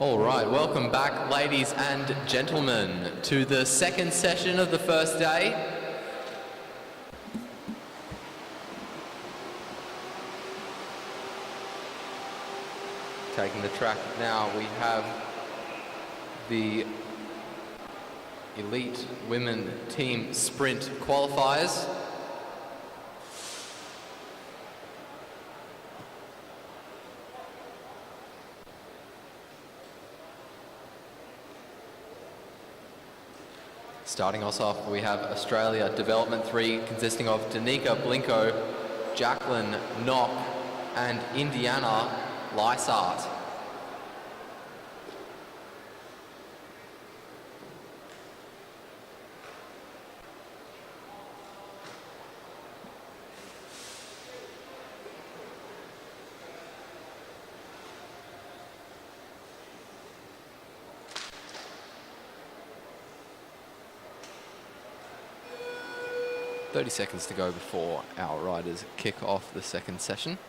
All right, welcome back, ladies and gentlemen, to the second session of the first day. Taking the track now, we have the Elite Women Team Sprint Qualifiers. Starting us off, we have Australia Development 3, consisting of Danica Blinko, Jacqueline Knock, and Indiana Lysart. "30 seconds to go before our riders kick off the second session.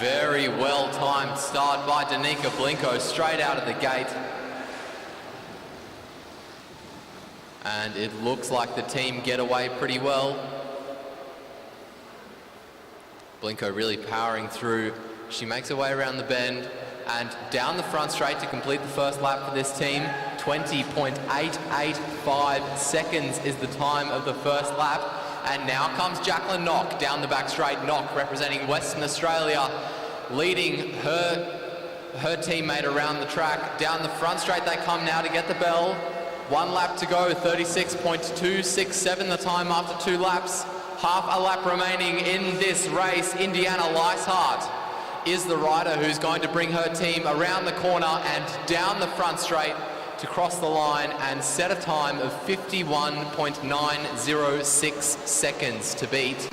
Very well-timed start by Danica Blinko, straight out of the gate. And it looks like the team get away pretty well. Blinko really powering through. She makes her way around the bend and down the front straight to complete the first lap for this team. 20.885 seconds is the time of the first lap. And now comes Jacqueline Knock down the back straight. Knock representing Western Australia, leading her teammate around the track. Down the front straight they come now to get the bell. 1 lap to go, 36.267 the time after 2 laps. Half a lap remaining in this race. Indiana Lysart is the rider who's going to bring her team around the corner and down the front straight to cross the line and set a time of 51.906 seconds to beat.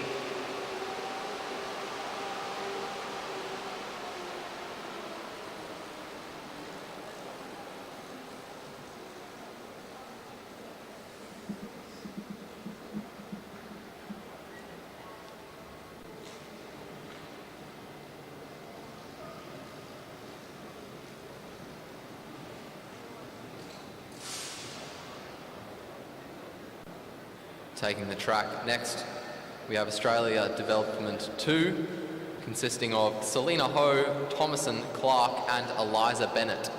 Taking the track next, we have Australia Development 2, consisting of Selena Ho, Thomason Clark, and Eliza Bennett.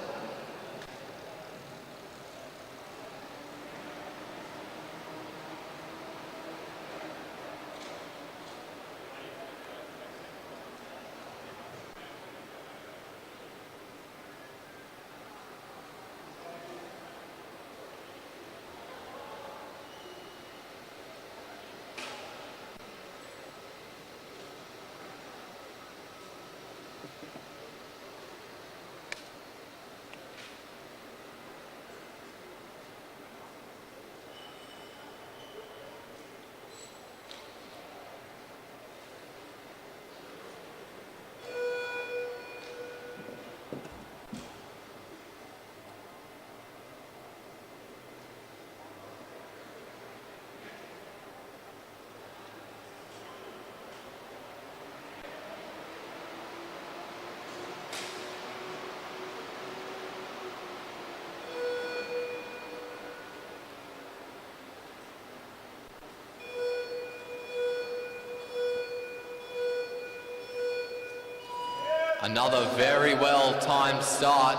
Another very well-timed start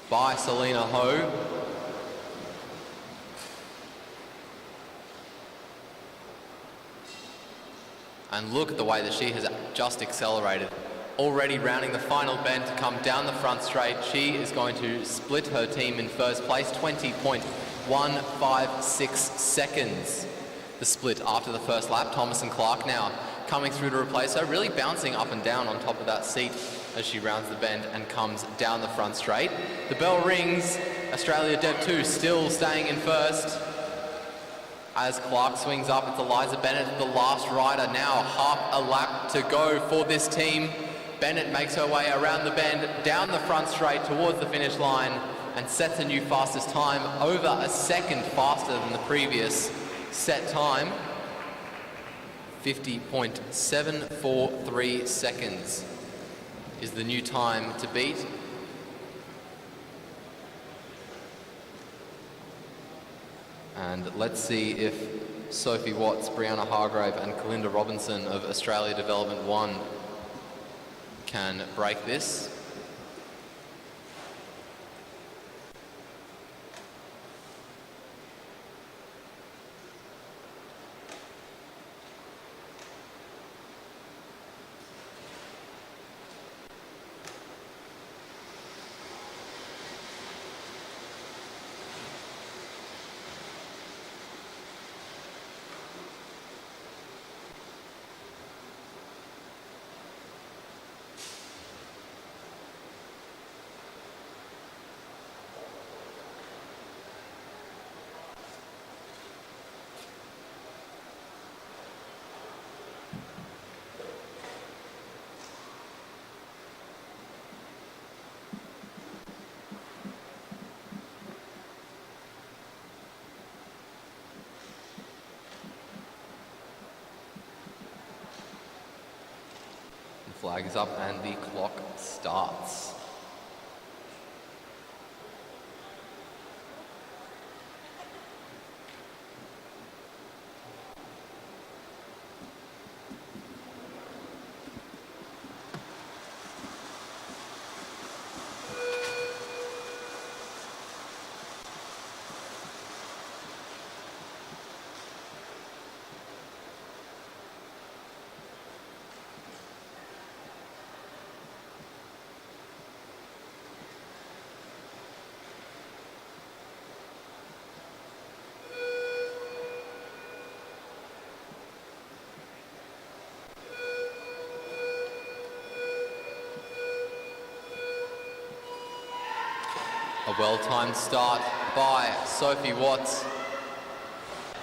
by Selena Ho. And look at the way that she has just accelerated. Already rounding the final bend to come down the front straight. She is going to split her team in first place, 20.156 seconds. The split after the first lap. Thomason Clark now coming through to replace her, really bouncing up and down on top of that seat as she rounds the bend and comes down the front straight. The bell rings Australia Dev 2 still staying in first. As Clark swings up, it's Eliza Bennett, the last rider. Now half a lap to go for this team. Bennett makes her way around the bend, down the front straight towards the finish line, and sets a new fastest time, over a second faster than the previous set time. 50.743 seconds is the new time to beat. And let's see if Sophie Watts, Brianna Hargrave and Kalinda Robinson of Australia Development 1 can break this. Flag is up and the clock starts. A well-timed start by Sophie Watts,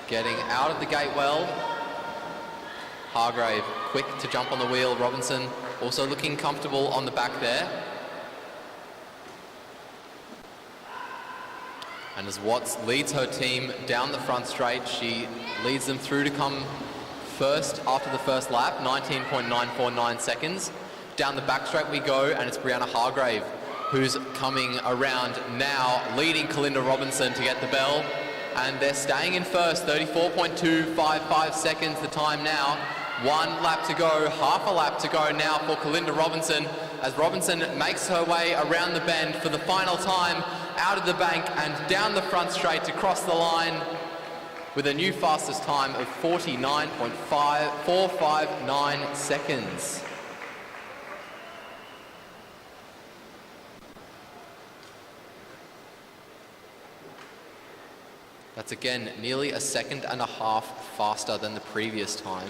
getting out of the gate well. Hargrave quick to jump on the wheel. Robinson also looking comfortable on the back there. And as Watts leads her team down the front straight, she leads them through to come first after the first lap, 19.949 seconds. Down the back straight we go, and it's Brianna Hargrave who's coming around now, leading Kalinda Robinson to get the bell. And they're staying in first, 34.255 seconds the time now. 1 lap to go, half a lap to go now for Kalinda Robinson, as Robinson makes her way around the bend for the final time, out of the bank and down the front straight to cross the line with a new fastest time of 49.459 seconds. That's again nearly a second and a half faster than the previous time.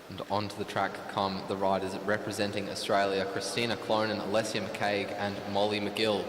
And onto the track come the riders representing Australia, Christina Clonan, Alessia McCaig and Molly McGill.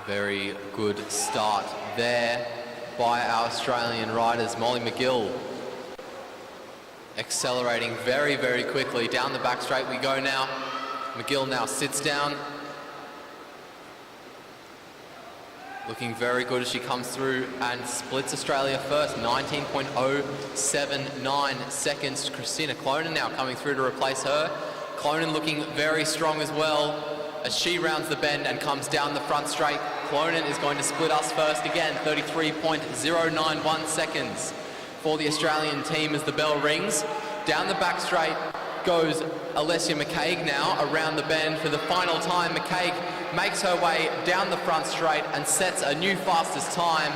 Very good start there by our Australian riders. Molly McGill accelerating very, very quickly. Down the back straight we go now. McGill now sits down. Looking very good as she comes through and splits Australia first. 19.079 seconds. Christina Clonan now coming through to replace her. Clonan looking very strong as well as she rounds the bend and comes down the front straight. Clonan is going to split us first again. 33.091 seconds for the Australian team as the bell rings. Down the back straight goes Alessia McCaig now around the bend for the final time. McCaig makes her way down the front straight and sets a new fastest time,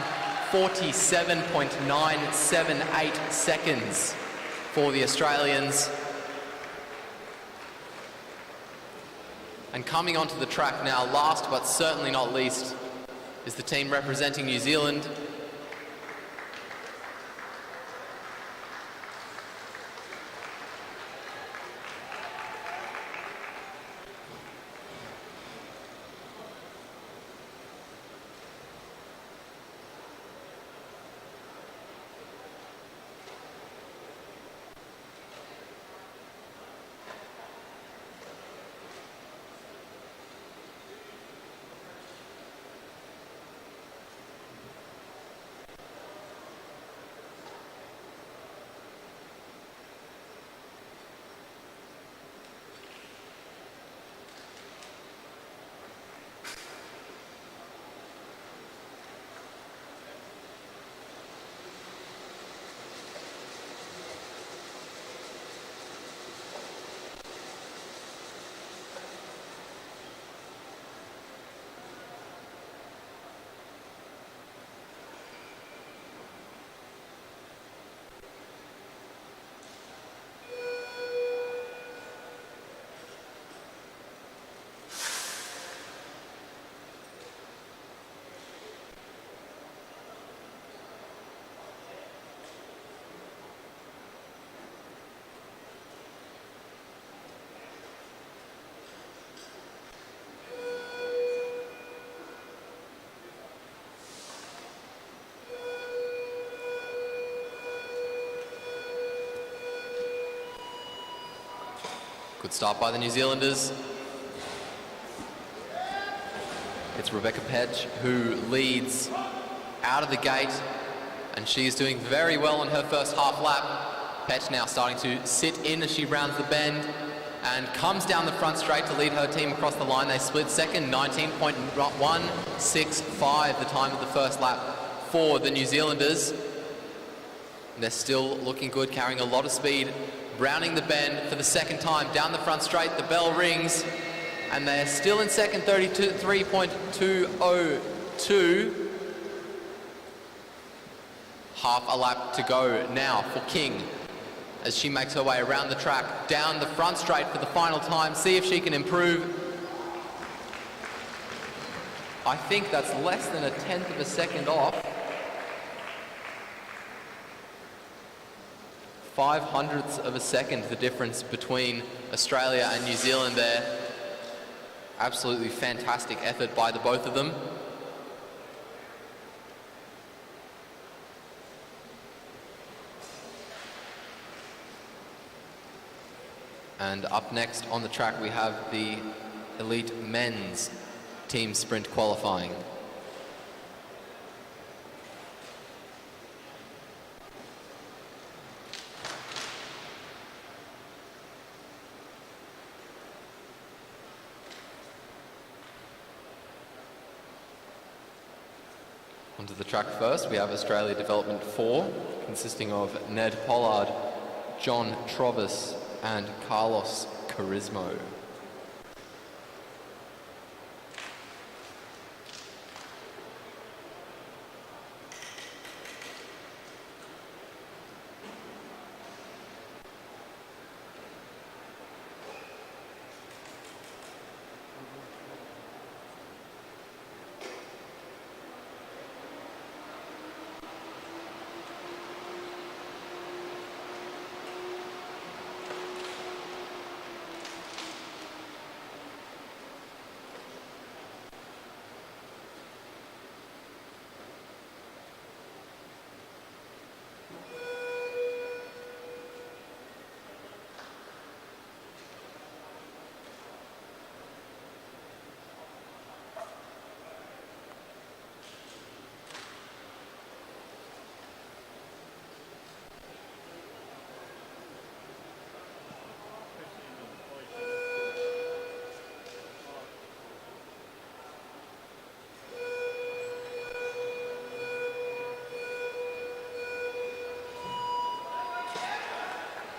47.978 seconds for the Australians. And coming onto the track now, last but certainly not least, is the team representing New Zealand. Good start by the New Zealanders. It's Rebecca Petch who leads out of the gate, and she's doing very well on her first half lap. Petch now starting to sit in as she rounds the bend and comes down the front straight to lead her team across the line. They split second, 19.165 the time of the first lap for the New Zealanders. And they're still looking good, carrying a lot of speed. Rounding the bend for the second time down the front straight, the bell rings, and they're still in second, 33.202. Half a lap to go now for King as she makes her way around the track, down the front straight for the final time, see if she can improve. I think that's less than 1/10 of a second off. 0.05 of a second, the difference between Australia and New Zealand there. Absolutely fantastic effort by the both of them. And up next on the track we have the elite men's team sprint qualifying. Onto the track first, we have Australia Development 4, consisting of Ned Pollard, John Trovis, and Carlos Carismo.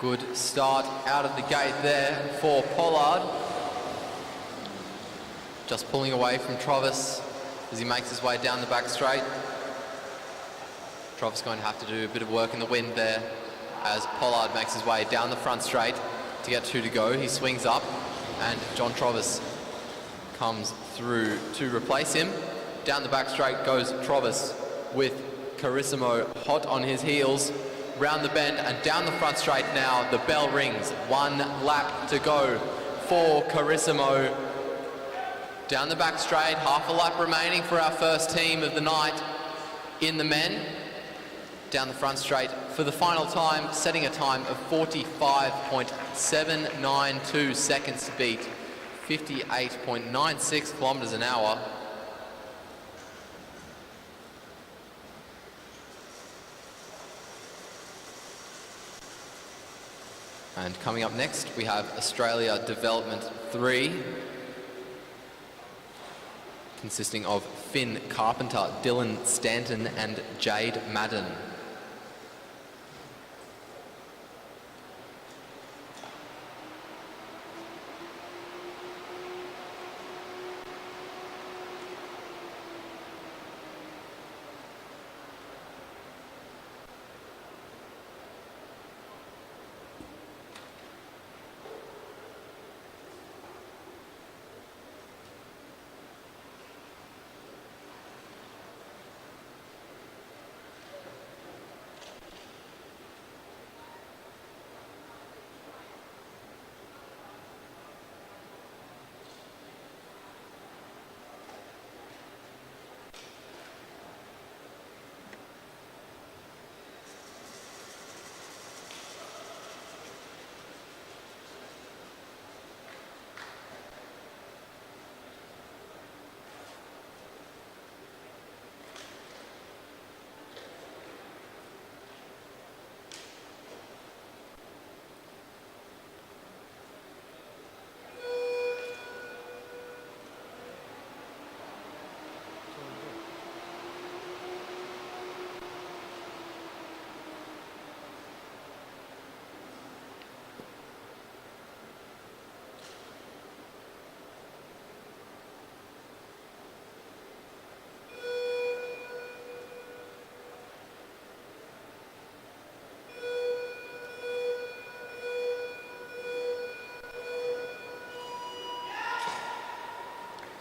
Good start out of the gate there for Pollard. Just pulling away from Travis as he makes his way down the back straight. Travis going to have to do a bit of work in the wind there as Pollard makes his way down the front straight to get 2 to go. He swings up and John Travis comes through to replace him. Down the back straight goes Travis with Carissimo hot on his heels. Round the bend and down the front straight now. The bell rings. 1 lap to go for Carissimo. Down the back straight, half a lap remaining for our first team of the night in the men. Down the front straight for the final time, setting a time of 45.792 seconds to beat 58.96 kilometres an hour. And coming up next, we have Australia Development 3, consisting of Finn Carpenter, Dylan Stanton and Jade Madden.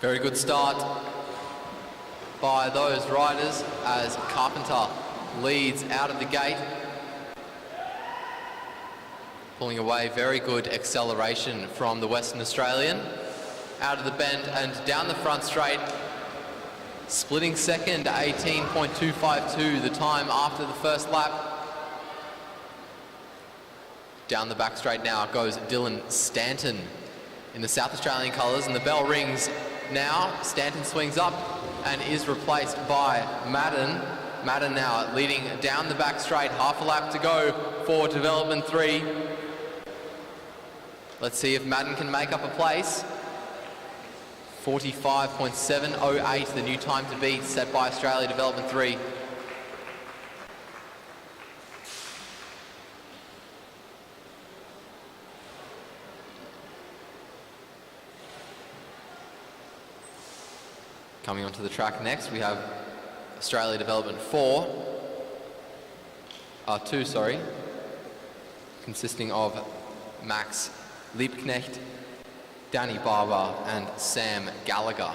Very good start by those riders as Carpenter leads out of the gate. Pulling away, very good acceleration from the Western Australian. Out of the bend and down the front straight. Splitting second, 18.252, the time after the first lap. Down the back straight now goes Dylan Stanton in the South Australian colours, and the bell rings now. Stanton swings up and is replaced by Madden. Madden now leading down the back straight, half a lap to go for Development 3. Let's see if Madden can make up a place. 45.708, the new time to beat set by Australia Development 3. Coming onto the track next, we have Australia Development 2, consisting of Max Liebknecht, Danny Barber and Sam Gallagher.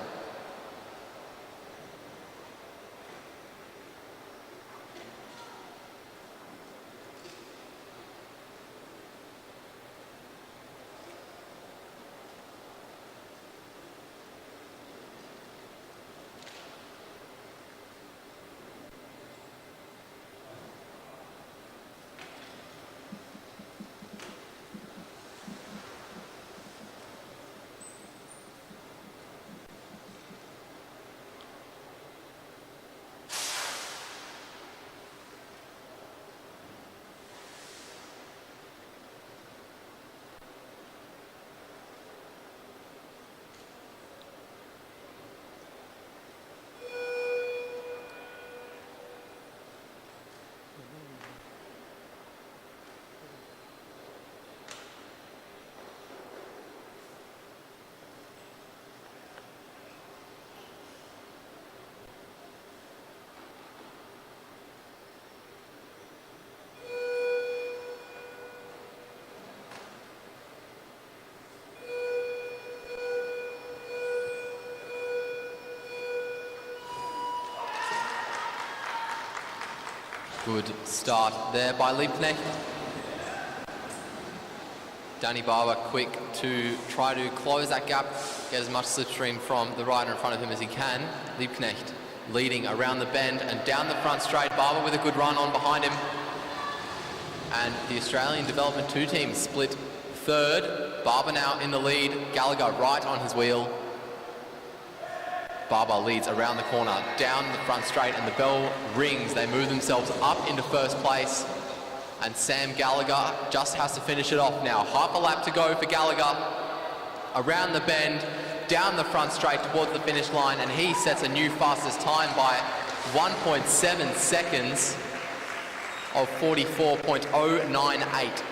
Good start there by Liebknecht. Danny Barber quick to try to close that gap, get as much slipstream from the rider in front of him as he can. Liebknecht leading around the bend and down the front straight. Barber with a good run on behind him. And the Australian Development 2 team split third. Barber now in the lead. Gallagher right on his wheel. Barber leads around the corner, down the front straight, and the bell rings. They move themselves up into first place. And Sam Gallagher just has to finish it off now. Half a lap to go for Gallagher. Around the bend, down the front straight towards the finish line, and he sets a new fastest time by 1.7 seconds of 44.098.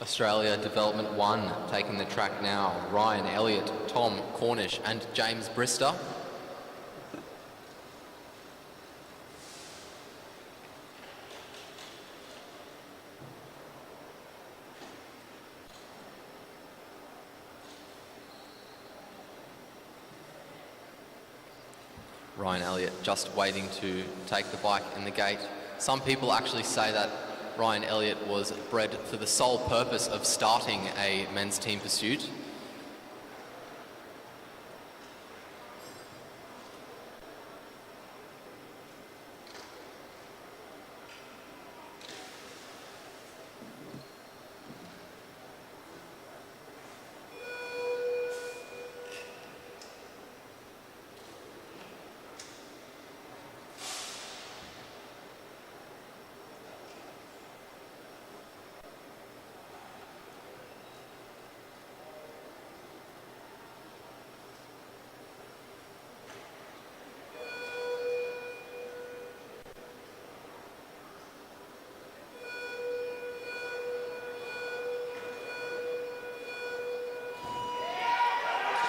Australia Development 1 taking the track now. Ryan Elliott, Tom Cornish and James Brister. Ryan Elliott just waiting to take the bike in the gate. Some people actually say that Ryan Elliott was bred for the sole purpose of starting a men's team pursuit.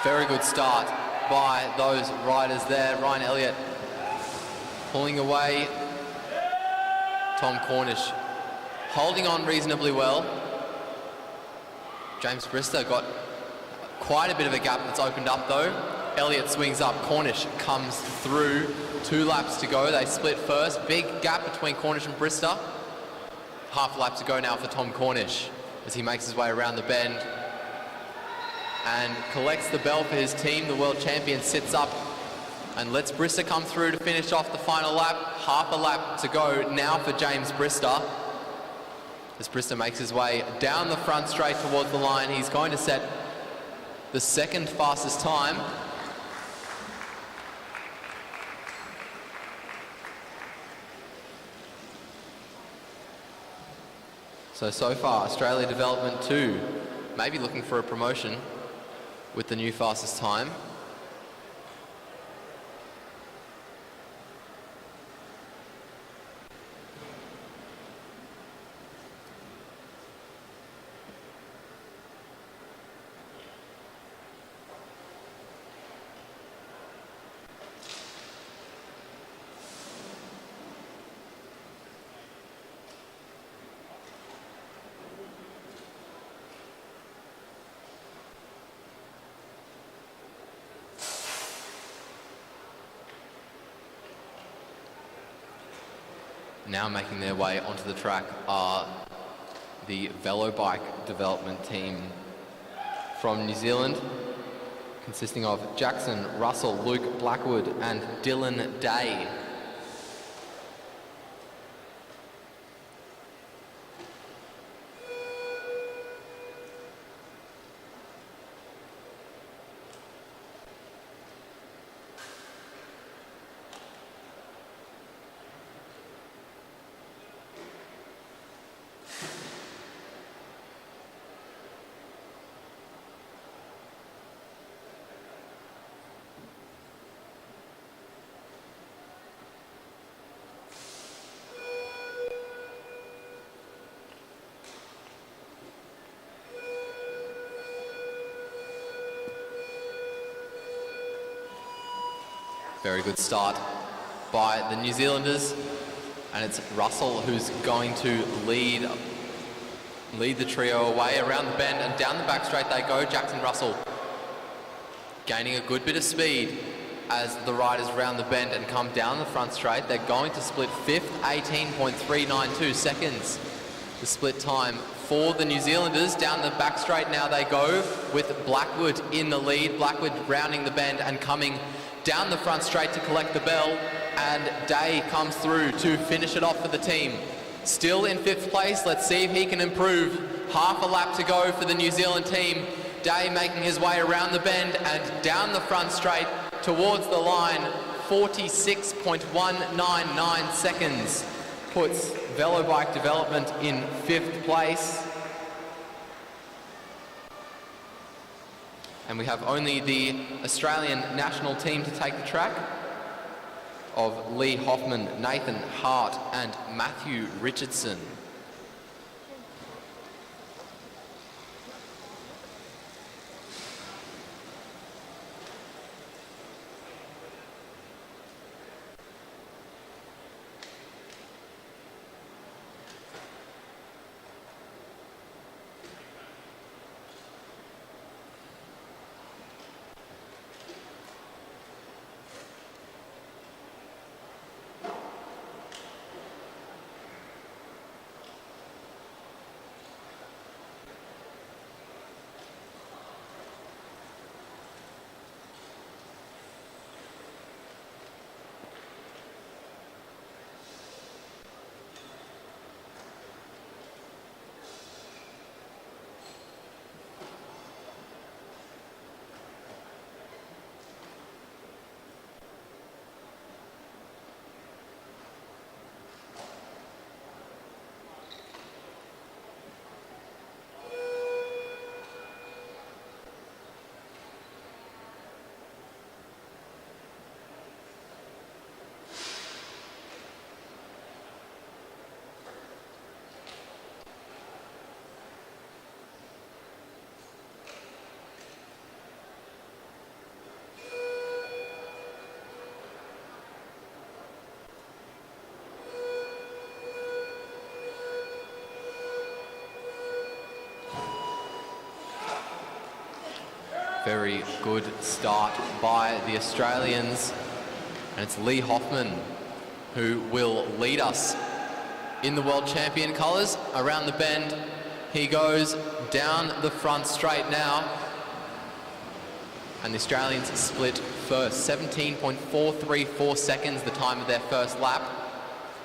Very good start by those riders there. Ryan Elliott pulling away. Tom Cornish holding on reasonably well. James Brister got quite a bit of a gap that's opened up though. Elliott swings up, Cornish comes through. 2 laps to go, they split first. Big gap between Cornish and Brister. Half a lap to go now for Tom Cornish as he makes his way around the bend and collects the bell for his team. The world champion sits up and lets Brister come through to finish off the final lap. Half a lap to go now for James Brister. As Brister makes his way down the front straight towards the line, he's going to set the second fastest time. So far, Australia Development 2 maybe looking for a promotion with the new fastest time. Now making their way onto the track are the Velobike development team from New Zealand, consisting of Jackson, Russell, Luke Blackwood and Dylan Day. Very good start by the New Zealanders, and it's Russell who's going to lead the trio away around the bend, and down the back straight they go. Jackson Russell gaining a good bit of speed as the riders round the bend and come down the front straight. They're going to split fifth, 18.392 seconds. The split time for the New Zealanders. Down the back straight now they go, with Blackwood in the lead. Blackwood rounding the bend and coming down the front straight to collect the bell, and Day comes through to finish it off for the team. Still in fifth place. Let's see if he can improve. Half a lap to go for the New Zealand team. Day making his way around the bend and down the front straight towards the line. 46.199 seconds puts Velobike Development in fifth place. And we have only the Australian national team to take the track of Lee Hoffman, Nathan Hart and Matthew Richardson. Very good start by the Australians, and it's Lee Hoffman who will lead us in the world champion colours. Around the bend he goes, down the front straight now, and the Australians split first. 17.434 seconds the time of their first lap.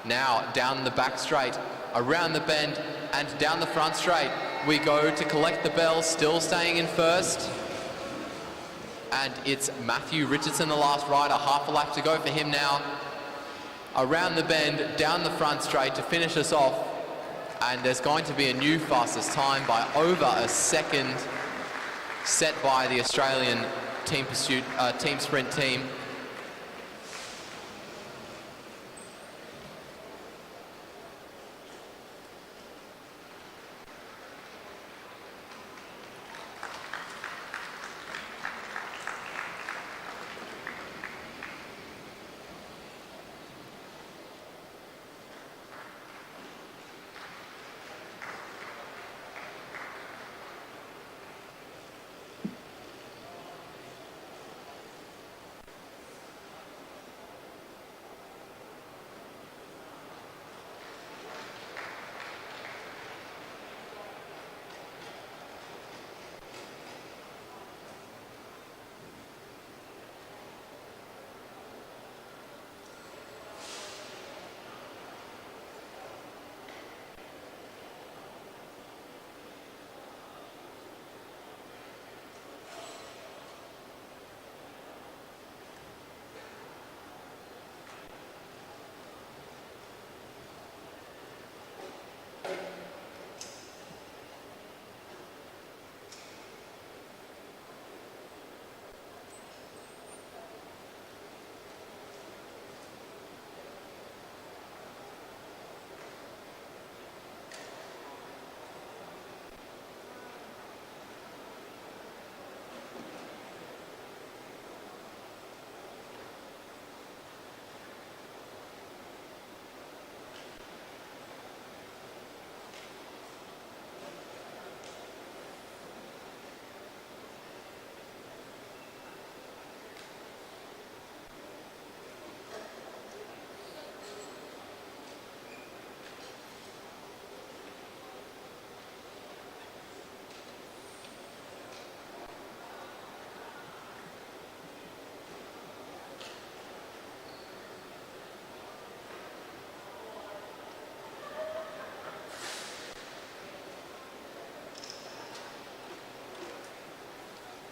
Now down the back straight, around the bend and down the front straight we go to collect the bell, still staying in first. And it's Matthew Richardson, the last rider. Half a lap to go for him now. Around the bend, down the front straight to finish us off. And there's going to be a new fastest time by over a second, set by the Australian team sprint team.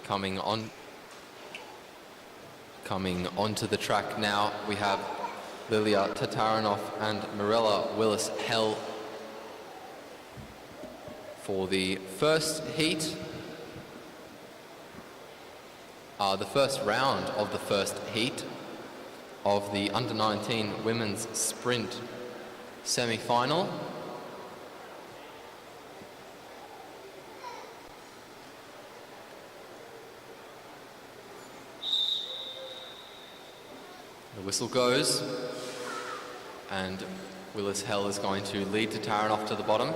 Coming onto the track now, we have Lilia Tatarinov and Mirella Willis-Hell for the first heat, the first round of the first heat of the Under-19 Women's Sprint Semi-final. The whistle goes, and Willis-Hell is going to lead Tatarinov to the bottom.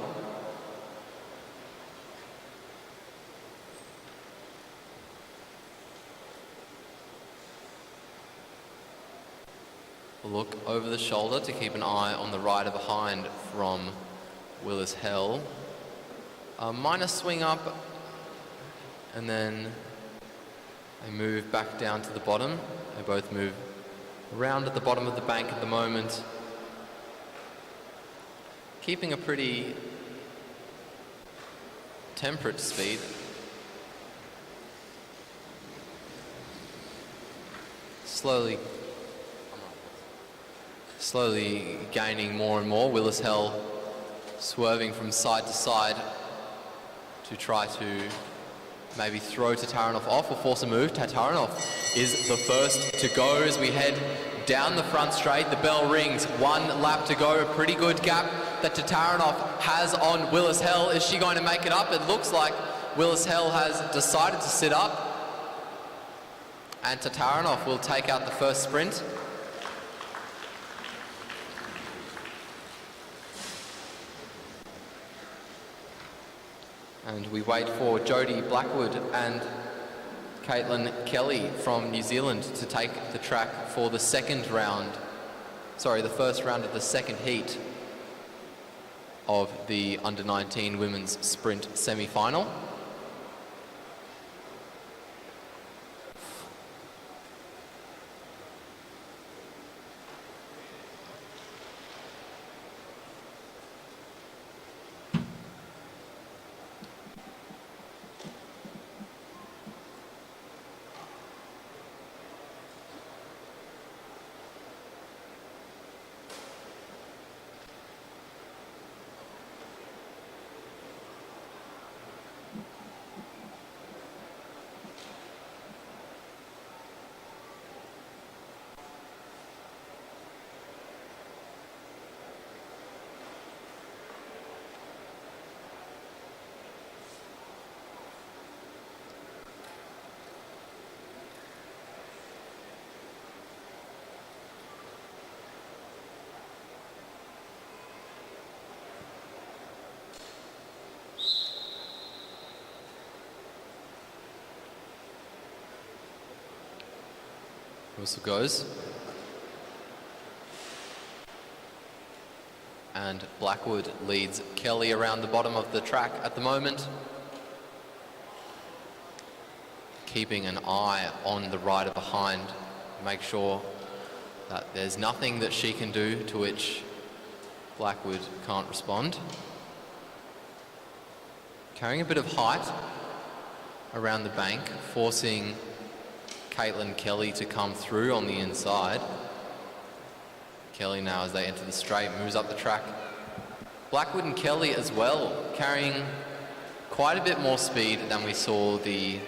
A look over the shoulder to keep an eye on the rider behind from Willis-Hell. A minor swing up, and then they move back down to the bottom. They both move around at the bottom of the bank at the moment, keeping a pretty temperate speed. Slowly gaining more and more. Willis-Hell swerving from side to side to try to maybe throw Tatarinov off or force a move. Tatarinov is the first to go as we head down the front straight. The bell rings, 1 lap to go. A pretty good gap that Tatarinov has on Willis-Hell. Is she going to make it up? It looks like Willis-Hell has decided to sit up, and Tatarinov will take out the first sprint. And we wait for Jodie Blackwood and Caitlin Kelly from New Zealand to take the track for the first round of the second heat of the Under-19 Women's Sprint Semi-final. Whistle goes. And Blackwood leads Kelly around the bottom of the track at the moment, keeping an eye on the rider behind, make sure that there's nothing that she can do to which Blackwood can't respond. Carrying a bit of height around the bank, forcing Caitlin Kelly to come through on the inside. Kelly now, as they enter the straight, moves up the track. Blackwood and Kelly as well, carrying quite a bit more speed than we saw the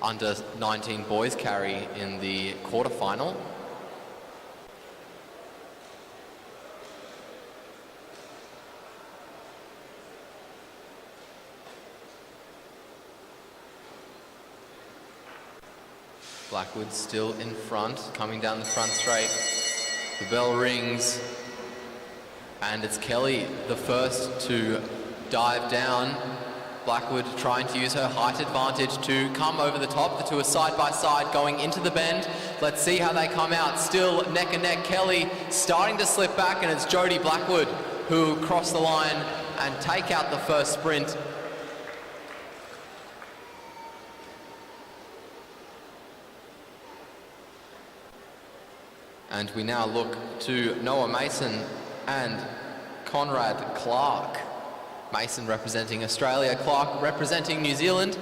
Under-19 boys carry in the quarterfinal. Blackwood still in front, coming down the front straight. The bell rings, and it's Kelly, the first to dive down. Blackwood trying to use her height advantage to come over the top. The two are side by side going into the bend. Let's see how they come out. Still neck and neck. Kelly starting to slip back, and it's Jodie Blackwood who cross the line and take out the first sprint. And we now look to Noah Mason and Conrad Clark. Mason representing Australia, Clark representing New Zealand.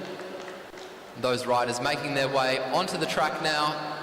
Those riders making their way onto the track now.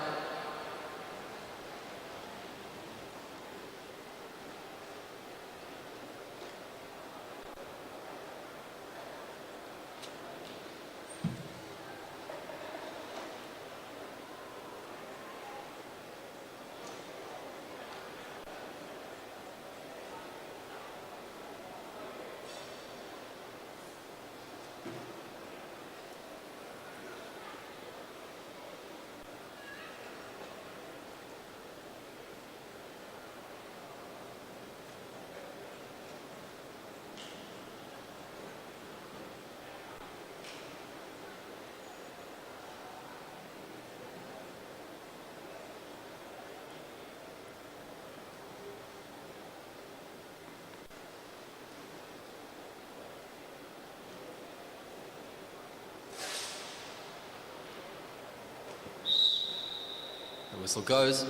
The whistle goes,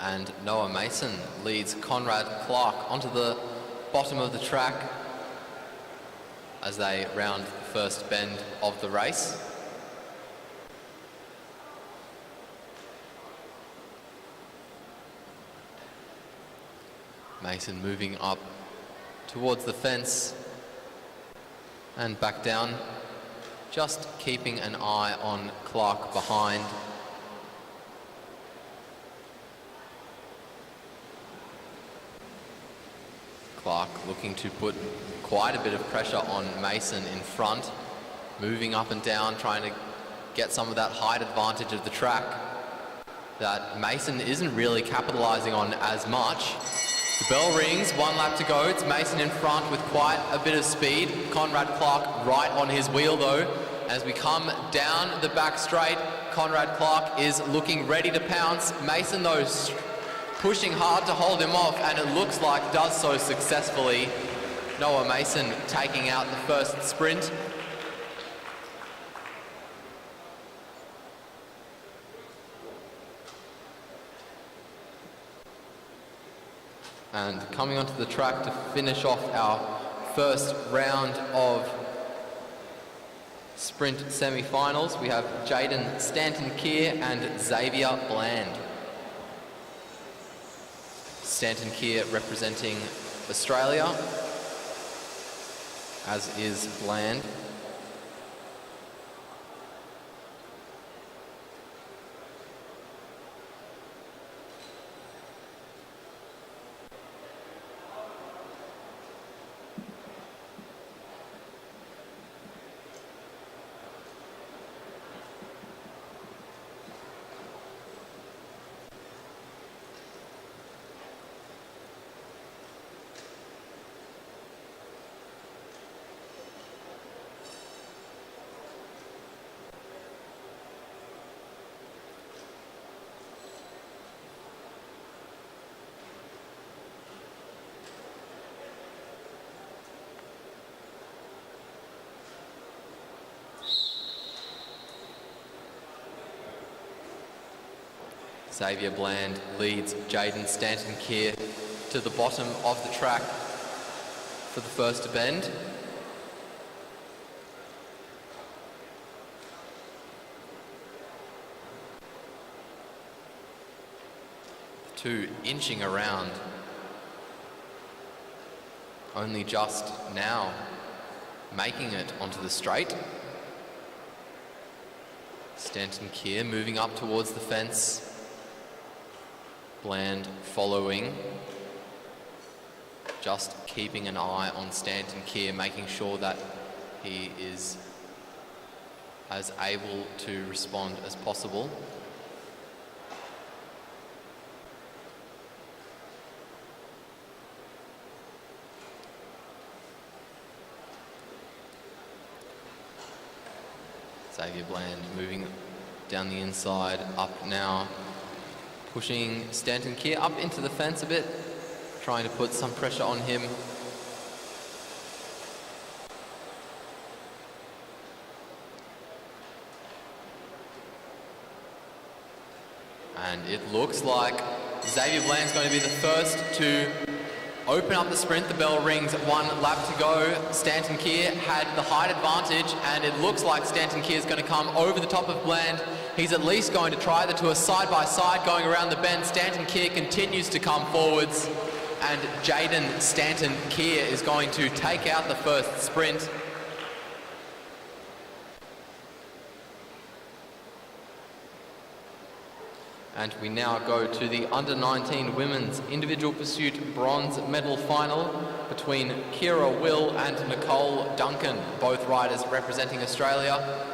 and Noah Mason leads Conrad Clark onto the bottom of the track as they round the first bend of the race. Mason moving up towards the fence and back down, just keeping an eye on Clark behind. Clark looking to put quite a bit of pressure on Mason in front, moving up and down, trying to get some of that height advantage of the track that Mason isn't really capitalizing on as much. The bell rings, 1 lap to go. It's Mason in front with quite a bit of speed. Conrad Clark right on his wheel though. As we come down the back straight, Conrad Clark is looking ready to pounce. Mason though pushing hard to hold him off, and it looks like does so successfully. Noah Mason taking out the first sprint. And coming onto the track to finish off our first round of sprint semi-finals, we have Jaden Stanton-Keir and Xavier Bland. Stanton-Keir representing Australia, as is Bland. Xavier Bland leads Jaden Stanton-Keir to the bottom of the track for the first to bend. The two inching around, only just now making it onto the straight. Stanton-Keir moving up towards the fence. Bland following, just keeping an eye on Stanton-Keir, making sure that he is as able to respond as possible. Xavier Bland moving down the inside, up now, pushing Stanton-Keir up into the fence a bit, trying to put some pressure on him. And it looks like Xavier Bland's going to be the first to open up the sprint. The bell rings, 1 lap to go. Stanton Keir had the height advantage, and it looks like Stanton Keir is going to come over the top of Bland. He's at least going to try the two side-by-side going around the bend. Stanton Keir continues to come forwards, and Jaden Stanton Keir is going to take out the first sprint. And we now go to the under-19 women's individual pursuit bronze medal final between Kira Will and Nicole Duncan, both riders representing Australia.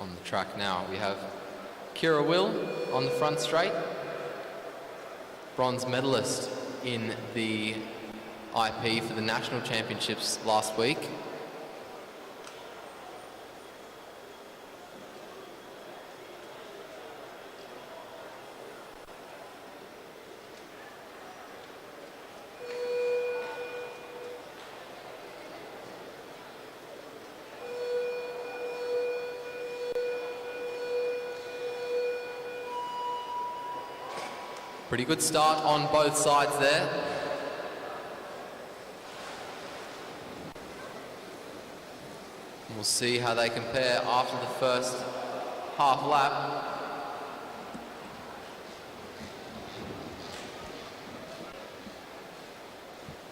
On the track now, we have Kira Will on the front straight, bronze medalist in the IP for the National Championships last week. Pretty good start on both sides there. We'll see how they compare after the first half lap.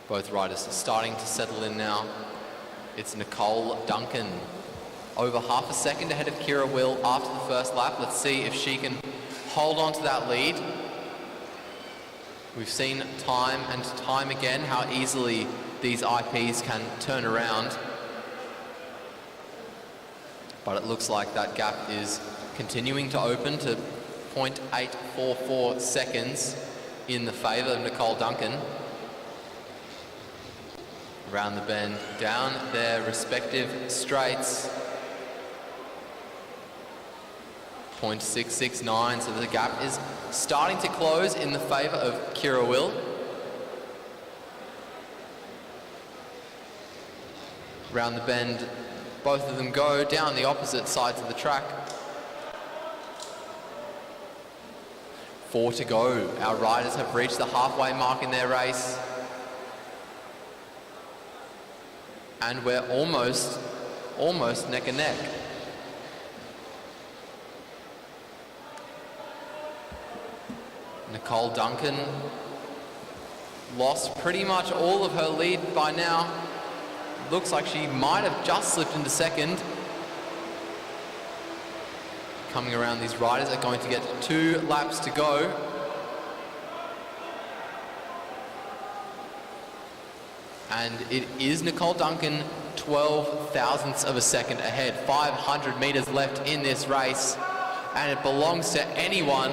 Both riders are starting to settle in now. It's Nicole Duncan, over half a second ahead of Kira Will after the first lap. Let's see if she can hold on to that lead. We've seen time and time again how easily these IPs can turn around. But it looks like that gap is continuing to open to 0.844 seconds in the favour of Nicole Duncan. Around the bend, down their respective straights. 0.669, so the gap is starting to close in the favour of Kira Will. Round the bend, both of them go down the opposite sides of the track. 4 to go. Our riders have reached the halfway mark in their race. And we're almost neck and neck. Nicole Duncan lost pretty much all of her lead by now. Looks like she might have just slipped into second. Coming around, these riders are going to get 2 laps to go. And it is Nicole Duncan 12 thousandths of a second ahead. 500 meters left in this race, and it belongs to anyone.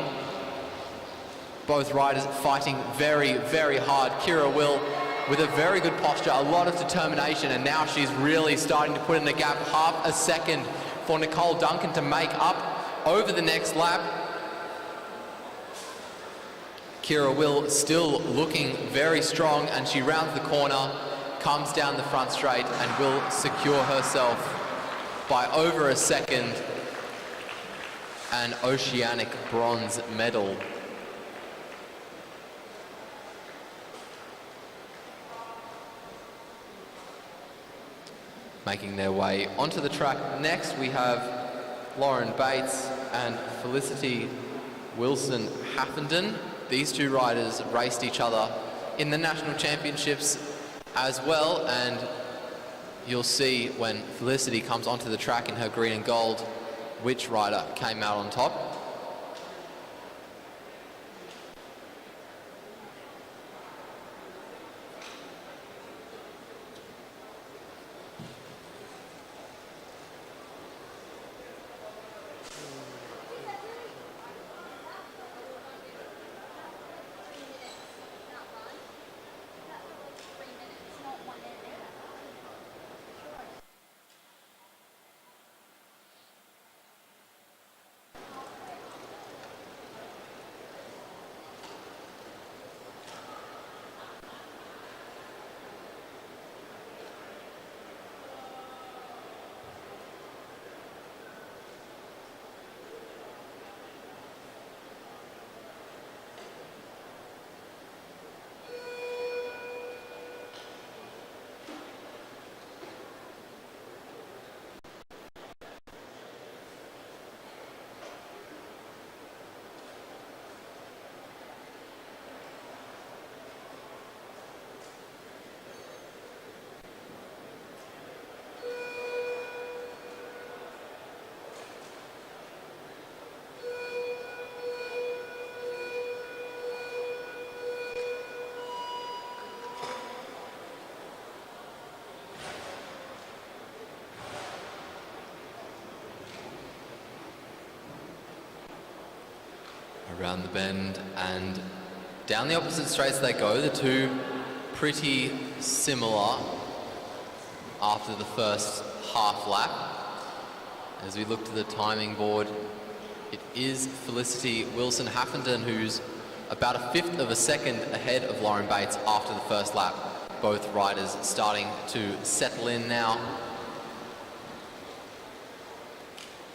Both riders fighting very, very hard. Kira Will with a very good posture, a lot of determination, and now she's really starting to put in the gap. Half a second for Nicole Duncan to make up over the next lap. Kira Will still looking very strong, and she rounds the corner, comes down the front straight, and will secure herself by over a second an Oceanic bronze medal. Making their way onto the track next, we have Lauren Bates and Felicity Wilson Haffenden. These two riders raced each other in the national championships as well, and you'll see when Felicity comes onto the track in her green and gold which rider came out on top. Around the bend and down the opposite straights they go. The two pretty similar after the first half lap. As we look to the timing board, it is Felicity Wilson Haffenden who's about a fifth of a second ahead of Lauren Bates after the first lap. Both riders starting to settle in now.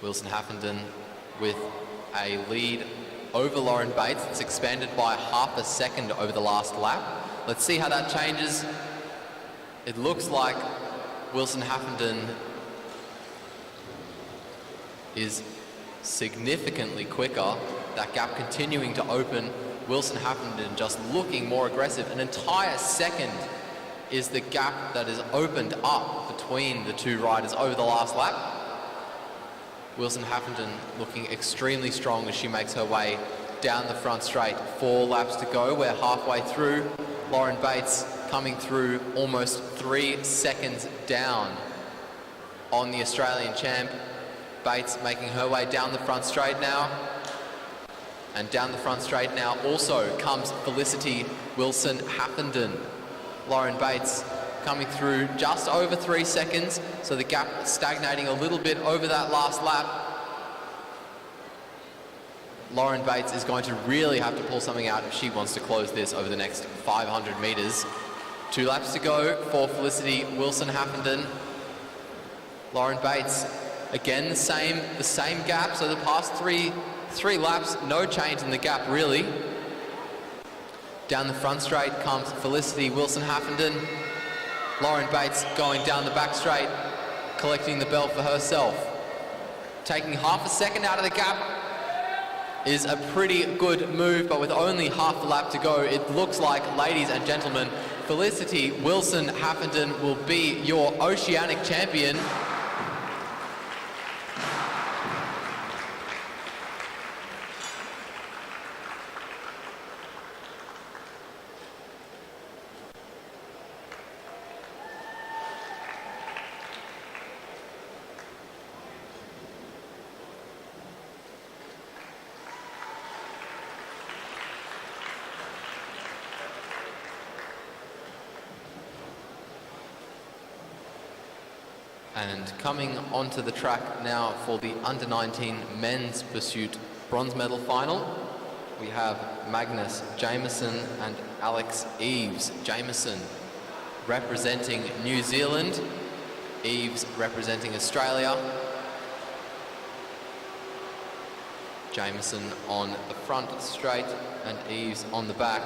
Wilson Haffenden with a lead over Lauren Bates. It's expanded by half a second over the last lap. Let's see how that changes. It looks like Wilson Haffenden is significantly quicker. That gap continuing to open. Wilson Haffenden just looking more aggressive. An entire second is the gap that is opened up between the two riders over the last lap. Wilson Haffenden looking extremely strong as she makes her way down the front straight. 4 laps to go. We're halfway through. Lauren Bates coming through almost 3 seconds down on the Australian champ. Bates making her way down the front straight now. And down the front straight now also comes Felicity Wilson Haffenden. Lauren Bates coming through just over 3 seconds, so the gap stagnating a little bit over that last lap. Lauren Bates is going to really have to pull something out if she wants to close this over the next 500 metres. 2 laps to go for Felicity Wilson Haffenden. Lauren Bates, again the same gap, so the past three laps, no change in the gap really. Down the front straight comes Felicity Wilson Haffenden. Lauren Bates going down the back straight, collecting the belt for herself. Taking half a second out of the gap is a pretty good move, but with only half a lap to go, it looks like, ladies and gentlemen, Felicity Wilson Haffenden will be your Oceanic champion. And coming onto the track now for the under-19 men's pursuit bronze medal final, we have Magnus Jameson and Alex Eves. Jameson representing New Zealand, Eves representing Australia. Jameson on the front straight and Eves on the back.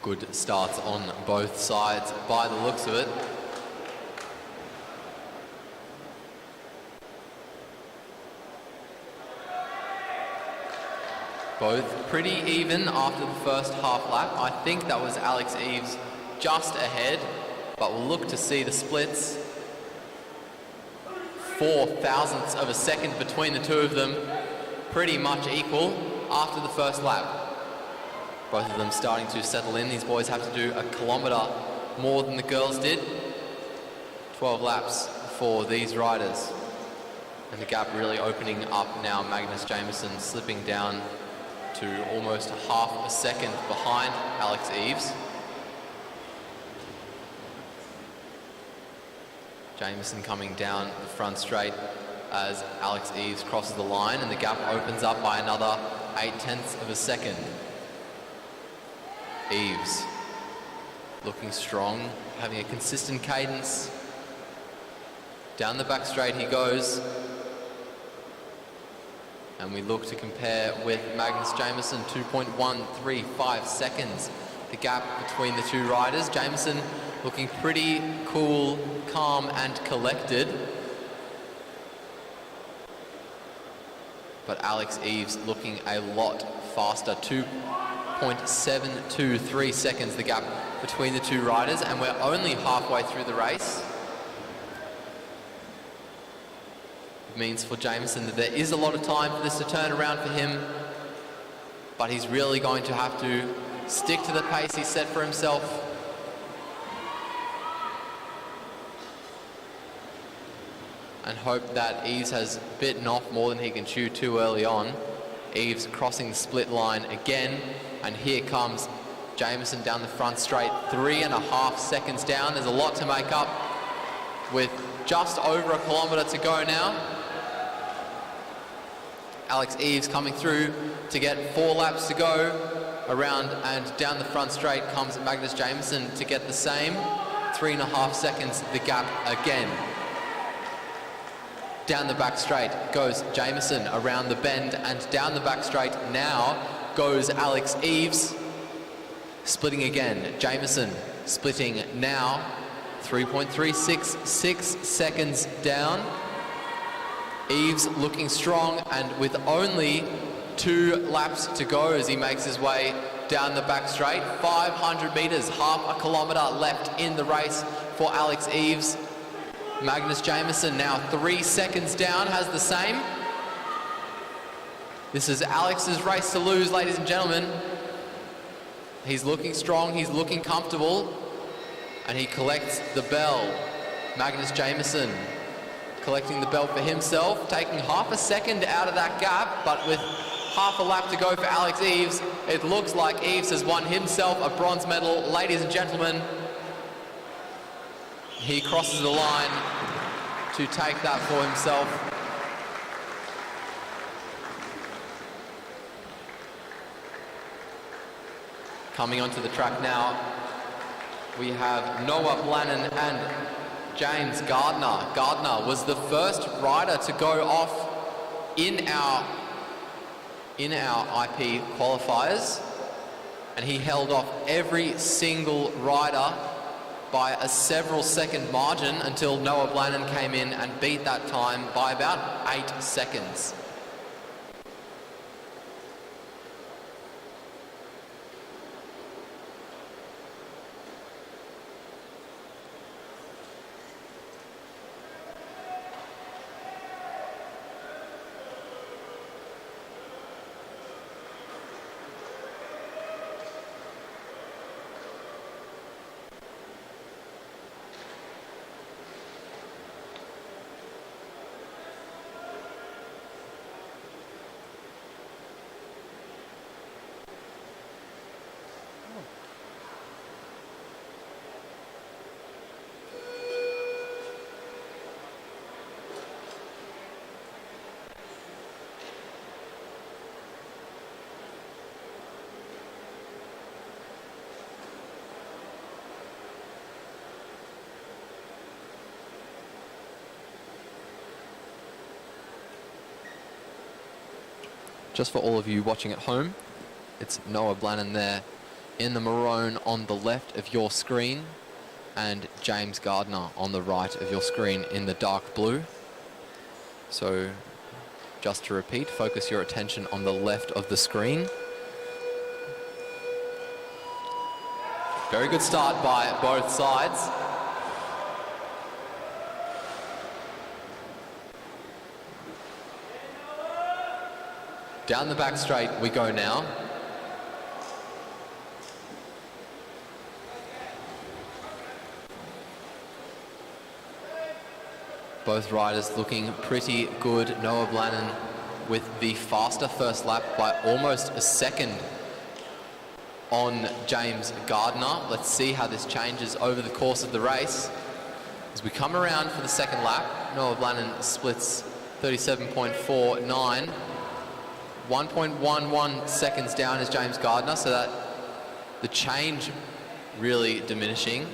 Good starts on both sides by the looks of it. Both pretty even after the first half lap. I think that was Alex Eves just ahead, but we'll look to see the splits. 4 thousandths of a second between the two of them, pretty much equal after the first lap. Both of them starting to settle in. These boys have to do a kilometre more than the girls did. 12 laps for these riders. And the gap really opening up now. Magnus Jameson slipping down to almost half a second behind Alex Eves. Jameson coming down the front straight as Alex Eves crosses the line, and the gap opens up by another 0.8 of a second. Eves looking strong, having a consistent cadence. Down the back straight he goes. And we look to compare with Magnus Jameson, 2.135 seconds. The gap between the two riders. Jameson looking pretty cool, calm and collected. But Alex Eves looking a lot faster, 2.723 seconds the gap between the two riders, and we're only halfway through the race. It means for Jameson that there is a lot of time for this to turn around for him, but he's really going to have to stick to the pace he set for himself. And hope that Eves has bitten off more than he can chew too early on. Eves crossing the split line again, and here comes Jameson down the front straight, 3.5 seconds down. There's a lot to make up with just over a kilometre to go now. Alex Eves coming through to get 4 laps to go. Around and down the front straight comes Magnus Jameson to get the same. 3.5 seconds the gap again. Down the back straight goes Jameson, around the bend and down the back straight now goes Alex Eves. Splitting again, Jameson splitting now, 3.366 seconds down. Eves looking strong, and with only 2 laps to go as he makes his way down the back straight. 500 metres, half a kilometre left in the race for Alex Eves. Magnus Jameson now 3 seconds down, has the same. This is Alex's race to lose, ladies and gentlemen. He's looking strong, he's looking comfortable, and he collects the bell. Magnus Jameson collecting the bell for himself, taking half a second out of that gap, but with half a lap to go for Alex Eves, it looks like Eves has won himself a bronze medal. Ladies and gentlemen, he crosses the line to take that for himself. Coming onto the track now we have Noah Blannon and James Gardner. Gardner was the first rider to go off in our IP qualifiers, and he held off every single rider by a several second margin until Noah Blannon came in and beat that time by about 8 seconds. Just for all of you watching at home, it's Noah Blannon there in the maroon on the left of your screen, and James Gardner on the right of your screen in the dark blue. So just to repeat, focus your attention on the left of the screen. Very good start by both sides. Down the back straight we go now. Both riders looking pretty good. Noah Blannon with the faster first lap by almost a second on James Gardner. Let's see how this changes over the course of the race. As we come around for the second lap, Noah Blannon splits 37.49. 1.11 seconds down is James Gardner, so that the change really diminishing,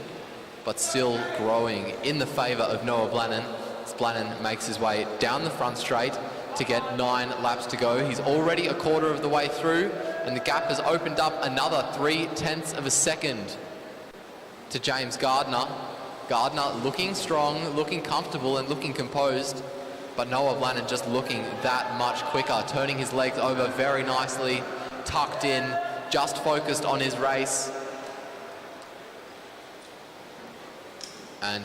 but still growing in the favour of Noah Blannon. As Blannon makes his way down the front straight to get 9 laps to go. He's already a quarter of the way through, and the gap has opened up another 0.3 of a second to James Gardner. Gardner looking strong, looking comfortable and looking composed, but Noah Blannon just looking that much quicker, turning his legs over very nicely, tucked in, just focused on his race. And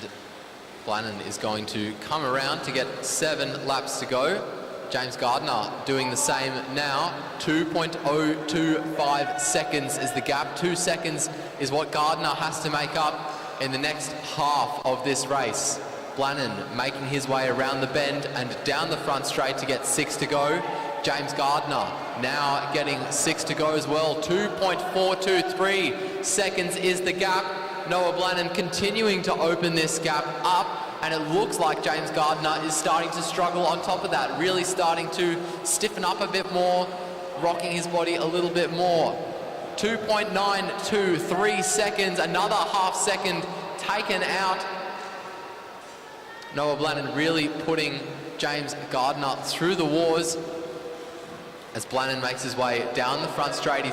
Blannon is going to come around to get 7 laps to go. James Gardner doing the same now. 2.025 seconds is the gap. 2 seconds is what Gardner has to make up in the next half of this race. Blannon making his way around the bend and down the front straight to get 6 to go. James Gardner now getting 6 to go as well. 2.423 seconds is the gap. Noah Blannon continuing to open this gap up, and it looks like James Gardner is starting to struggle on top of that, really starting to stiffen up a bit more, rocking his body a little bit more. 2.923 seconds, another half second taken out. Noah Blannon really putting James Gardner through the wars as Blannon makes his way down the front straight.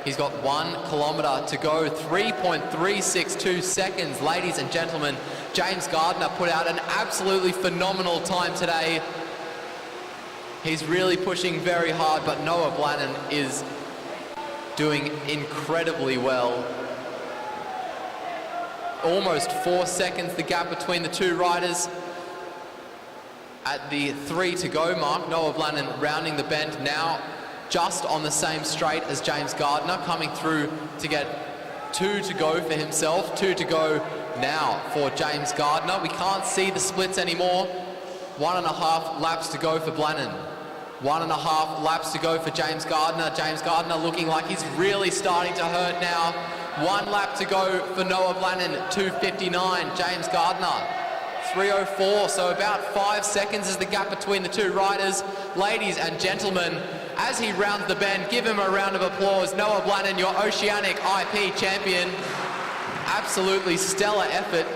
He's got 1 kilometre to go, 3.362 seconds. Ladies and gentlemen, James Gardner put out an absolutely phenomenal time today. He's really pushing very hard, but Noah Blannon is doing incredibly well. Almost 4 seconds the gap between the two riders. At the 3 to go mark, Noah Blannon rounding the bend now, just on the same straight as James Gardner, coming through to get 2 to go for himself. 2 to go now for James Gardner. We can't see the splits anymore. 1.5 laps to go for Blannon. 1.5 laps to go for James Gardner. James Gardner looking like he's really starting to hurt now. 1 lap to go for Noah Blannon, 2.59. James Gardner, 3.04, so about 5 seconds is the gap between the two riders. Ladies and gentlemen, as he rounds the bend, give him a round of applause. Noah Blannon, your Oceanic IP champion. absolutely stellar effort,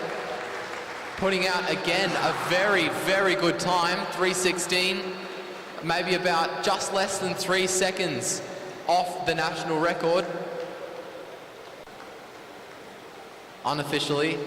putting out again a very, very good time, 3:16, maybe about just less than 3 seconds off the national record, unofficially.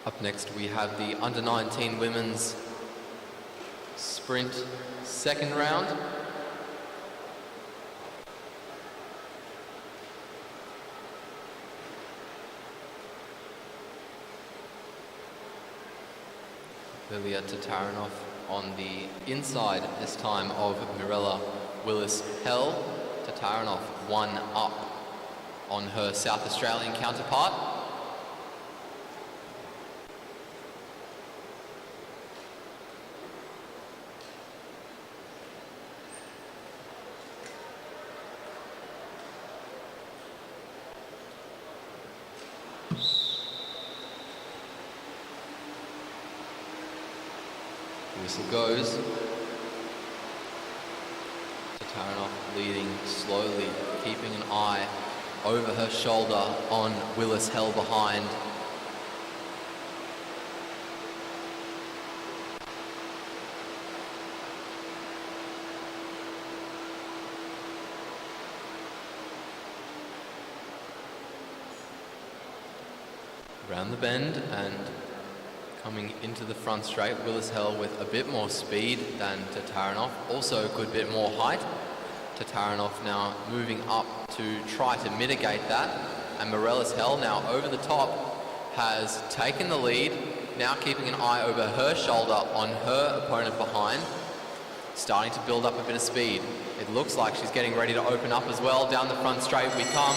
Up next, we have the under-19 women's sprint second round. Lilia Tatarinov on the inside this time of Mirella Willis-Hell. Tatarinov 1 up on her South Australian counterpart. Whistle goes. Tatarinov leading slowly, keeping an eye over her shoulder on Willis-Hell behind. Around the bend and coming into the front straight, Willis-Hell with a bit more speed than Tatarinov, also a good bit more height. Tatarinov now moving up to try to mitigate that, and Willis-Hell now over the top has taken the lead, now keeping an eye over her shoulder on her opponent behind, starting to build up a bit of speed. It looks like she's getting ready to open up as well. Down the front straight we come,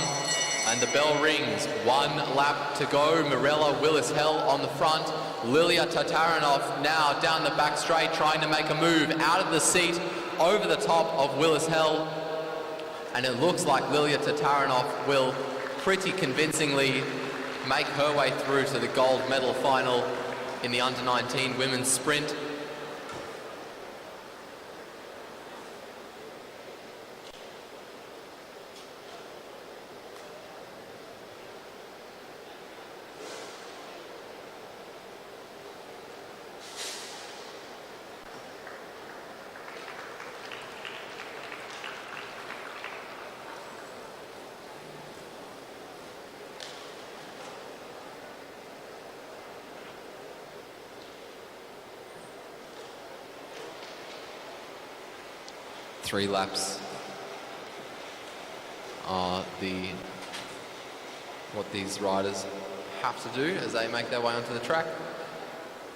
and the bell rings. 1 lap to go. Mirella Willis-Hell on the front. Lilia Tatarinov now down the back straight, trying to make a move out of the seat over the top of Willis-Hell. And it looks like Lilia Tatarinov will pretty convincingly make her way through to the gold medal final in the under-19 women's sprint. Three laps are what these riders have to do as they make their way onto the track.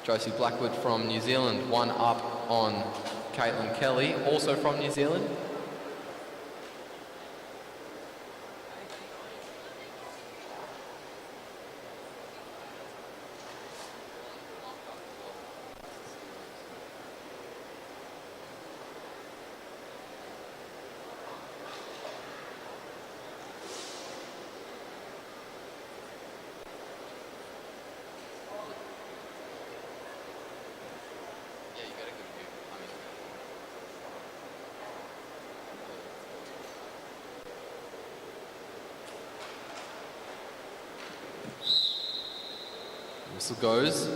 Josie Blackwood from New Zealand, 1 up on Caitlin Kelly, also from New Zealand. Whistle goes.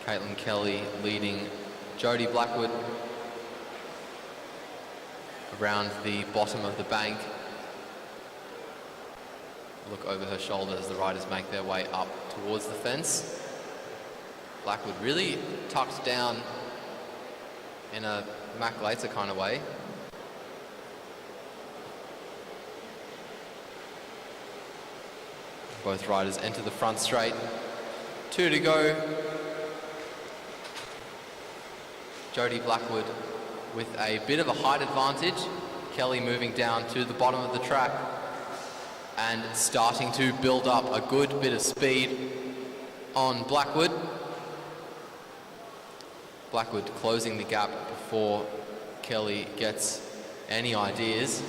Caitlin Kelly leading Jodie Blackwood around the bottom of the bank. look over her shoulder as the riders make their way up towards the fence. Blackwood really tucked down in a Mac Later kind of way. Both riders enter the front straight. 2 to go. Jodie Blackwood with a bit of a height advantage. Kelly moving down to the bottom of the track and starting to build up a good bit of speed on Blackwood. Blackwood closing the gap before Kelly gets any ideas.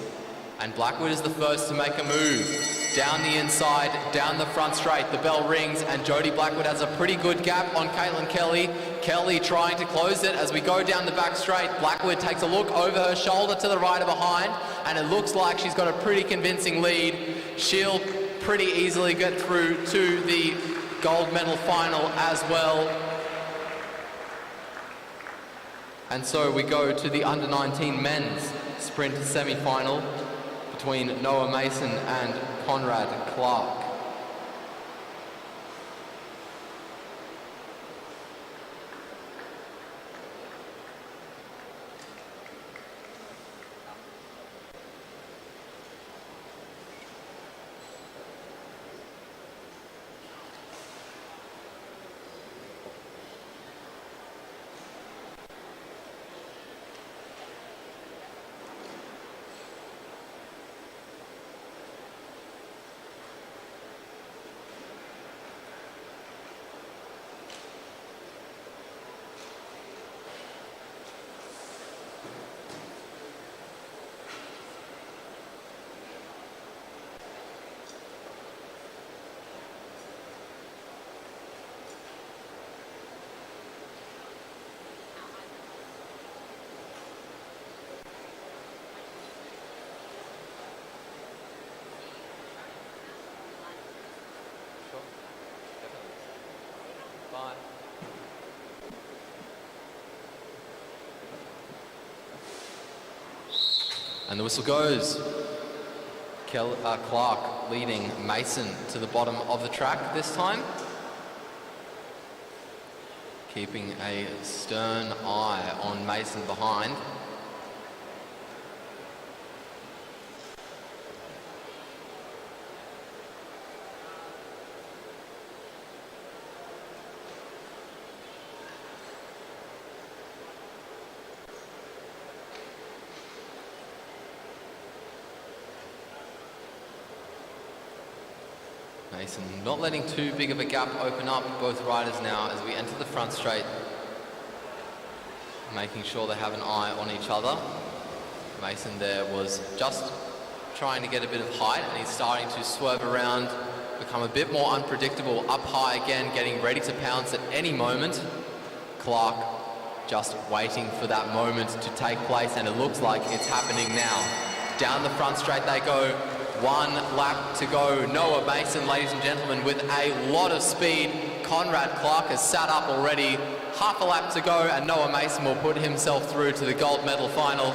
And Blackwood is the first to make a move. Down the inside, down the front straight, the bell rings, and Jodie Blackwood has a pretty good gap on Caitlin Kelly. Kelly trying to close it as we go down the back straight. Blackwood takes a look over her shoulder to the rider behind, and it looks like she's got a pretty convincing lead. She'll pretty easily get through to the gold medal final as well. And so we go to the under-19 men's sprint semi-final between Noah Mason and Conrad Clark. And the whistle goes. Clark leading Mason to the bottom of the track this time. Keeping a stern eye on Mason behind. Mason not letting too big of a gap open up both riders now as we enter the front straight, making sure they have an eye on each other. Mason there was just trying to get a bit of height, and he's starting to swerve around, become a bit more unpredictable, up high again, getting ready to pounce at any moment. Clark just waiting for that moment to take place, and it looks like it's happening now. Down the front straight they go. 1 lap to go. Noah Mason, ladies and gentlemen, with a lot of speed. Conrad Clark has sat up already. Half a lap to go, and Noah Mason will put himself through to the gold medal final.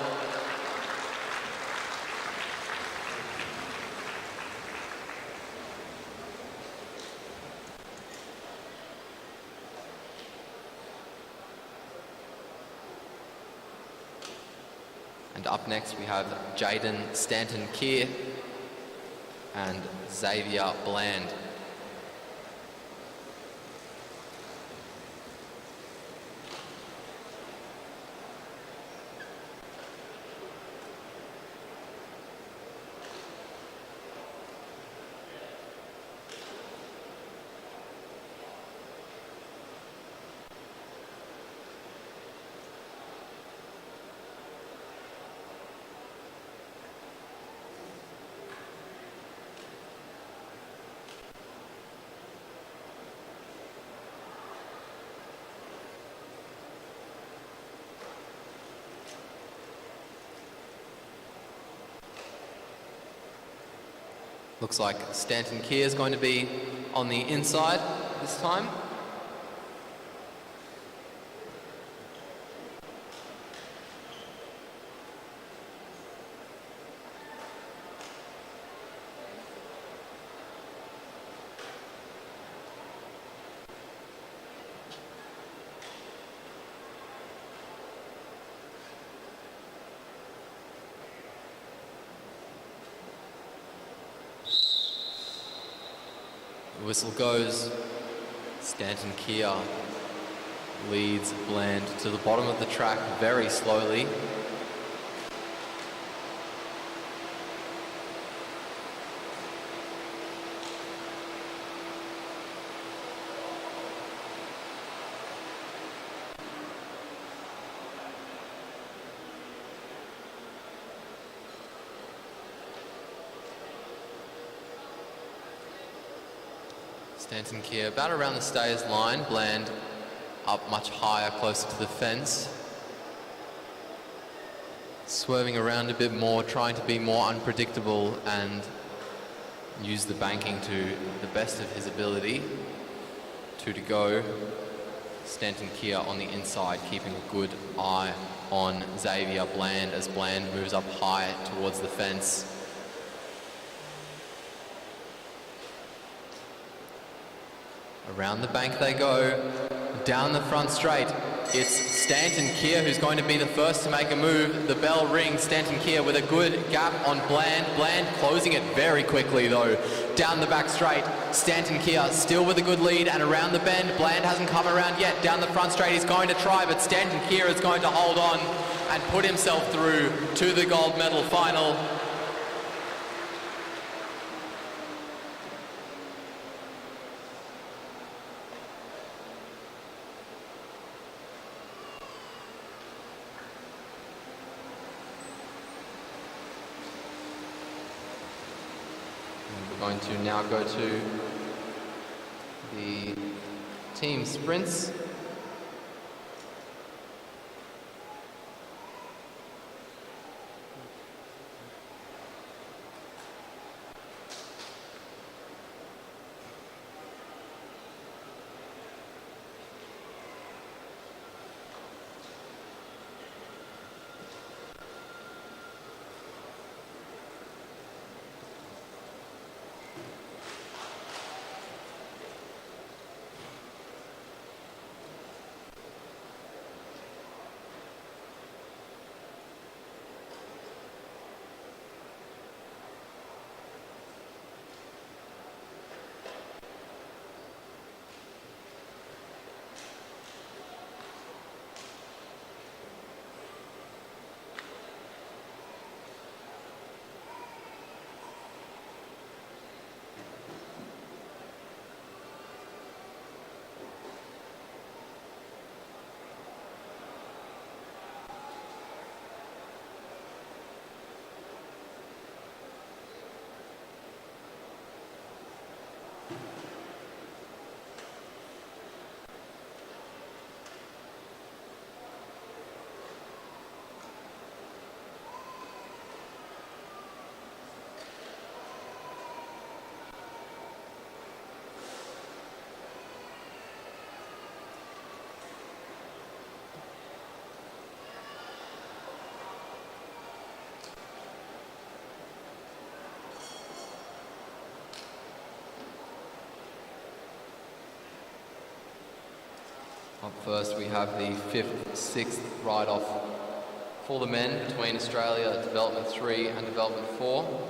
And up next we have Jaden Stanton-Keir and Xavier Bland. Looks like Stanton-Keir is going to be on the inside this time. The whistle goes. Stanton Kia leads Bland to the bottom of the track very slowly. Stanton Kia about around the stayers line. Bland up much higher, closer to the fence. Swerving around a bit more, trying to be more unpredictable and use the banking to the best of his ability. 2 to go. Stanton Kia on the inside, keeping a good eye on Xavier Bland as Bland moves up high towards the fence. Around the bank they go, down the front straight. It's Stanton Kia who's going to be the first to make a move. The bell rings. Stanton Kia with a good gap on Bland. Bland closing it very quickly though. Down the back straight, Stanton Kia still with a good lead, and around the bend, Bland hasn't come around yet. Down the front straight he's going to try, but Stanton Kia is going to hold on and put himself through to the gold medal final. We're going to now go to the team sprints. Up first we have the 5th, 6th ride-off for the men between Australia Development 3 and Development 4.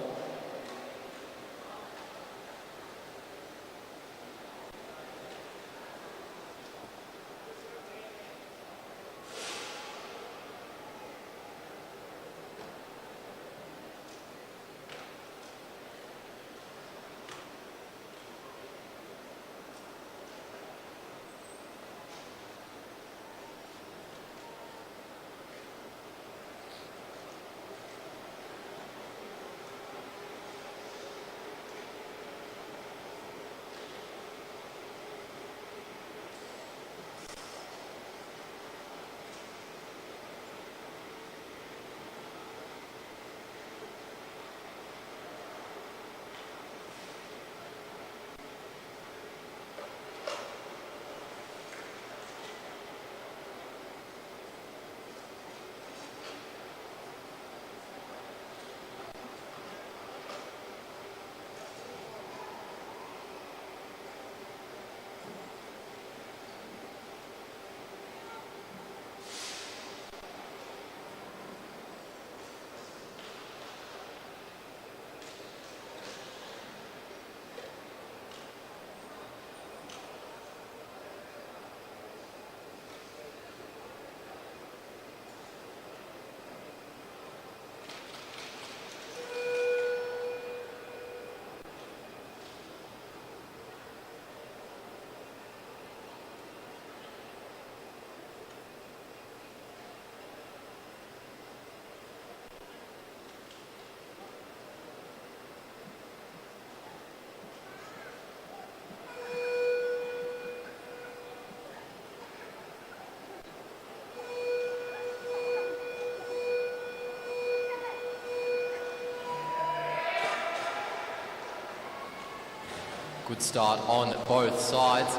Good start on both sides.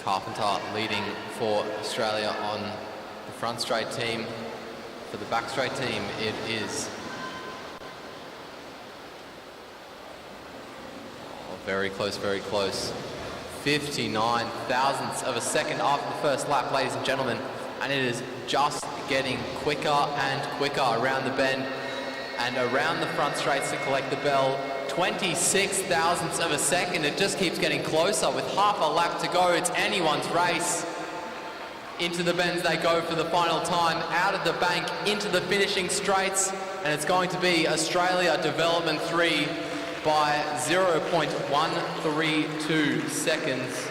Carpenter leading for Australia on the front straight team. For the back straight team, it is very close, very close. 59 thousandths of a second after the first lap, ladies and gentlemen. And it is just getting quicker and quicker around the bend and around the front straights to collect the bell. 26 thousandths of a second. It just keeps getting closer with half a lap to go. It's anyone's race. Into the bends they go for the final time, out of the bank, into the finishing straights, and it's going to be Australia Development 3 by 0.132 seconds.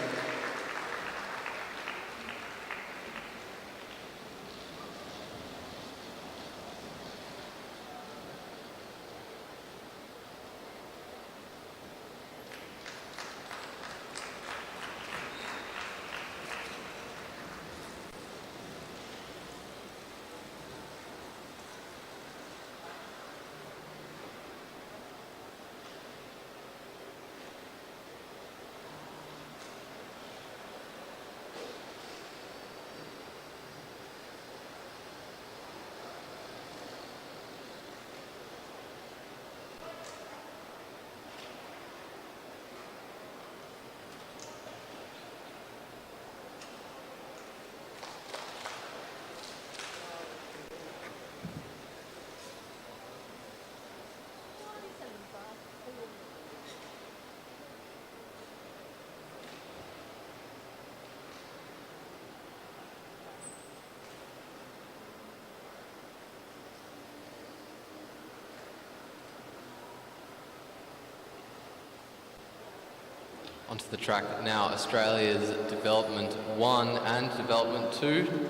Onto the track now, Australia's Development 1 and Development 2.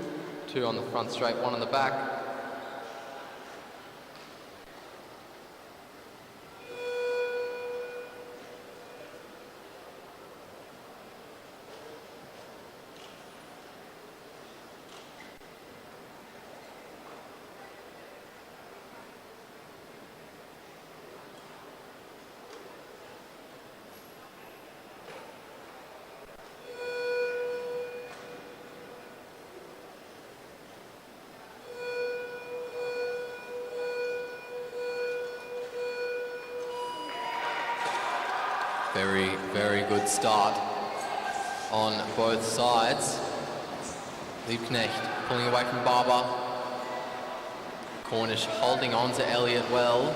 2 on the front straight, 1 on the back. Very, very good start on both sides. Liebknecht pulling away from Barber. Cornish holding on to Elliott well.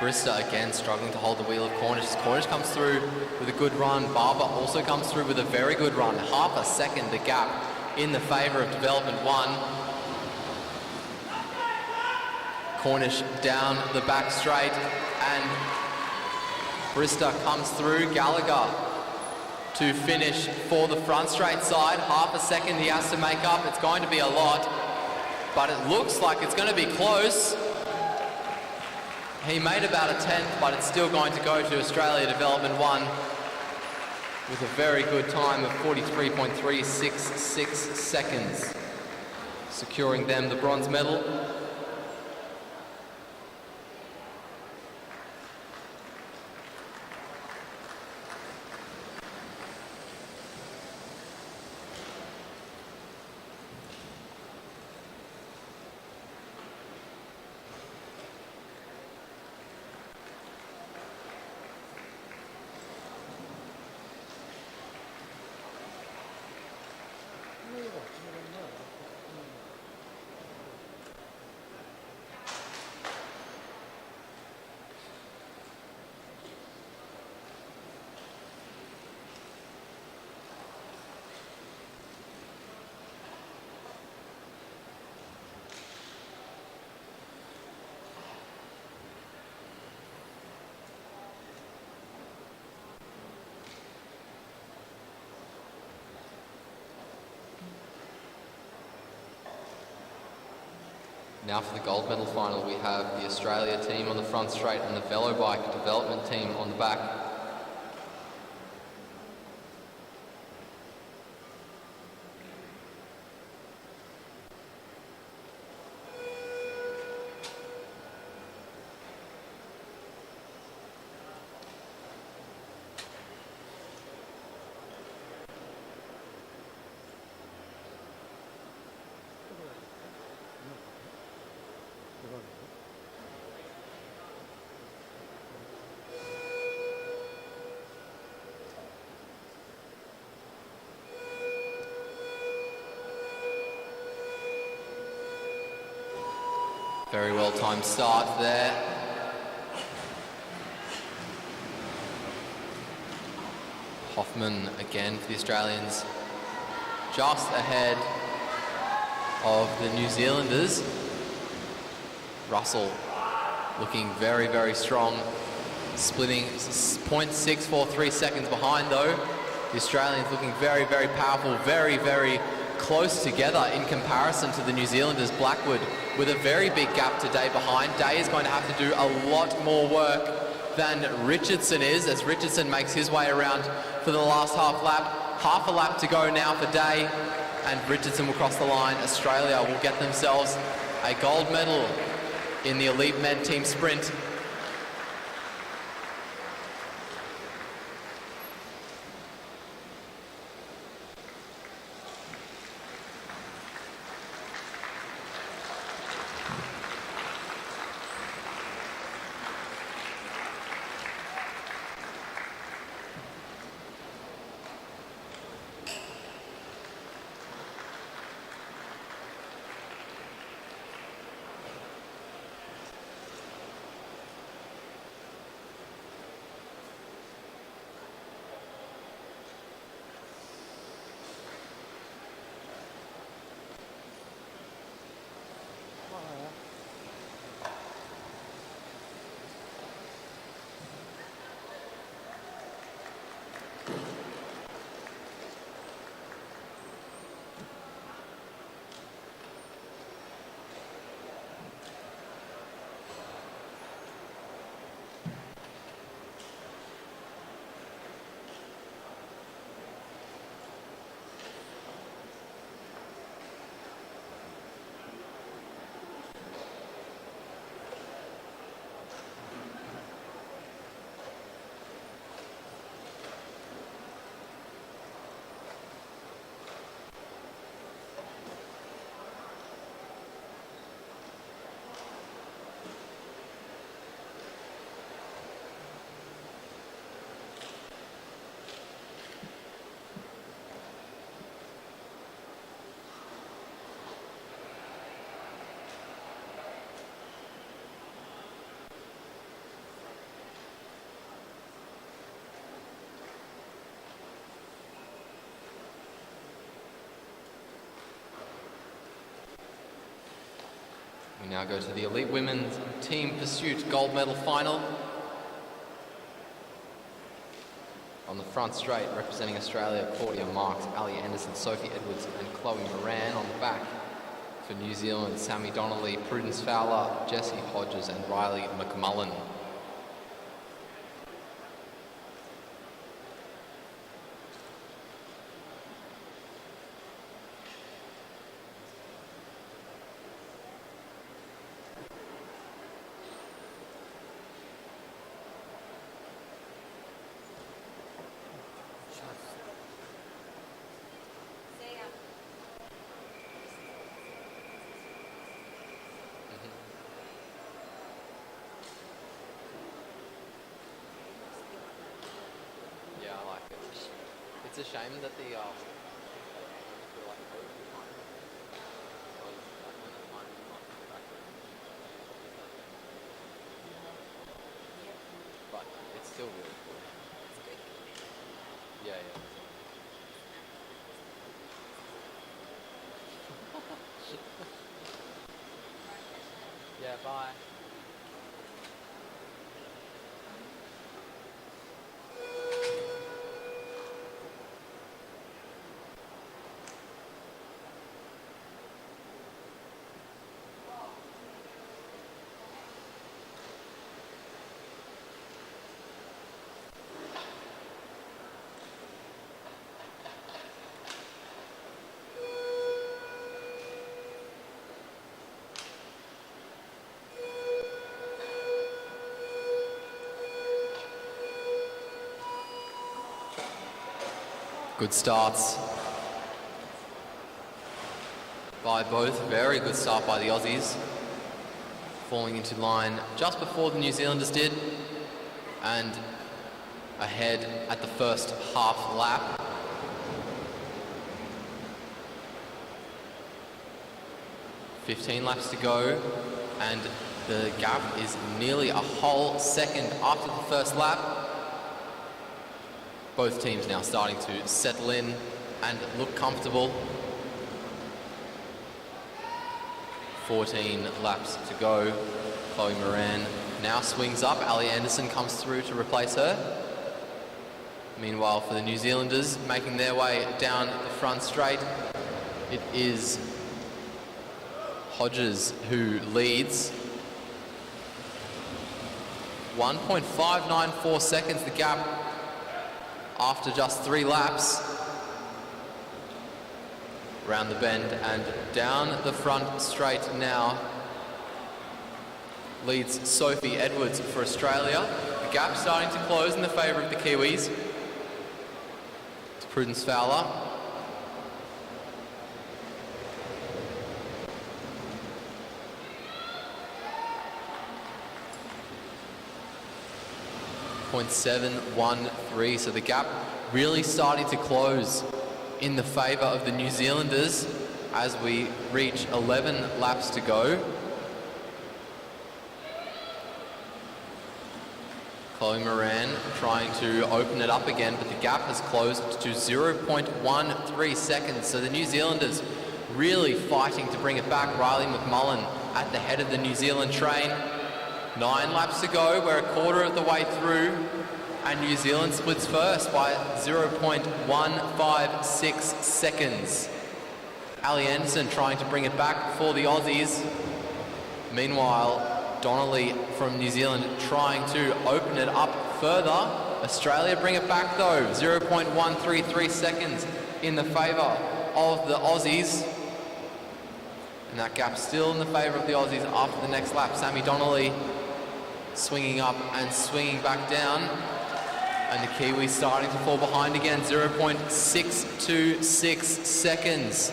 Brister again struggling to hold the wheel of Cornish. Cornish comes through with a good run. Barber also comes through with a very good run. Half a second the gap in the favour of Development 1. Cornish down the back straight and Brister comes through. Gallagher to finish for the front straight side. Half a second he has to make up. It's going to be a lot, but it looks like it's going to be close. He made about a tenth, but it's still going to go to Australia Development 1 with a very good time of 43.366 seconds, securing them the bronze medal. Now for the gold medal final, we have the Australia team on the front straight and the Velo Bike development team on the back. Very well timed start there. Hoffman again for the Australians, just ahead of the New Zealanders. Russell looking very, very strong, splitting 0.643 seconds behind though. The Australians looking very, very powerful, very, very close together in comparison to the New Zealanders. Blackwood with a very big gap today behind. Day is going to have to do a lot more work than Richardson is, as Richardson makes his way around for the last half lap. Half a lap to go now for Day, and Richardson will cross the line. Australia will get themselves a gold medal in the Elite Men Team Sprint. We now go to the Elite Women's Team Pursuit Gold Medal Final. On the front straight, representing Australia, Claudia Marks, Ali Anderson, Sophie Edwards and Chloe Moran. On the back, for New Zealand, Sammy Donnelly, Prudence Fowler, Jessie Hodges and Riley McMullen. It's a shame that the but it's still really cool. Yeah, yeah. Yeah, bye. Good starts by both. Very good start by the Aussies. Falling into line just before the New Zealanders did. And ahead at the first half lap. "15 laps to go. and the gap is nearly a whole second after the first lap. Both teams now starting to settle in and look comfortable. 14 laps to go. Chloe Moran now swings up. Ali Anderson comes through to replace her. Meanwhile, for the New Zealanders making their way down the front straight, it is Hodges who leads. 1.594 seconds the gap after just 3 laps. Round the bend and down the front straight now leads Sophie Edwards for Australia. The gap starting to close in the favour of the Kiwis. It's Prudence Fowler. .713, so the gap really starting to close in the favour of the New Zealanders as we reach 11 laps to go. Chloe Moran trying to open it up again, but the gap has closed to 0.13 seconds. So the New Zealanders really fighting to bring it back. Riley McMullen at the head of the New Zealand train. 9 laps to go. We're a quarter of the way through, and New Zealand splits first by 0.156 seconds. Ali Anderson trying to bring it back for the Aussies. Meanwhile, Donnelly from New Zealand trying to open it up further. Australia bring it back though, 0.133 seconds in the favour of the Aussies. And that gap still in the favour of the Aussies after the next lap. Sammy Donnelly swinging up and swinging back down. And the Kiwis starting to fall behind again, 0.626 seconds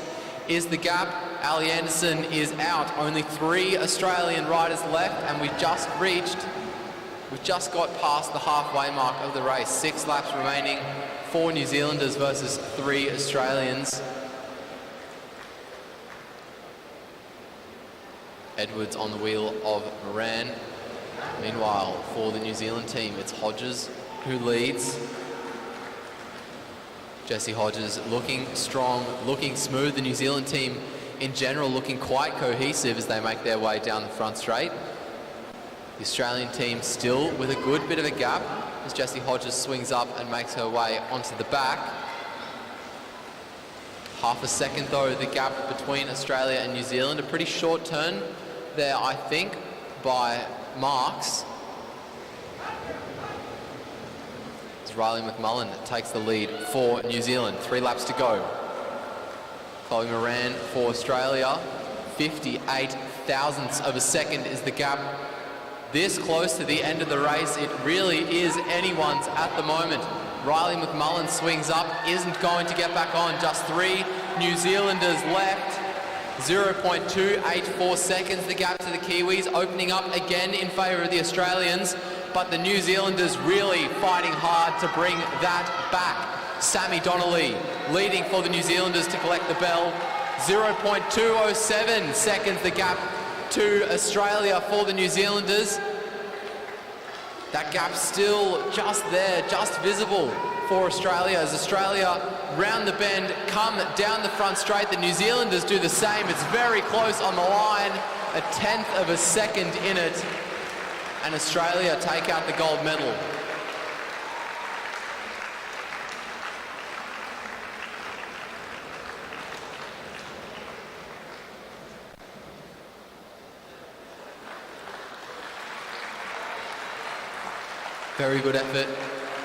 is the gap. Ali Anderson is out. Only 3 Australian riders left, and we've just got past the halfway mark of the race. 6 laps remaining, 4 New Zealanders versus 3 Australians. Edwards on the wheel of Moran. Meanwhile, for the New Zealand team, it's Hodges who leads. Jessie Hodges looking strong, looking smooth. The New Zealand team in general looking quite cohesive as they make their way down the front straight. The Australian team still with a good bit of a gap as Jessie Hodges swings up and makes her way onto the back. Half a second though, the gap between Australia and New Zealand. A pretty short turn there, I think, by Marks. As Riley McMullen takes the lead for New Zealand. 3 laps to go. Chloe Moran for Australia. 58 thousandths of a second is the gap. This close to the end of the race, it really is anyone's at the moment. Riley McMullen swings up, isn't going to get back on. Just 3 New Zealanders left. 0.284 seconds the gap to the Kiwis, opening up again in favour of the Australians, but the New Zealanders really fighting hard to bring that back. Sammy Donnelly leading for the New Zealanders to collect the bell. 0.207 seconds the gap to Australia for the New Zealanders. That gap still just there, just visible for Australia as Australia round the bend, come down the front straight. The New Zealanders do the same. It's very close on the line, 1/10 of a second in it, and Australia take out the gold medal. Very good effort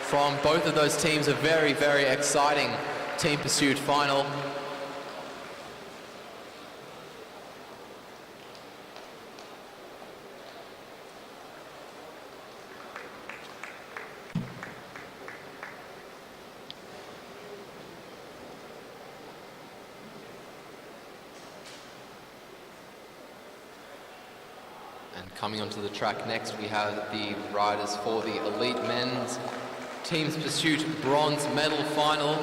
from both of those teams. A very, very exciting team pursuit final. Coming onto the track next, we have the riders for the elite men's teams pursuit bronze medal final.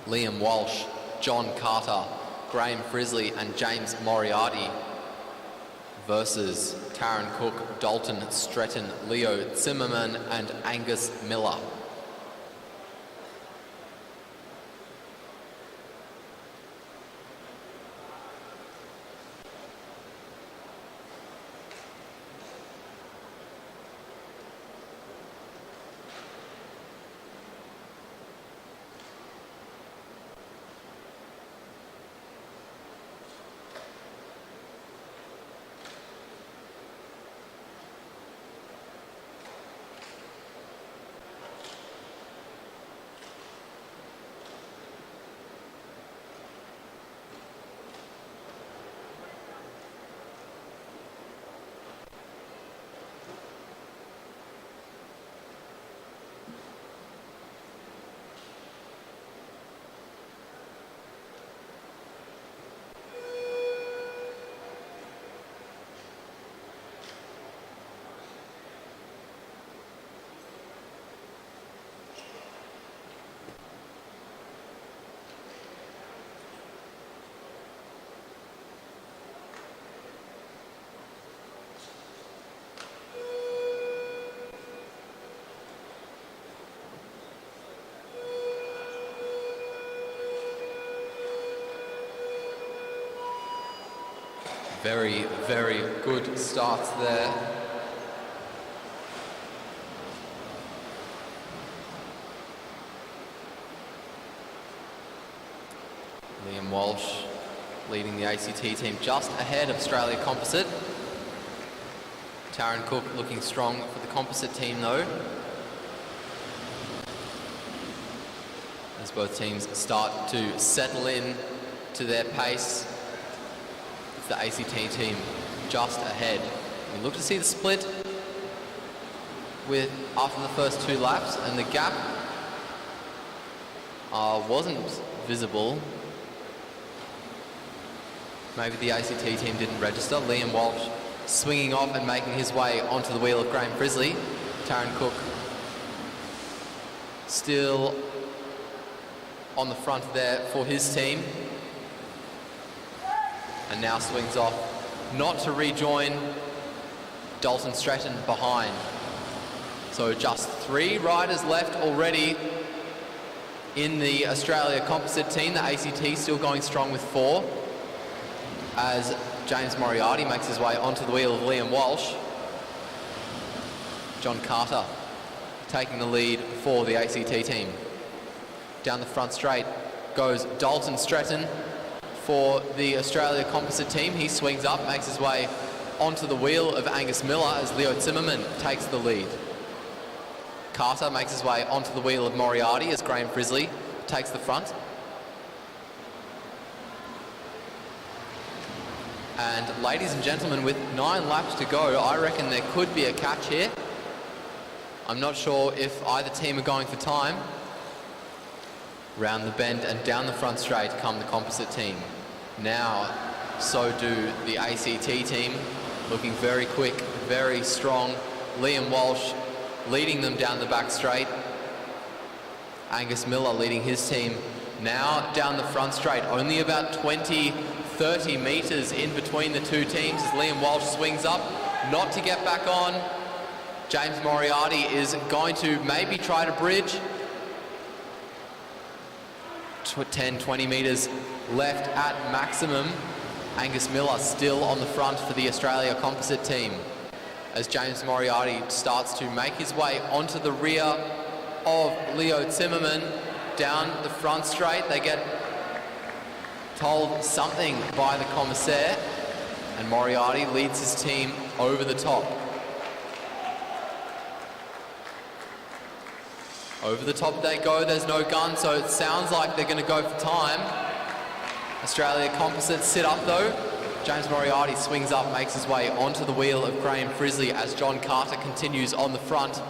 Liam Walsh John Carter, Graham Frizzley and James Moriarty versus Taryn Cook, Dalton Stretton, Leo Zimmerman and Angus Miller. Very, very good starts there. Liam Walsh leading the ACT team just ahead of Australia Composite. Taryn Cook looking strong for the composite team though, as both teams start to settle in to their pace. The ACT team just ahead. We look to see the split after the first 2 laps, and the gap wasn't visible. Maybe the ACT team didn't register. Liam Walsh swinging off and making his way onto the wheel of Graham Frizzley. Taryn Cook still on the front there for his team. And now swings off, not to rejoin Dalton Stratton behind. So just 3 riders left already in the Australia Composite team. The ACT still going strong with 4, as James Moriarty makes his way onto the wheel of Liam Walsh. John Carter taking the lead for the ACT team. Down the front straight goes Dalton Stratton for the Australia Composite team. He swings up, makes his way onto the wheel of Angus Miller as Leo Zimmerman takes the lead. Carter makes his way onto the wheel of Moriarty as Graham Frizzley takes the front. And ladies and gentlemen, with 9 laps to go, I reckon there could be a catch here. I'm not sure if either team are going for time. Round the bend and down the front straight come the composite team. Now, so do the ACT team, looking very quick, very strong. Liam Walsh leading them down the back straight. Angus Miller leading his team now down the front straight. Only about 20-30 metres in between the 2 teams as Liam Walsh swings up, not to get back on. James Moriarty is going to maybe try to bridge. 10-20 metres left at maximum. Angus Miller still on the front for the Australia Composite team as James Moriarty starts to make his way onto the rear of Leo Zimmerman. Down the front straight, they get told something by the commissaire, and Moriarty leads his team over the top. Over the top they go, there's no gun, so it sounds like they're going to go for time. Australia Composites sit up though. James Moriarty swings up, makes his way onto the wheel of Graham Frizzley as John Carter continues on the front.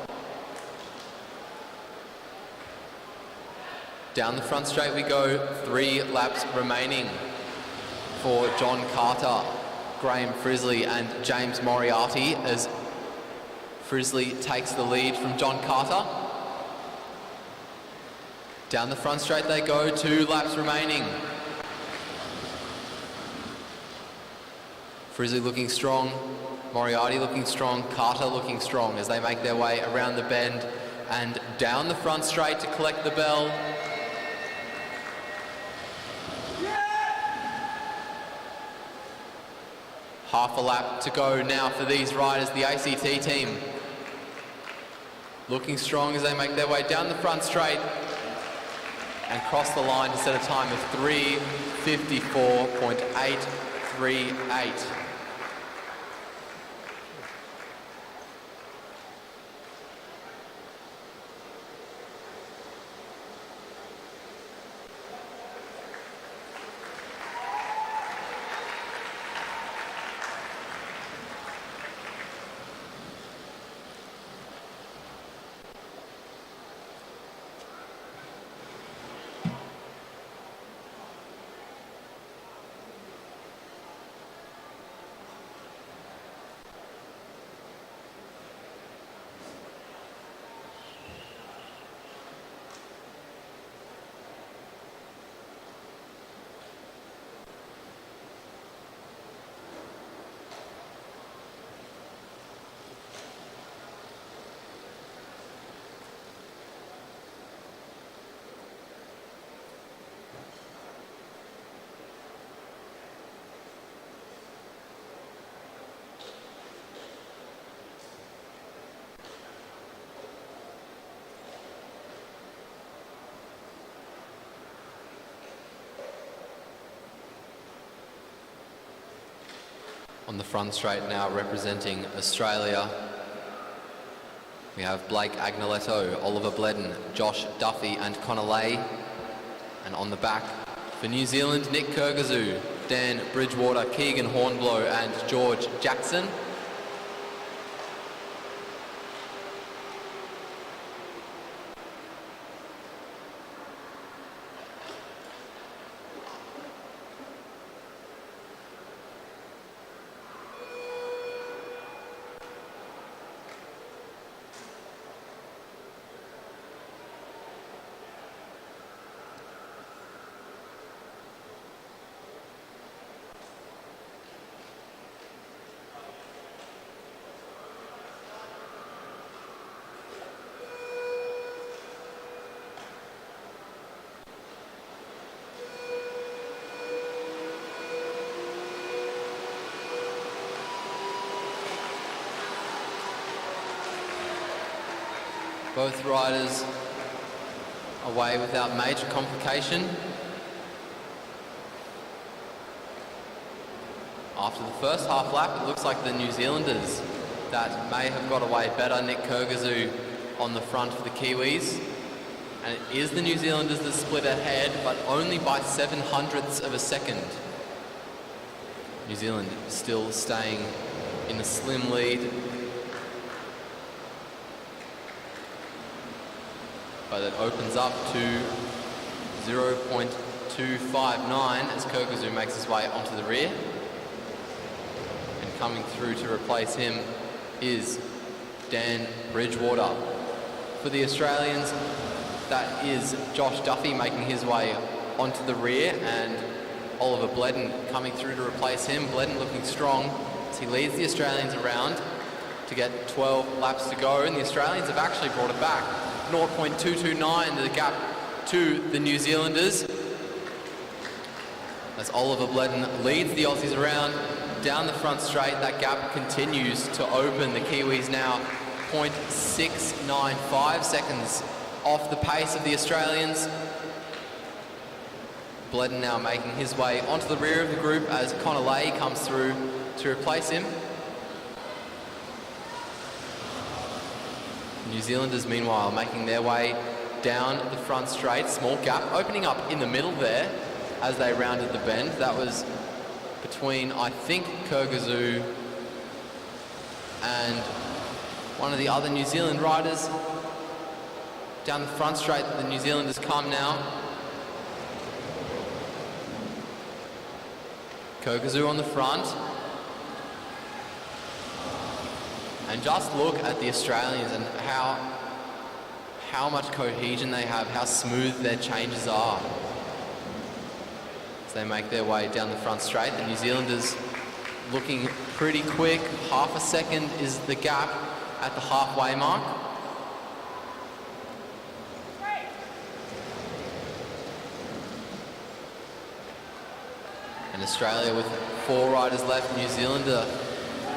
Down the front straight we go, 3 laps remaining for John Carter, Graham Frizzley and James Moriarty as Frizzley takes the lead from John Carter. Down the front straight they go, 2 laps remaining. Frizzley looking strong, Moriarty looking strong, Carter looking strong as they make their way around the bend and down the front straight to collect the bell. Half a lap to go now for these riders, the ACT team. Looking strong as they make their way down the front straight and cross the line to set a time of 3:54.838. On the front straight now representing Australia, we have Blake Agnoletto, Oliver Bledden, Josh Duffy and Connor Lay. And on the back for New Zealand, Nick Kurgazoo, Dan Bridgewater, Keegan Hornblow and George Jackson. Both riders away without major complication. After the first half lap, it looks like the New Zealanders that may have got away better. Nick Kurgazoo on the front for the Kiwis. And it is the New Zealanders that split ahead, but only by 0.07 of a second. New Zealand still staying in a slim lead. But it opens up to 0.259 as Kurgazoo makes his way onto the rear. And coming through to replace him is Dan Bridgewater. For the Australians, that is Josh Duffy making his way onto the rear and Oliver Bledden coming through to replace him. Bledden looking strong as he leads the Australians around to get 12 laps to go, and the Australians have actually brought it back. 0.229, the gap to the New Zealanders. As Oliver Bledden leads the Aussies around down the front straight, that gap continues to open. The Kiwis now 0.695 seconds off the pace of the Australians. Bledden now making his way onto the rear of the group as Connor Lay comes through to replace him. New Zealanders, meanwhile, making their way down the front straight. Small gap opening up in the middle there as they rounded the bend. That was between, I think, Kurgazoo and one of the other New Zealand riders. Down the front straight, the New Zealanders come now. Kurgazoo on the front. And just look at the Australians and how much cohesion they have, how smooth their changes are. As they make their way down the front straight, the New Zealanders looking pretty quick. Half a second is the gap at the halfway mark. And Australia with 4 riders left. New Zealand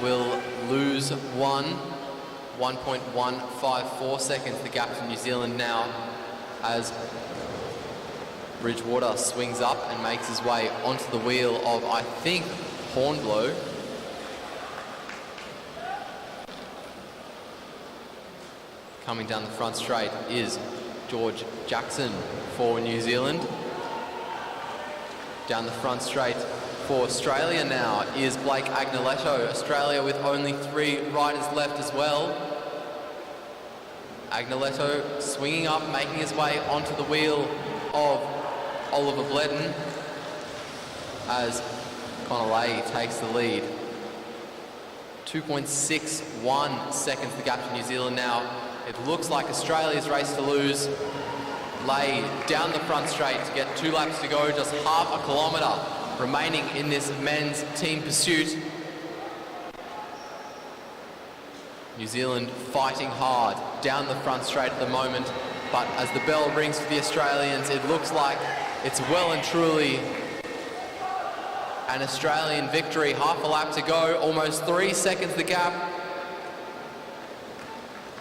will lose 1.154 seconds. The gap to New Zealand now as Bridgewater swings up and makes his way onto the wheel of, I think, Hornblow. Coming down the front straight is George Jackson for New Zealand. Down the front straight for Australia now is Blake Agnoletto. Australia with only 3 riders left as well. Agnoletto swinging up, making his way onto the wheel of Oliver Bledden as Connolly takes the lead. 2.61 seconds the gap to New Zealand now. It looks like Australia's race to lose. Lay down the front straight to get 2 laps to go, just half a kilometre remaining in this men's team pursuit. New Zealand fighting hard down the front straight at the moment, but as the bell rings for the Australians, it looks like it's well and truly an Australian victory. Half a lap to go, almost 3 seconds the gap.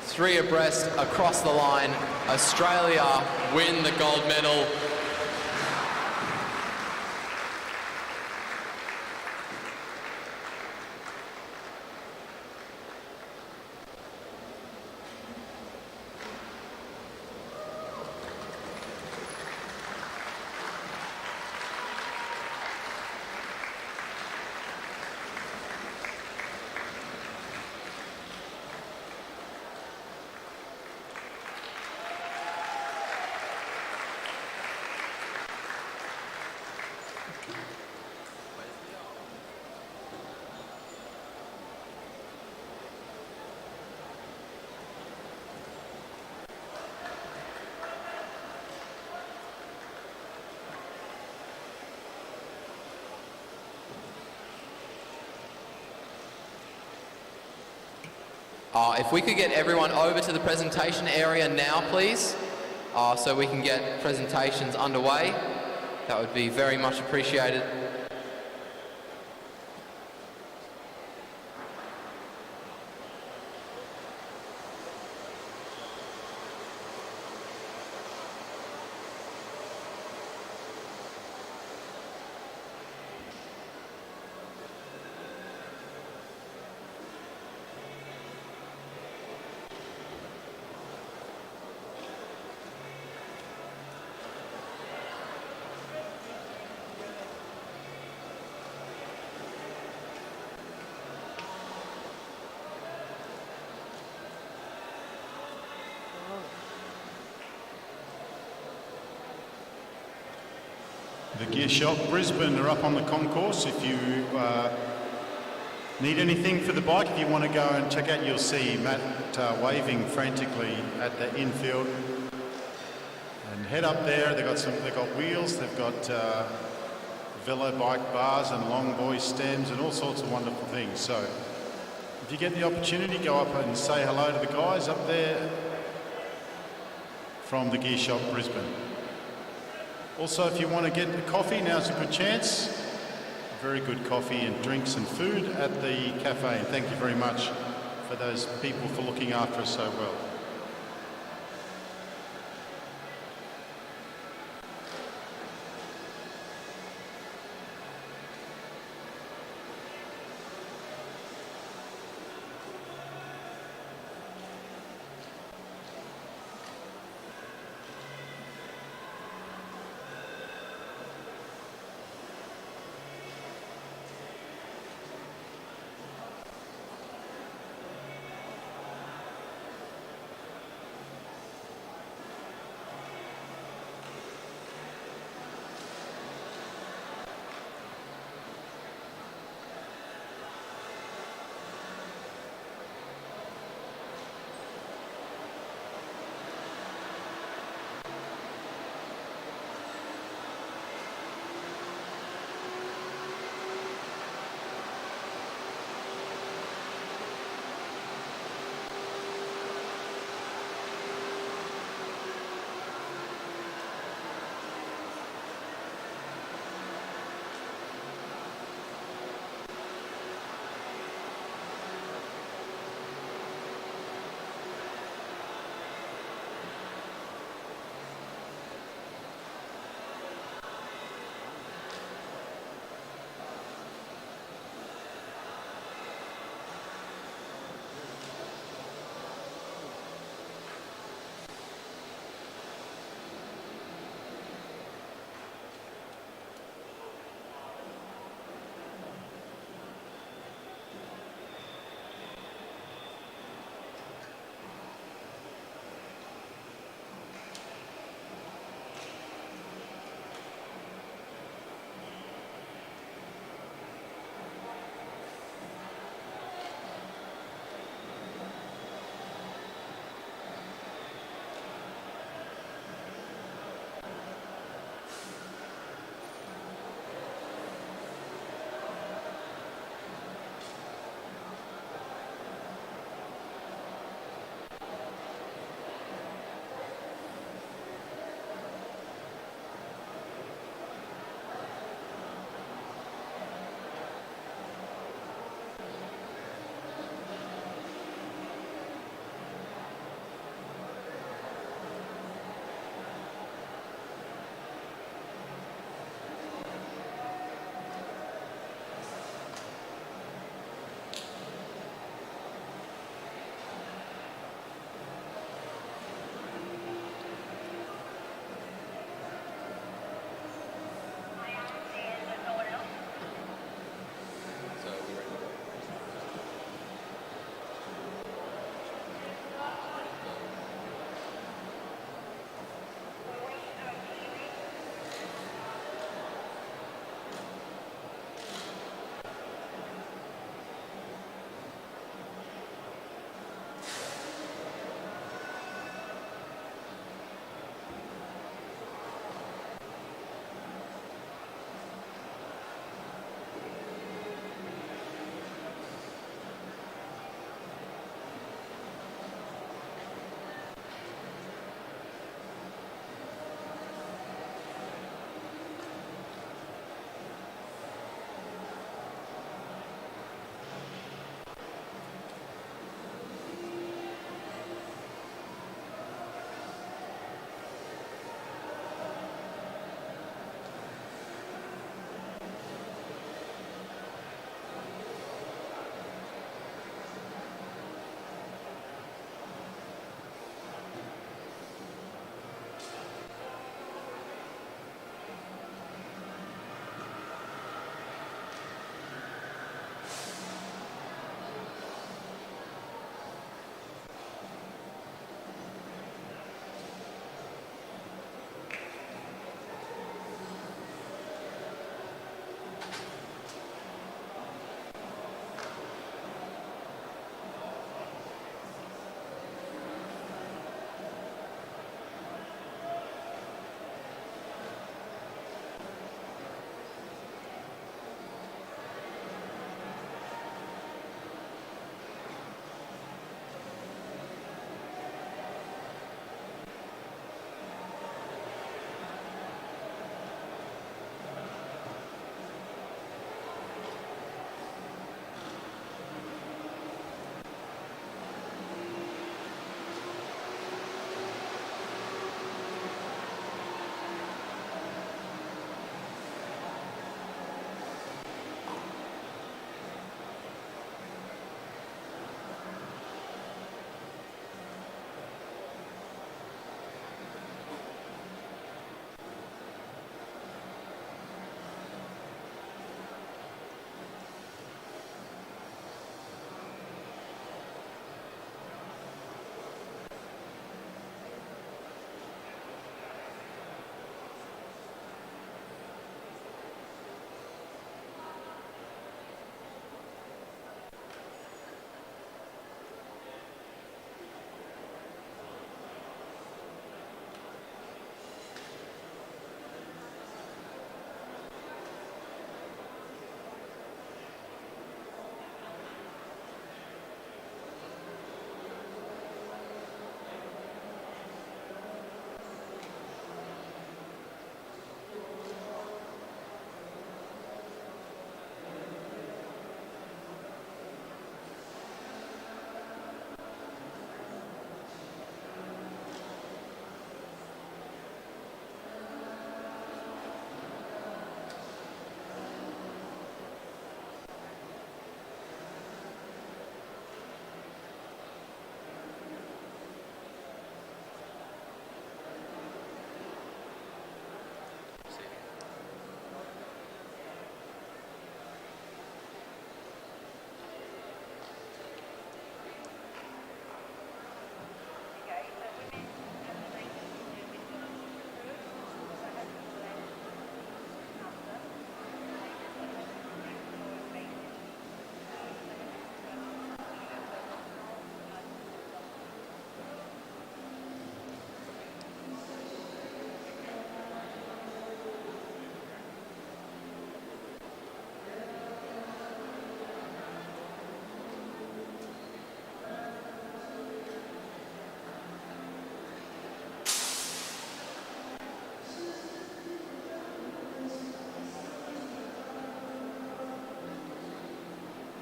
3 abreast across the line. Australia win the gold medal. If we could get everyone over to the presentation area now, please, so we can get presentations underway, that would be very much appreciated. The Gear Shop Brisbane are up on the concourse. If you need anything for the bike, if you want to go and check out, you'll see Matt waving frantically at the infield. And head up there. They've got wheels. They've got velo bike bars and long boy stems and all sorts of wonderful things. So if you get the opportunity, go up and say hello to the guys up there from the Gear Shop Brisbane. Also, if you want to get a coffee, now's a good chance. Very good coffee and drinks and food at the cafe. And thank you very much for those people for looking after us so well.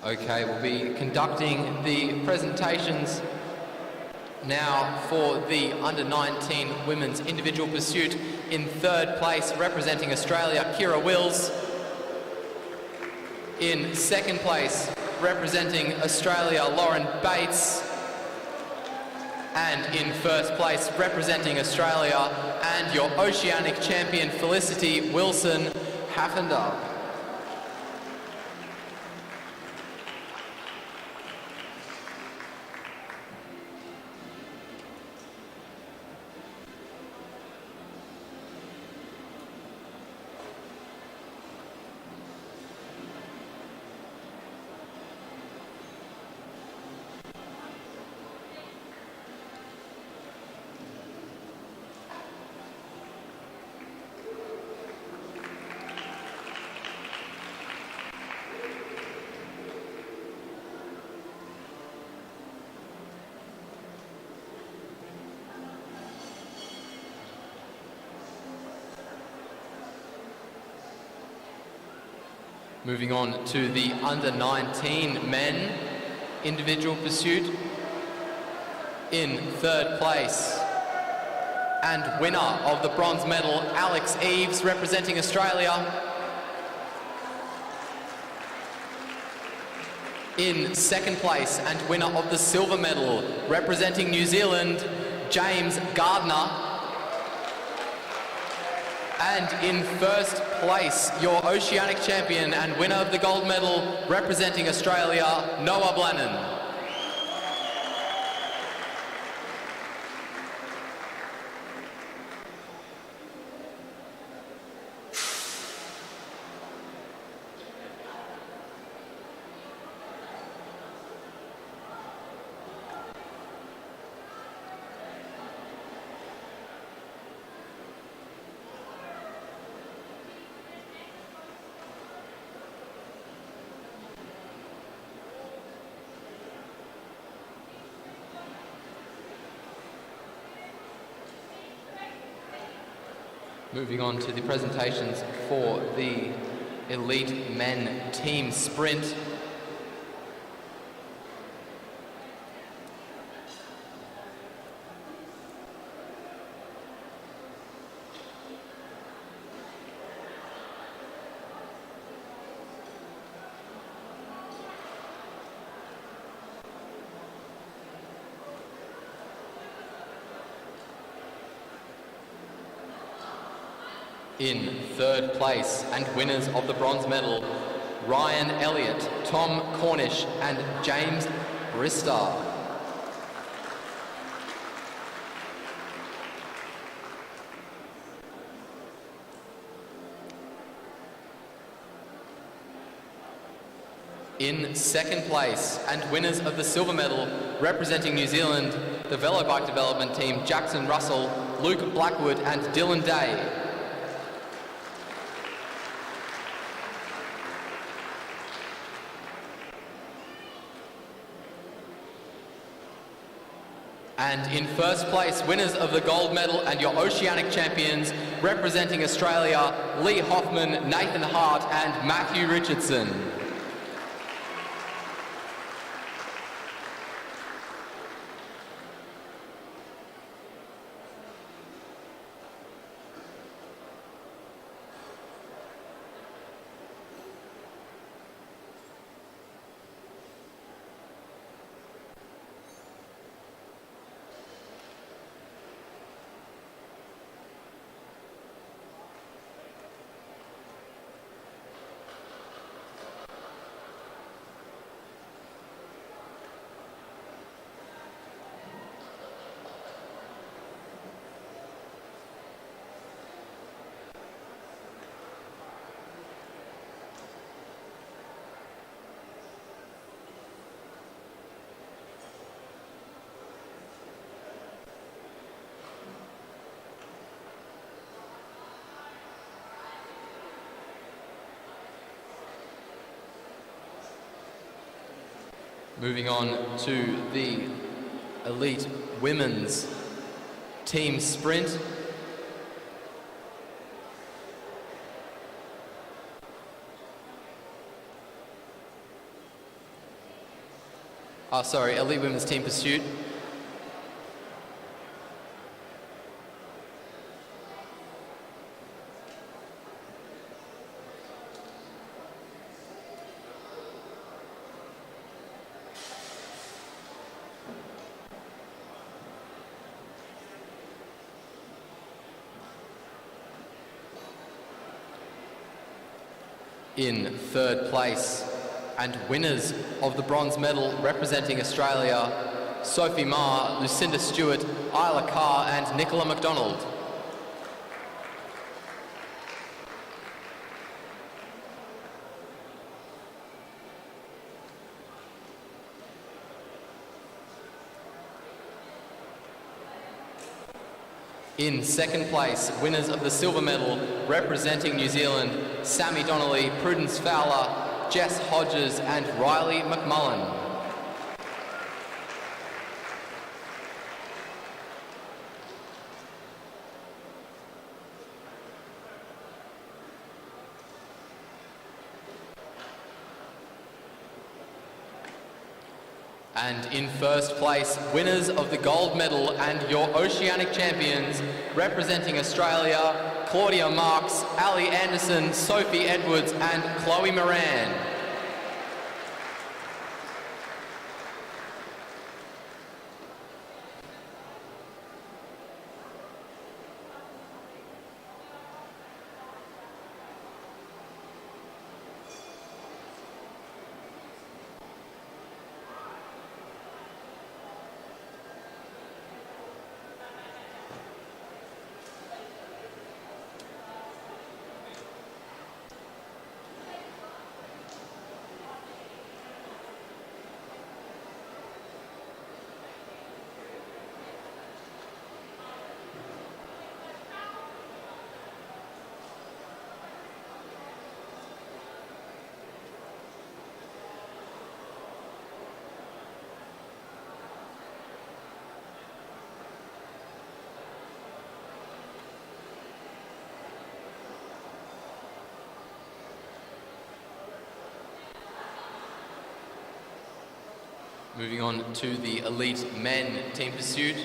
Okay, we'll be conducting the presentations now for the under-19 women's individual pursuit. In third place, representing Australia, Kira Wills. In second place, representing Australia, Lauren Bates. And in first place, representing Australia, and your Oceanic champion, Felicity Wilson Haffender. Moving on to the under-19 men individual pursuit. In third place and winner of the bronze medal, Alex Eves, representing Australia. In second place and winner of the silver medal, representing New Zealand, James Gardner. And in first place, your Oceanic champion and winner of the gold medal, representing Australia, Noah Blennon. Moving on to the presentations for the elite men team sprint. In third place and winners of the bronze medal, Ryan Elliott, Tom Cornish and James Brister. In second place and winners of the silver medal, representing New Zealand, the Velobike development team, Jackson Russell, Luke Blackwood and Dylan Day. And in first place, winners of the gold medal and your Oceanic champions, representing Australia, Lee Hoffman, Nathan Hart and Matthew Richardson. Moving on to the elite women's team sprint. Elite Women's Team Pursuit. In third place, and winners of the bronze medal representing Australia, Sophie Ma, Lucinda Stewart, Isla Carr and Nicola McDonald. In second place, winners of the silver medal representing New Zealand, Sammy Donnelly, Prudence Fowler, Jess Hodges and Riley McMullen. And in first place, winners of the gold medal and your Oceanic champions, representing Australia, Claudia Marks, Ali Anderson, Sophie Edwards and Chloe Moran. Moving on to the elite men team pursuit.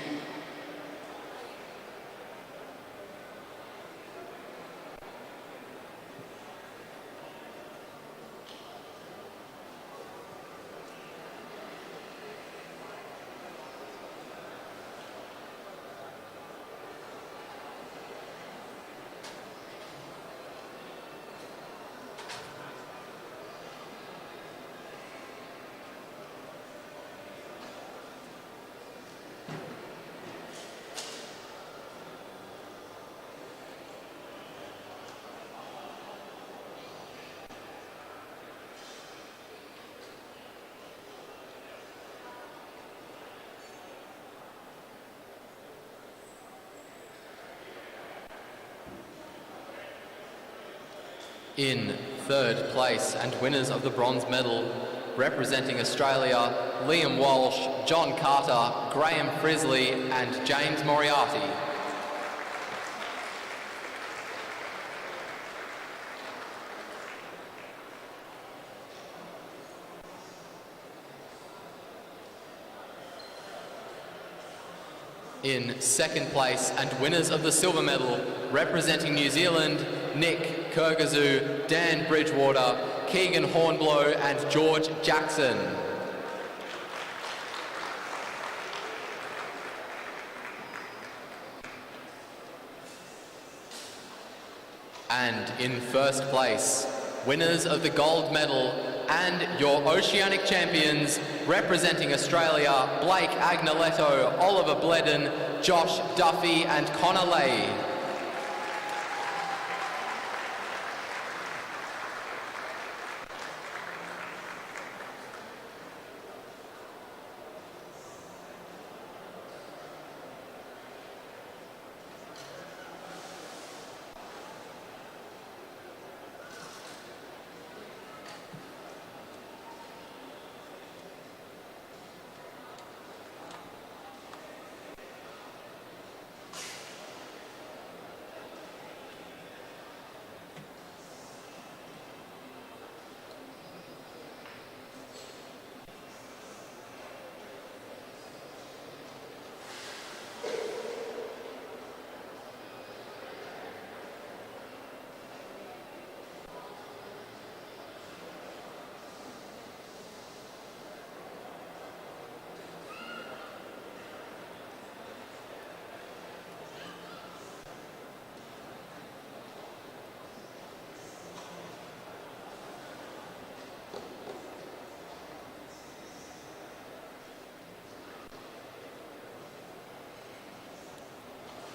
In third place and winners of the bronze medal, representing Australia, Liam Walsh, John Carter, Graham Frisley and James Moriarty. In second place and winners of the silver medal, representing New Zealand, Nick Kurgazoo, Dan Bridgewater, Keegan Hornblow and George Jackson. And in first place, winners of the gold medal and your Oceanic champions, representing Australia, Blake Agnoletto, Oliver Bledden, Josh Duffy and Connor Lay.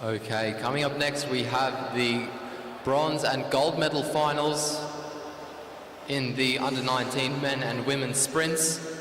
Okay, coming up next we have the bronze and gold medal finals in the under-19 men and women's sprints.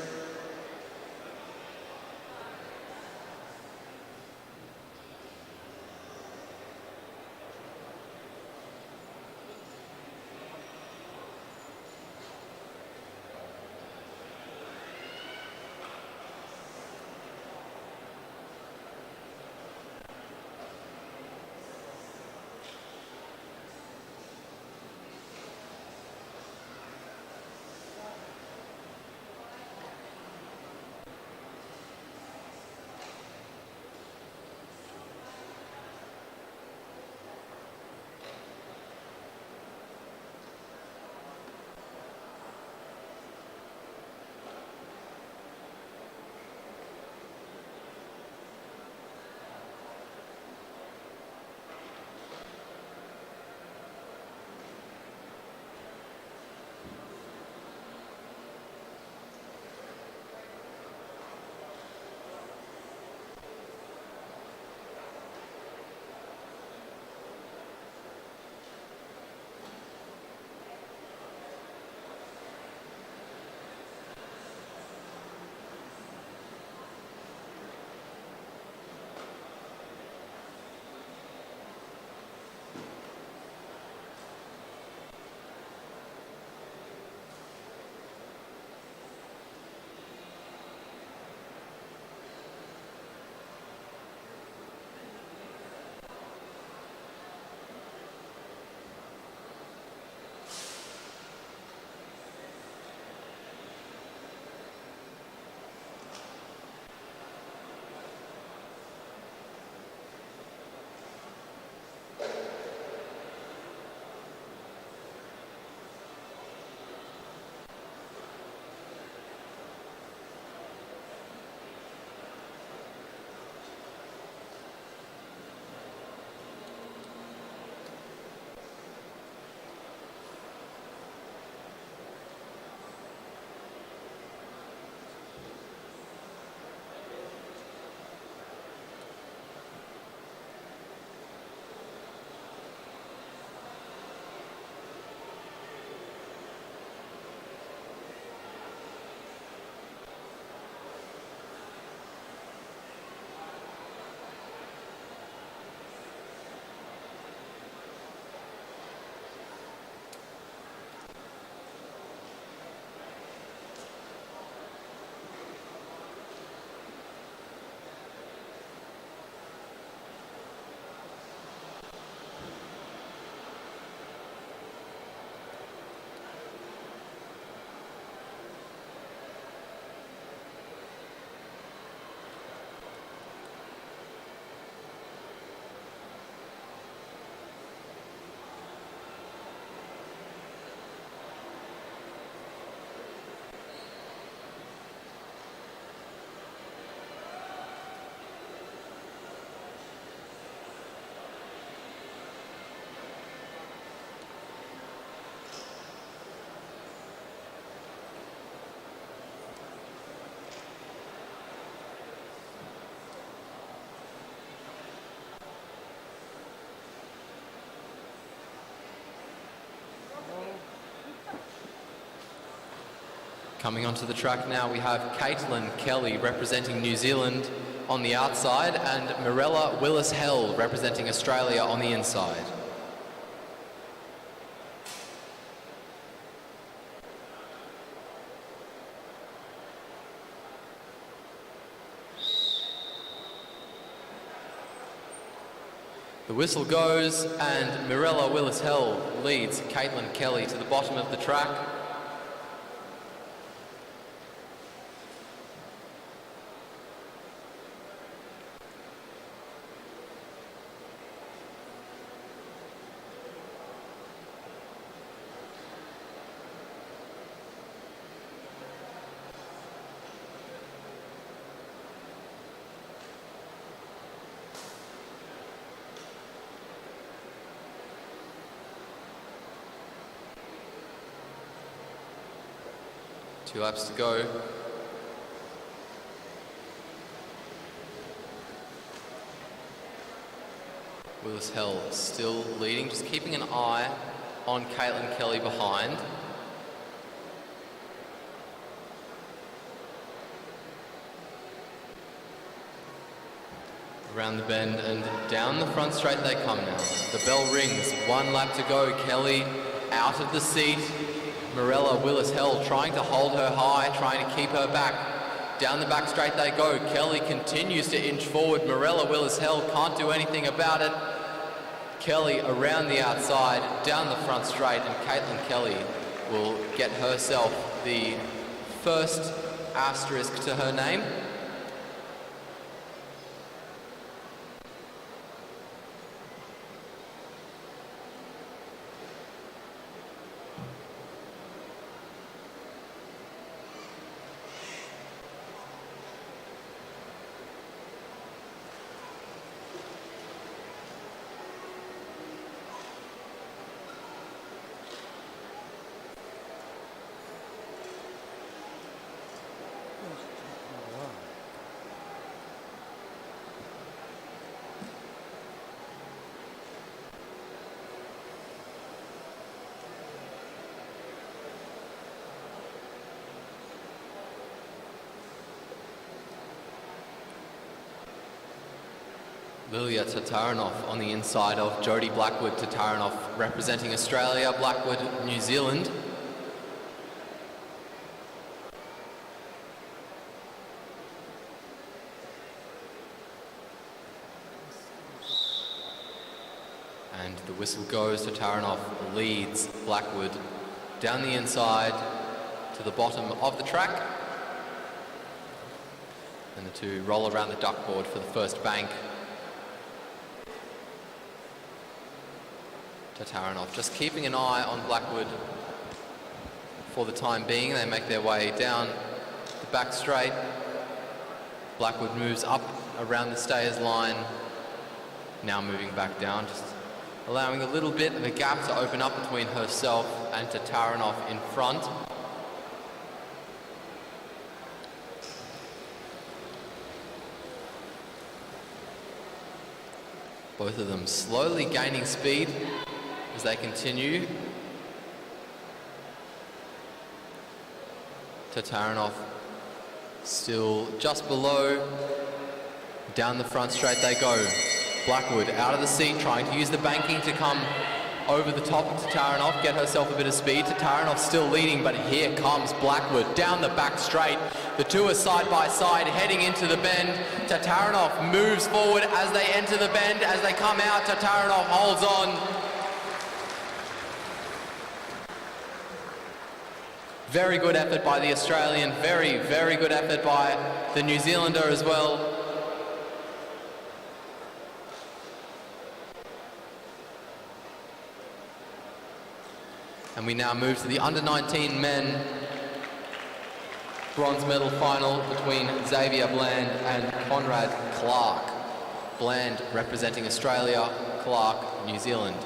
Coming onto the track now, we have Caitlin Kelly representing New Zealand on the outside and Mirella Willis-Held representing Australia on the inside. The whistle goes and Mirella Willis-Held leads Caitlin Kelly to the bottom of the track. Two laps to go. Willis Hell still leading, just keeping an eye on Caitlin Kelly behind. Around the bend and down the front straight they come now. The bell rings, 1 lap to go. Kelly out of the seat. Morella Willis Hell trying to hold her high, trying to keep her back. Down the back straight they go. Kelly continues to inch forward. Morella Willis Hell can't do anything about it. Kelly around the outside, down the front straight, and Caitlin Kelly will get herself the first asterisk to her name. Lilia Tataranov on the inside of Jodie Blackwood. Tataranov representing Australia, Blackwood New Zealand. And the whistle goes. Tataranov leads Blackwood down the inside to the bottom of the track. And the two roll around the duckboard for the first bank. Tataranov just keeping an eye on Blackwood for the time being. They make their way down the back straight. Blackwood moves up around the stayers line, now moving back down, just allowing a little bit of a gap to open up between herself and Tataranov in front. Both of them slowly gaining speed as they continue. Tataranov still just below. Down the front straight they go. Blackwood out of the seat, trying to use the banking to come over the top of Tataranov, get herself a bit of speed. Tataranov still leading, but here comes Blackwood down the back straight. The two are side by side, heading into the bend. Tataranov moves forward as they enter the bend. As they come out, Tataranov holds on. Very good effort by the Australian. Very, very good effort by the New Zealander as well. And we now move to the under-19 men bronze medal final between Xavier Bland and Conrad Clark. Bland representing Australia, Clark, New Zealand.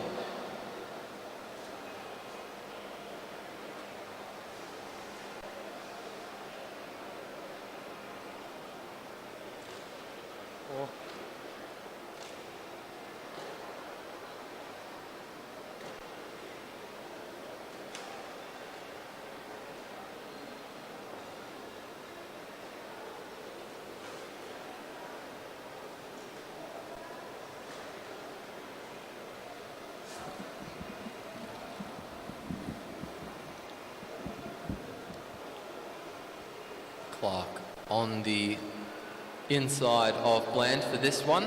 Clark on the inside of Bland for this one.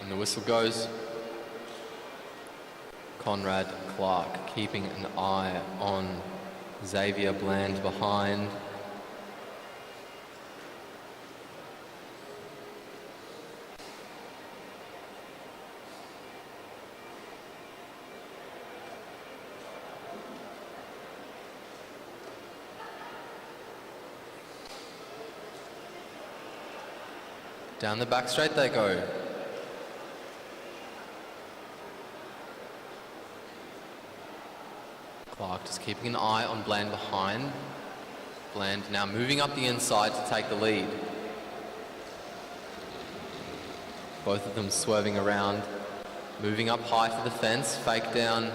And the whistle goes. Conrad Clark keeping an eye on Xavier Bland behind. Down the back straight they go. Clark just keeping an eye on Bland behind. Bland now moving up the inside to take the lead. Both of them swerving around, moving up high for the fence, fake down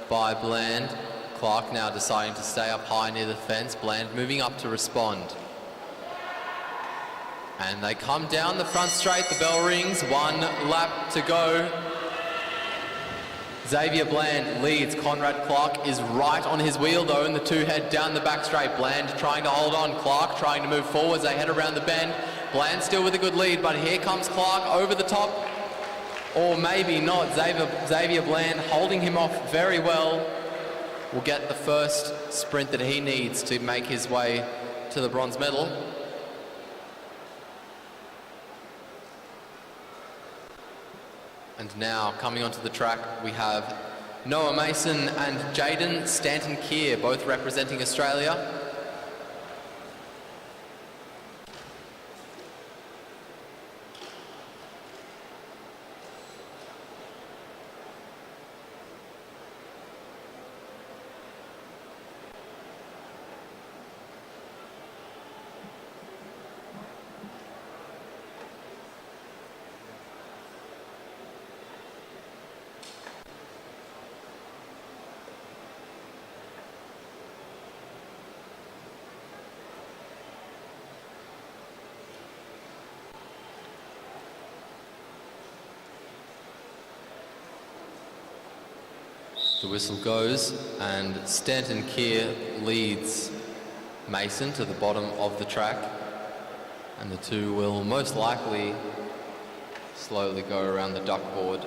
by Bland. Clark now deciding to stay up high near the fence. Bland moving up to respond. And they come down the front straight, the bell rings, 1 lap to go. Xavier Bland leads. Conrad Clark is right on his wheel though, and the two head down the back straight. Bland trying to hold on, Clark trying to move forwards. They head around the bend. Bland still with a good lead, but here comes Clark over the top. Or maybe not. Xavier Bland holding him off very well. Will get the first sprint that he needs to make his way to the bronze medal. And now, coming onto the track, we have Noah Mason and Jaden Stanton-Keir, both representing Australia. The whistle goes and Stanton-Keir leads Mason to the bottom of the track, and the two will most likely slowly go around the duckboard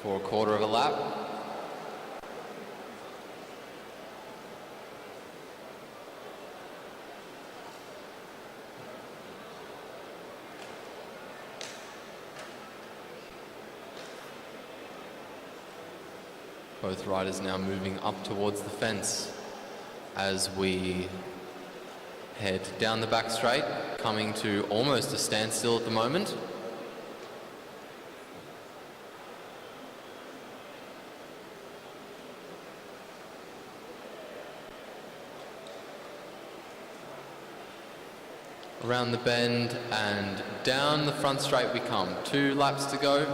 for a quarter of a lap. Both riders now moving up towards the fence as we head down the back straight, coming to almost a standstill at the moment. Around the bend and down the front straight we come. 2 laps to go.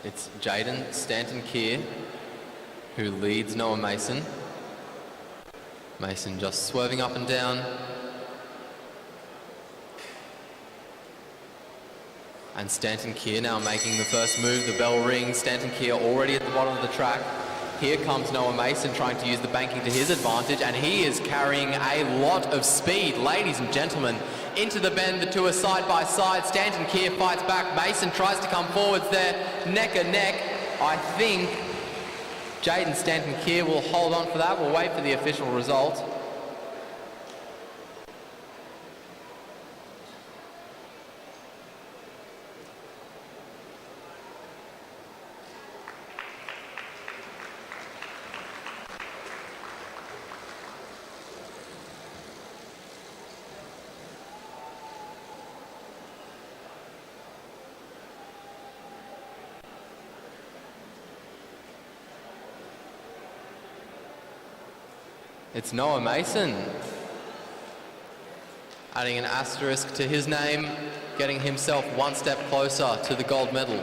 It's Jaden Stanton-Keir who leads Noah Mason. Mason just swerving up and down. And Stanton-Keir now making the first move. The bell rings. Stanton-Keir already at the bottom of the track. Here comes Noah Mason trying to use the banking to his advantage, and he is carrying a lot of speed, ladies and gentlemen. Into the bend, the two are side by side. Stanton-Keir fights back. Mason tries to come forwards there, neck and neck. I think Jaden Stanton-Keir will hold on for that. We'll wait for the official result. It's Noah Mason, adding an asterisk to his name, getting himself 1 step closer to the gold medal.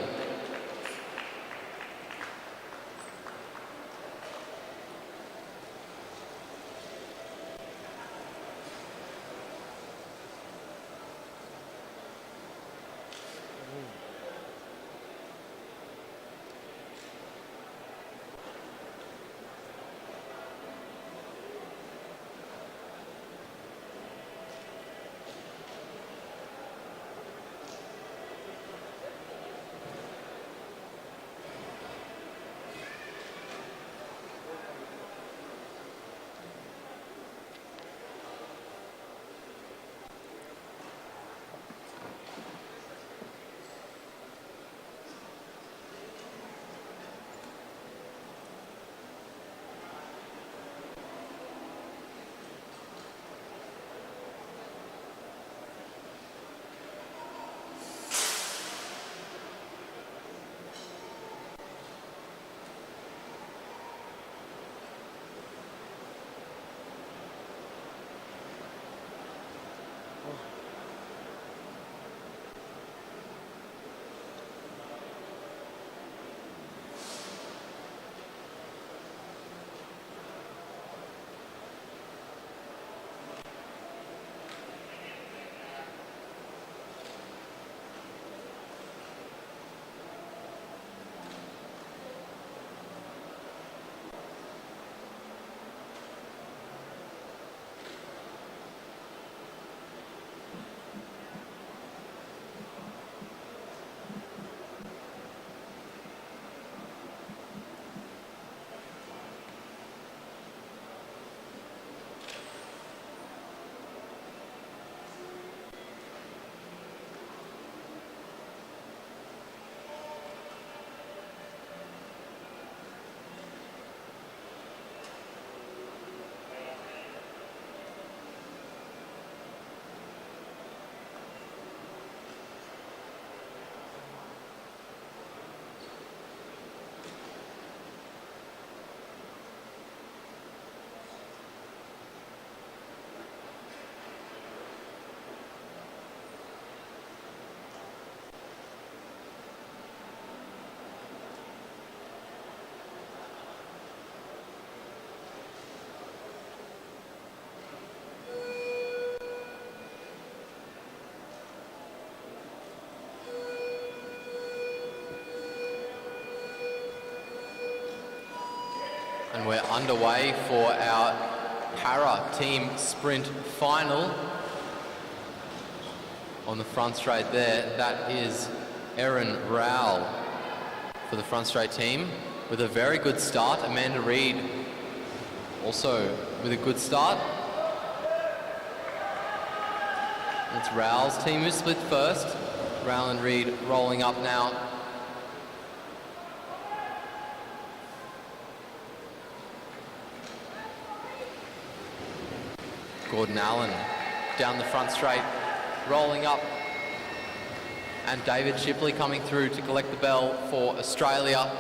underway for our para team sprint final. On the front straight there, that is Erin Rowell for the front straight team with a very good start. Amanda Reid also with a good start. It's Rowell's team who split first. Rowell and Reid rolling up now. Gordon Allen down the front straight, rolling up. And David Shipley coming through to collect the bell for Australia.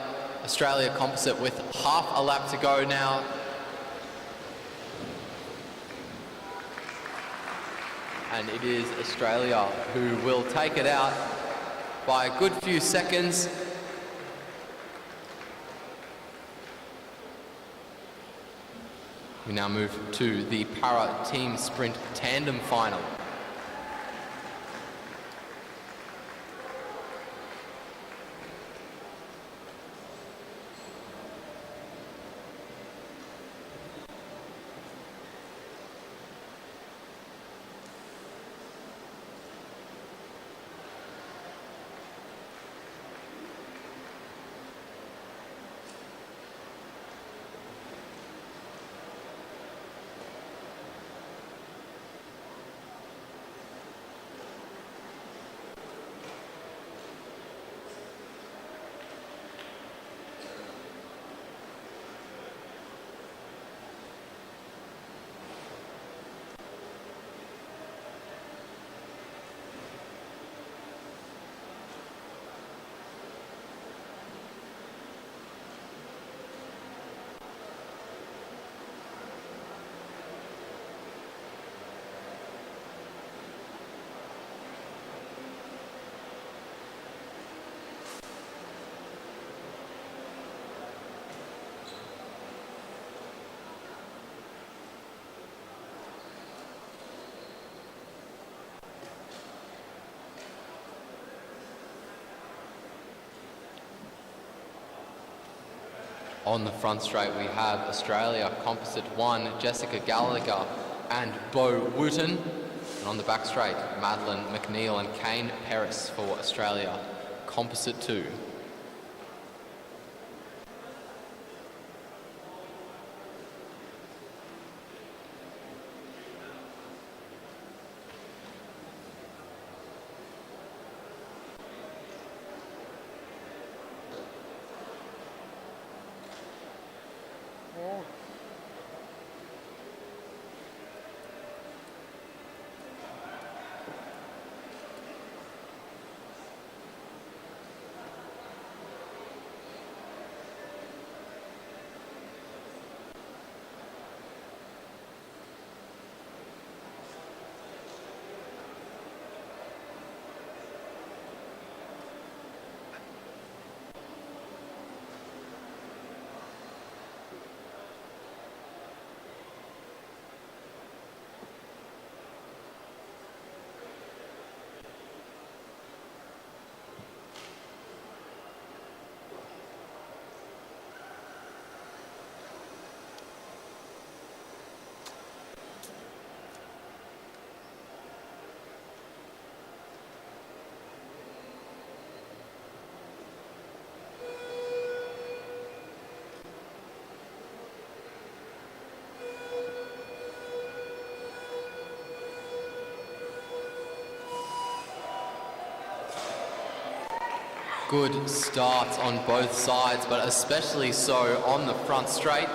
Australia composite with half a lap to go now. And it is Australia who will take it out by a good few seconds. We now move to the para team sprint tandem final. On the front straight, we have Australia Composite 1, Jessica Gallagher and Bo Wooten. And on the back straight, Madeline McNeil and Kane Paris for Australia Composite 2. Good starts on both sides, but especially so on the front straight.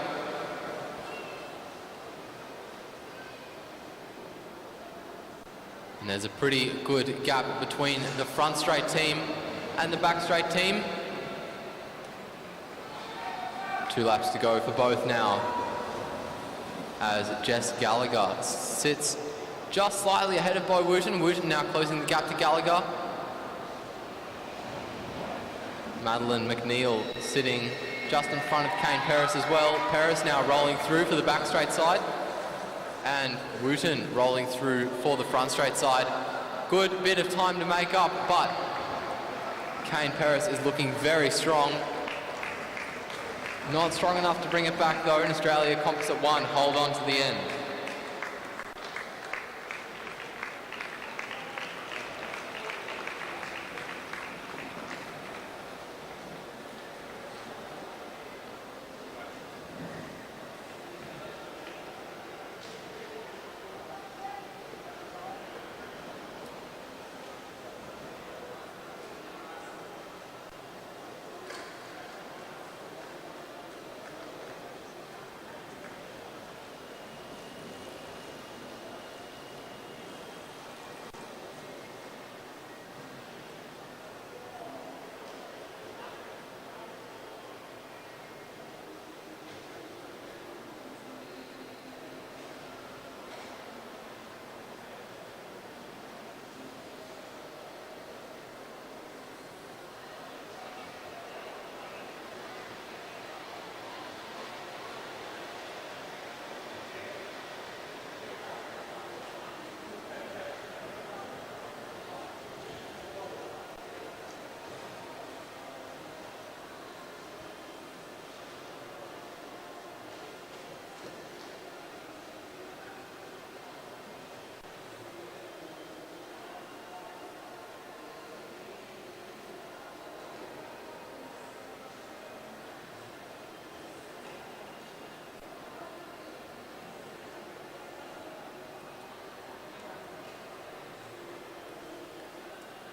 And there's a pretty good gap between the front straight team and the back straight team. 2 laps to go for both now, as Jess Gallagher sits just slightly ahead of Bo Wooten. Wooten now closing the gap to Gallagher. Madeline McNeil sitting just in front of Kane Paris as well. Paris now rolling through for the back straight side. And Wooten rolling through for the front straight side. Good bit of time to make up, but Kane Paris is looking very strong. Not strong enough to bring it back though in Australia. Composite 1 hold on to the end.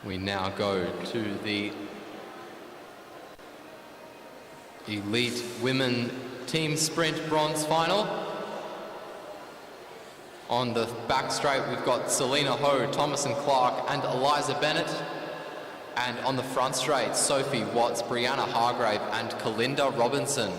We now go to the Elite Women Team Sprint Bronze Final. On the back straight, we've got Selena Ho, Thomas and Clark, and Eliza Bennett. And on the front straight, Sophie Watts, Brianna Hargrave, and Kalinda Robinson.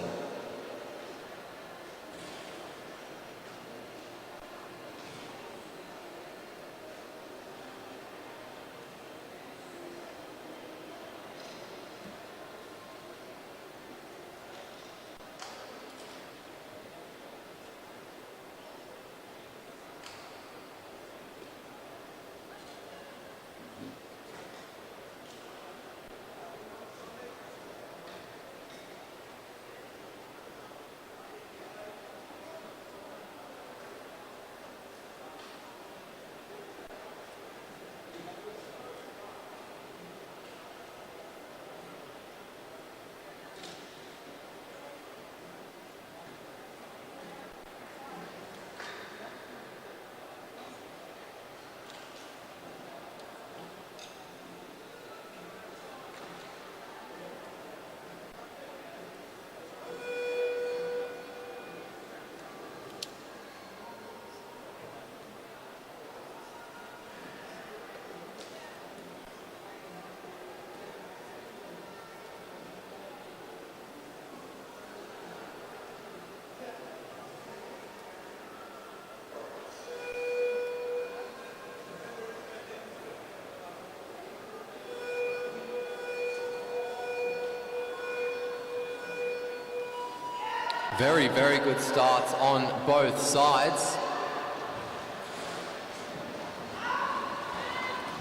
Very, very good starts on both sides.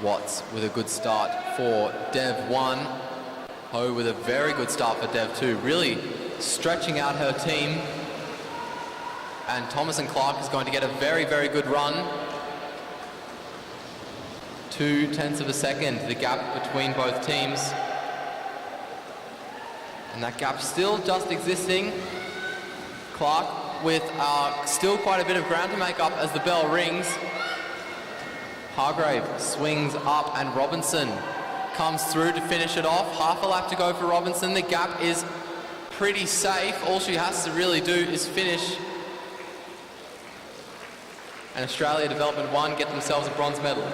Watts with a good start for Dev 1. Ho with a very good start for Dev 2. Really stretching out her team. And Thomas and Clark is going to get a very, very good run. 0.2 of a second, the gap between both teams. And that gap still just existing. Clark with still quite a bit of ground to make up as the bell rings. Hargrave swings up and Robinson comes through to finish it off. Half a lap to go for Robinson. The gap is pretty safe. All she has to really do is finish. And Australia Development 1 get themselves a bronze medal.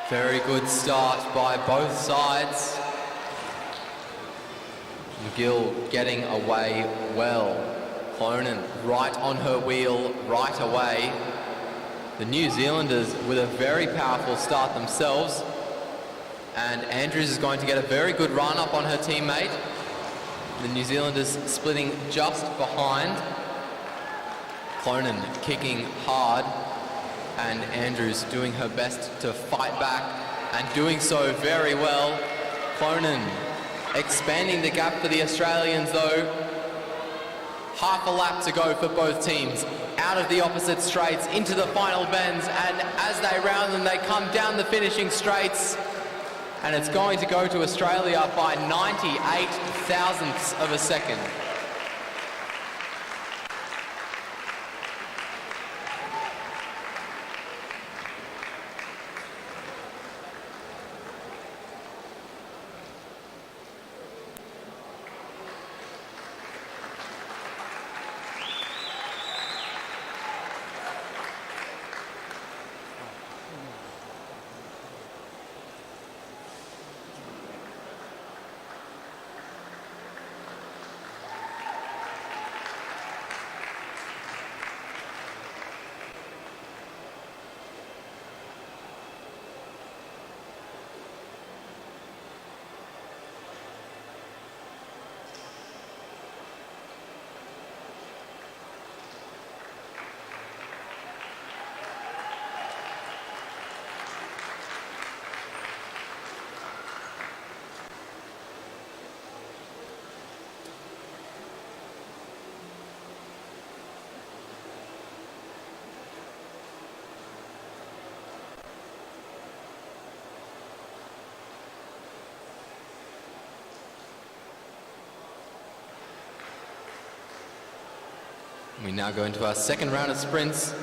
Very good start by both sides. McGill getting away well. Clonan right on her wheel right away. The New Zealanders with a very powerful start themselves. And Andrews is going to get a very good run up on her teammate. The New Zealanders splitting just behind. Clonan kicking hard. And Andrews doing her best to fight back and doing so very well. Clonan expanding the gap for the Australians though. Half a lap to go for both teams. Out of the opposite straights into the final bends, and as they round them they come down the finishing straights, and it's going to go to Australia by 98 thousandths of a second. We now go into our second round of sprints.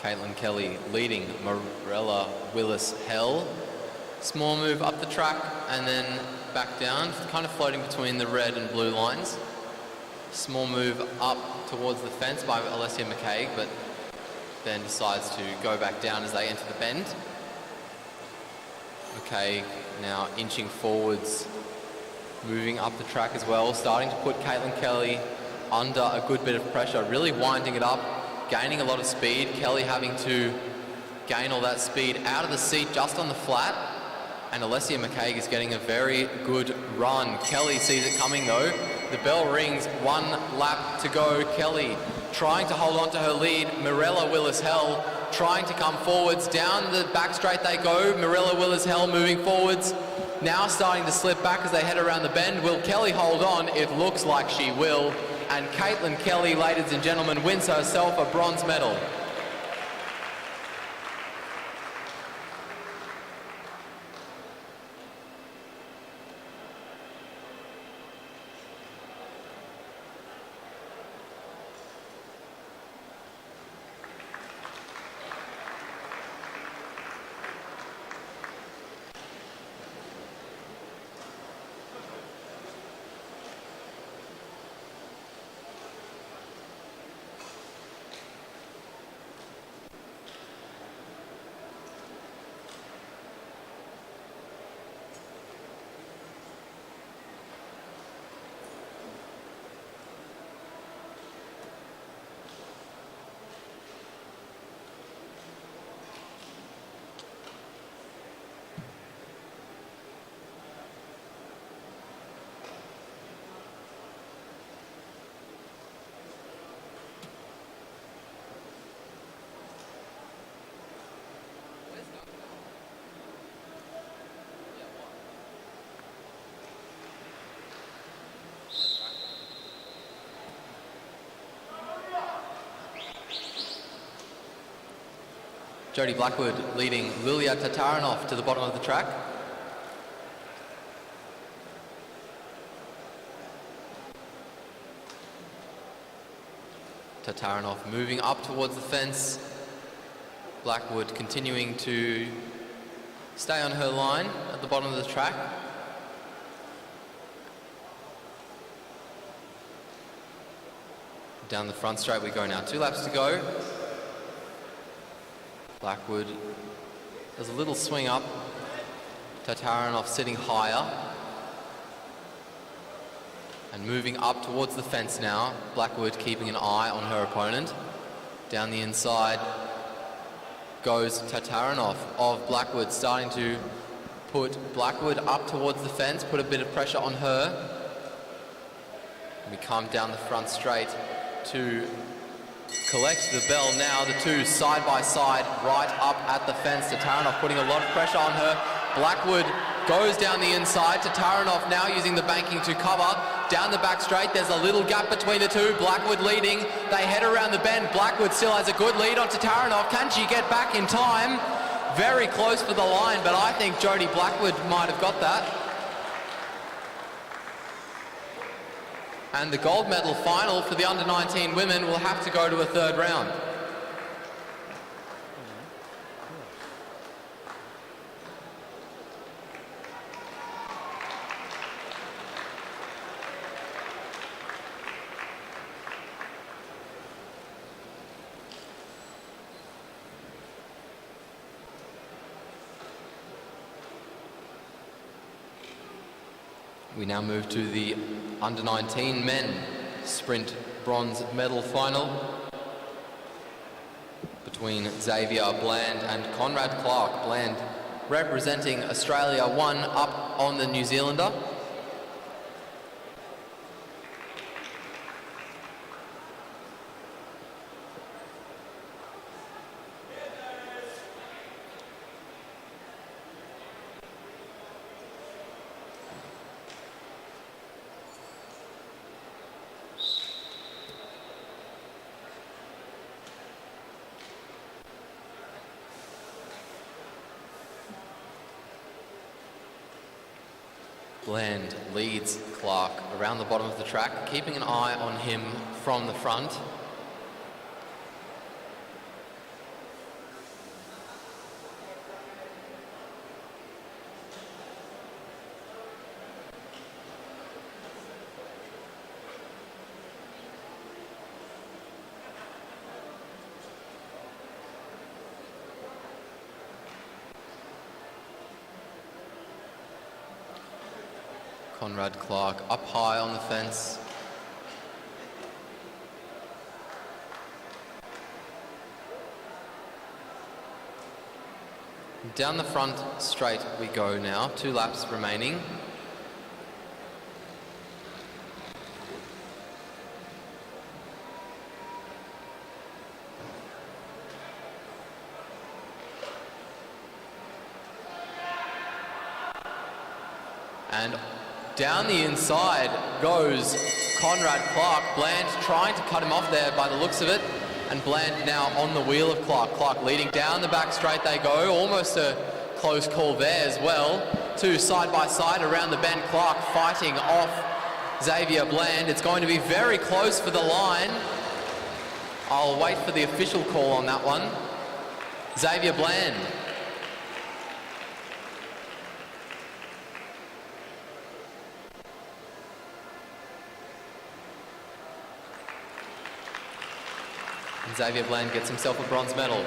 Caitlin Kelly leading Marella Willis-Hell. Small move up the track and then back down, kind of floating between the red and blue lines. Small move up towards the fence by Alessia McCaig, but then decides to go back down as they enter the bend. McCaig now inching forwards, moving up the track as well, starting to put Caitlin Kelly under a good bit of pressure, really winding it up, gaining a lot of speed. Kelly having to gain all that speed out of the seat just on the flat, and Alessia McCaig is getting a very good run. Kelly sees it coming though. The bell rings, 1 lap to go. Kelly trying to hold on to her lead. Marella Willis-Hell trying to come forwards. Down the back straight they go. Marella Willis-Hell moving forwards. Now starting to slip back as they head around the bend. Will Kelly hold on? It looks like she will. And Caitlin Kelly, ladies and gentlemen, wins herself a bronze medal. Jodie Blackwood leading Lilia Tatarinov to the bottom of the track. Tatarinov moving up towards the fence. Blackwood continuing to stay on her line at the bottom of the track. Down the front straight we go now. 2 laps to go. Blackwood does a little swing up. Tatarinov sitting higher. And moving up towards the fence now. Blackwood keeping an eye on her opponent. Down the inside goes Tatarinov of Blackwood, starting to put Blackwood up towards the fence, put a bit of pressure on her. We come down the front straight to collect the bell now. The two side by side right up at the fence. Tatarinov putting a lot of pressure on her. Blackwood goes down the inside. Tatarinov now using the banking to cover. Down the back straight, there's a little gap between the two. Blackwood leading. They head around the bend. Blackwood still has a good lead on Tatarinov. Can she get back in time? Very close for the line, but I think Jodie Blackwood might have got that. And the gold medal final for the under-19 women will have to go to a third round. We now move to the under-19 men sprint bronze medal final between Xavier Bland and Conrad Clark. Bland representing Australia, 1 up on the New Zealander. Bland leads Clark around the bottom of the track, keeping an eye on him from the front. Conrad Clark up high on the fence. Down the front straight we go now, 2 laps remaining. And down the inside goes Conrad Clark. Bland trying to cut him off there by the looks of it. And Bland now on the wheel of Clark. Clark leading down the back straight they go. Almost a close call there as well. 2 side by side around the bend. Clark fighting off Xavier Bland. It's going to be very close for the line. I'll wait for the official call on that one. Xavier Bland. Xavier Bland gets himself a bronze medal.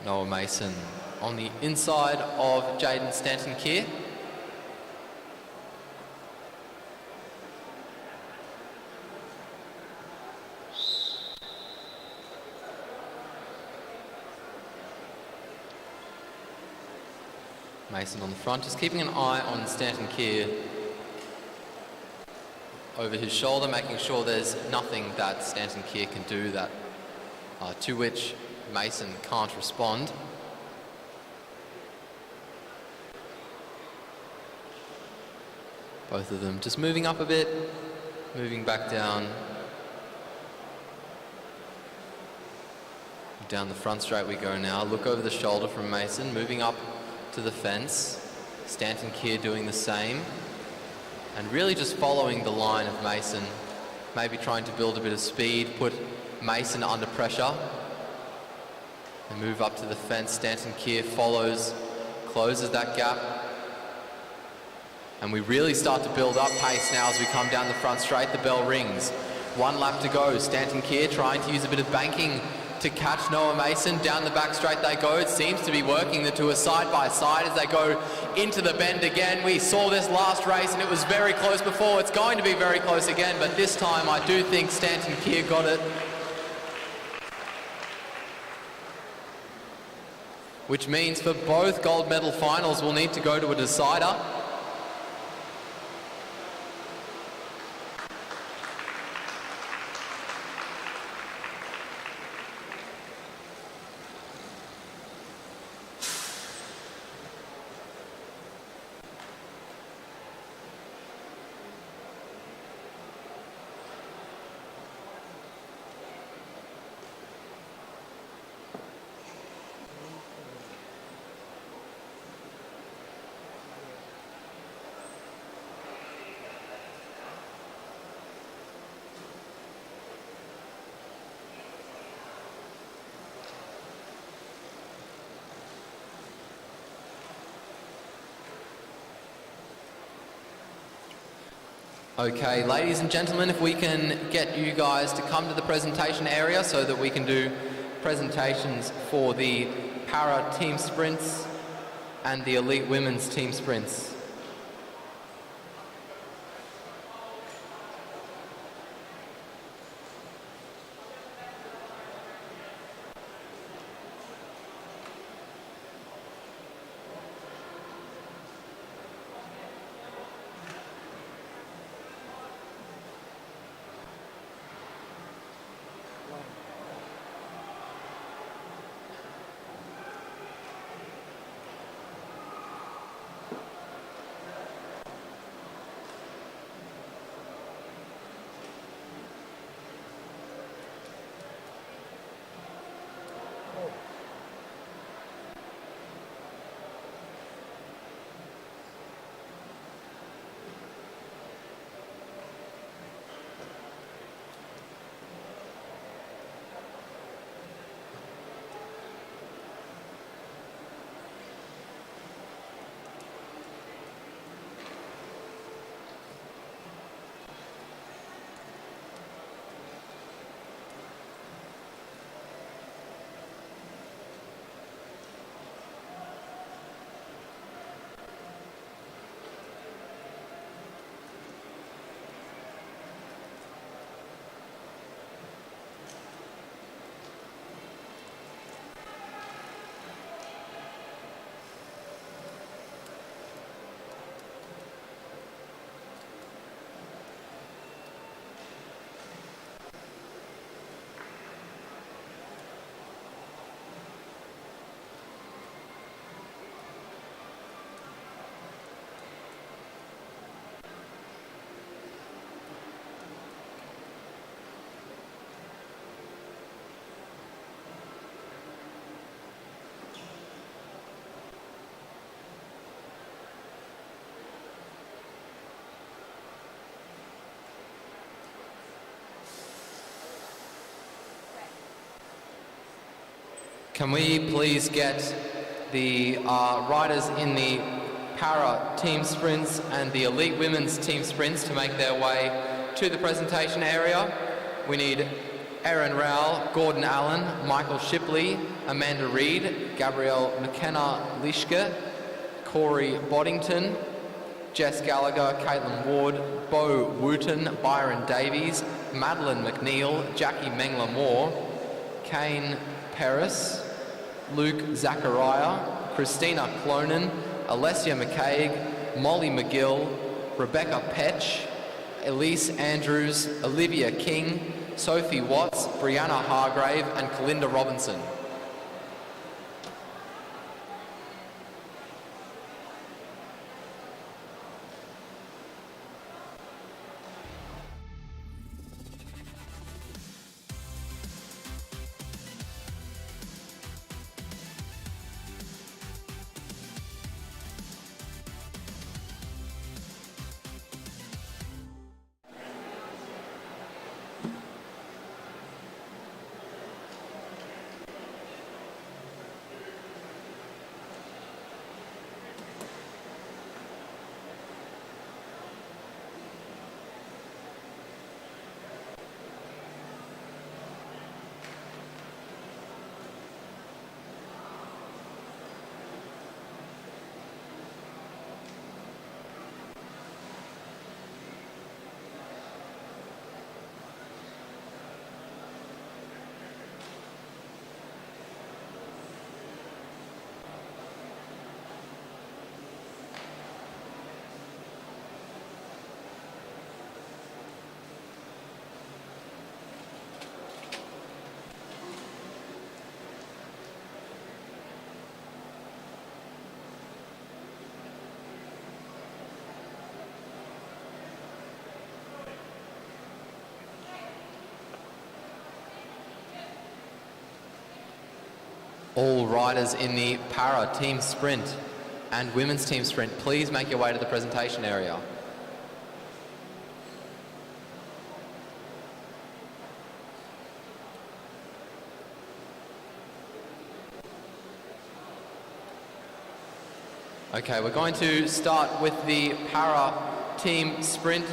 Noah Mason on the inside of Jaden Stanton-Keir. Mason on the front, just keeping an eye on Stanton-Keir over his shoulder, making sure there's nothing that Stanton-Keir can do that to which Mason can't respond. Both of them just moving up a bit, moving back down. Down the front straight we go now. Look over the shoulder from Mason, moving up to the fence. Stanton-Keir doing the same. And really just following the line of Mason. Maybe trying to build a bit of speed, put Mason under pressure. And move up to the fence. Stanton-Keir follows, closes that gap. And we really start to build up pace now as we come down the front straight. The bell rings. 1 lap to go. Stanton-Keir trying to use a bit of banking to catch Noah Mason. Down the back straight they go. It seems to be working. The two are side by side as they go into the bend again. We saw this last race and it was very close before. It's going to be very close again, but this time I do think Stanton-Keir got it. Which means for both gold medal finals we'll need to go to a decider. Okay, ladies and gentlemen, if we can get you guys to come to the presentation area so that we can do presentations for the para team sprints and the elite women's team sprints. Can we please get the riders in the para team sprints and the elite women's team sprints to make their way to the presentation area? We need Erin Rowell, Gordon Allen, Michael Shipley, Amanda Reid, Gabrielle McKenna-Lishke, Corey Boddington, Jess Gallagher, Caitlin Ward, Bo Wooten, Byron Davies, Madeline McNeil, Jackie Mengler-Moore, Kane Paris, Luke Zachariah, Christina Clonan, Alessia McCaig, Molly McGill, Rebecca Petch, Elise Andrews, Olivia King, Sophie Watts, Brianna Hargrave, and Kalinda Robinson. All riders in the para team sprint and women's team sprint, please make your way to the presentation area. Okay, we're going to start with the para team sprint.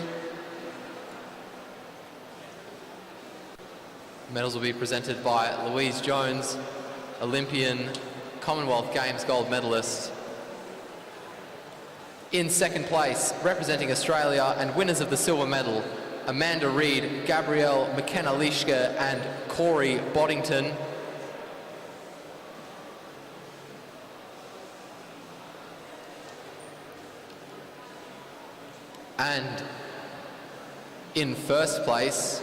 Medals will be presented by Louise Jones, Olympian, Commonwealth Games gold medalist. In second place, representing Australia and winners of the silver medal, Amanda Reid, Gabrielle McKenna-Lishke and Corey Boddington. And in first place,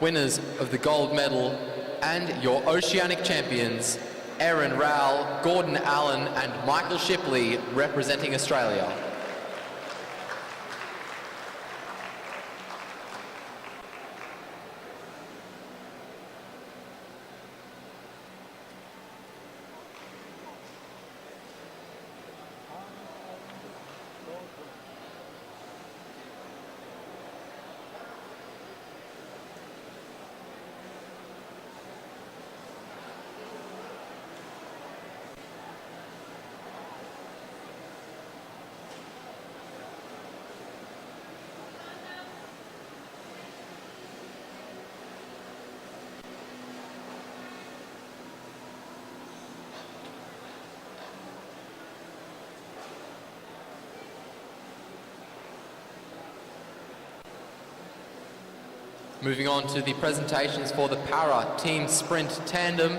winners of the gold medal and your Oceanic champions, Erin Rowell, Gordon Allen and Michael Shipley, representing Australia. Moving on to the presentations for the para team sprint tandem.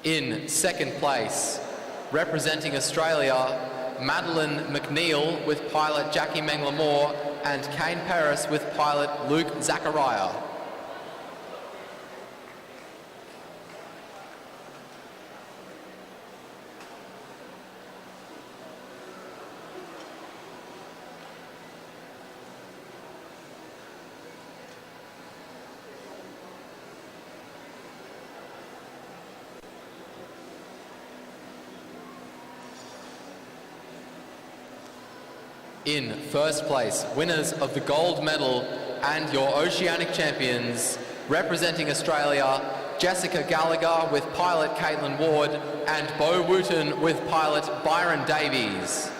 In second place, representing Australia, Madeline McNeil with pilot Jackie Mengler-Moore and Kane Paris with pilot Luke Zachariah. In first place, winners of the gold medal and your Oceanic champions, representing Australia, Jessica Gallagher with pilot Caitlin Ward and Bo Wooten with pilot Byron Davies.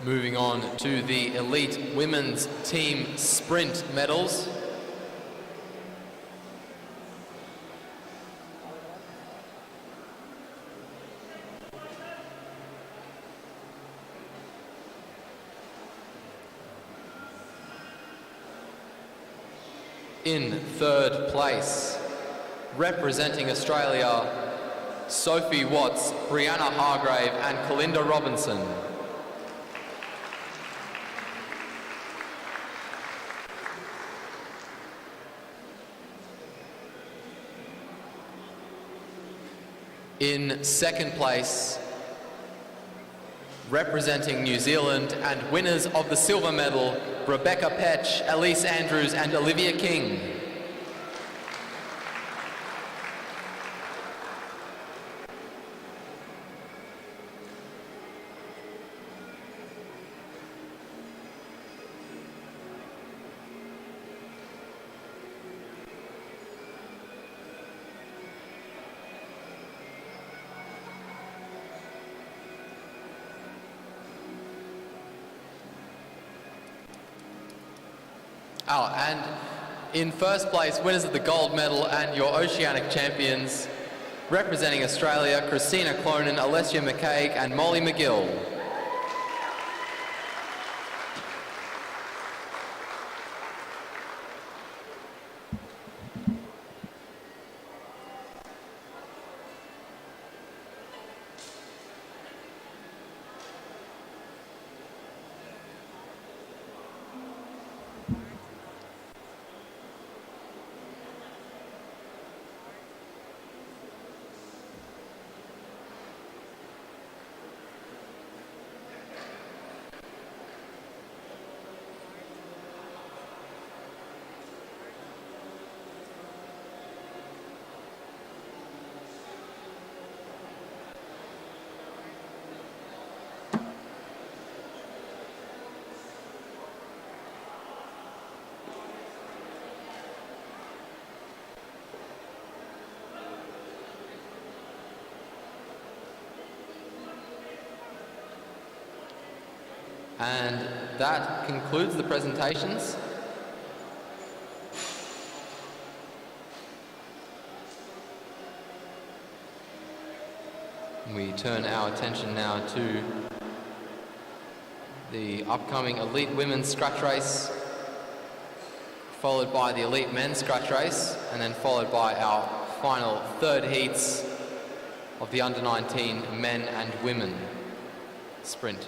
Moving on to the elite women's team sprint medals. In third place, representing Australia, Sophie Watts, Brianna Hargrave and Kalinda Robinson. In second place, representing New Zealand and winners of the silver medal, Rebecca Petch, Elise Andrews and Olivia King. Oh, and in first place, winners of the gold medal and your Oceanic champions, representing Australia, Christina Clonan, Alessia McCaig and Molly McGill. And that concludes the presentations. We turn our attention now to the upcoming elite women's scratch race, followed by the elite men's scratch race, and then followed by our final third heats of the under-19 men and women sprint.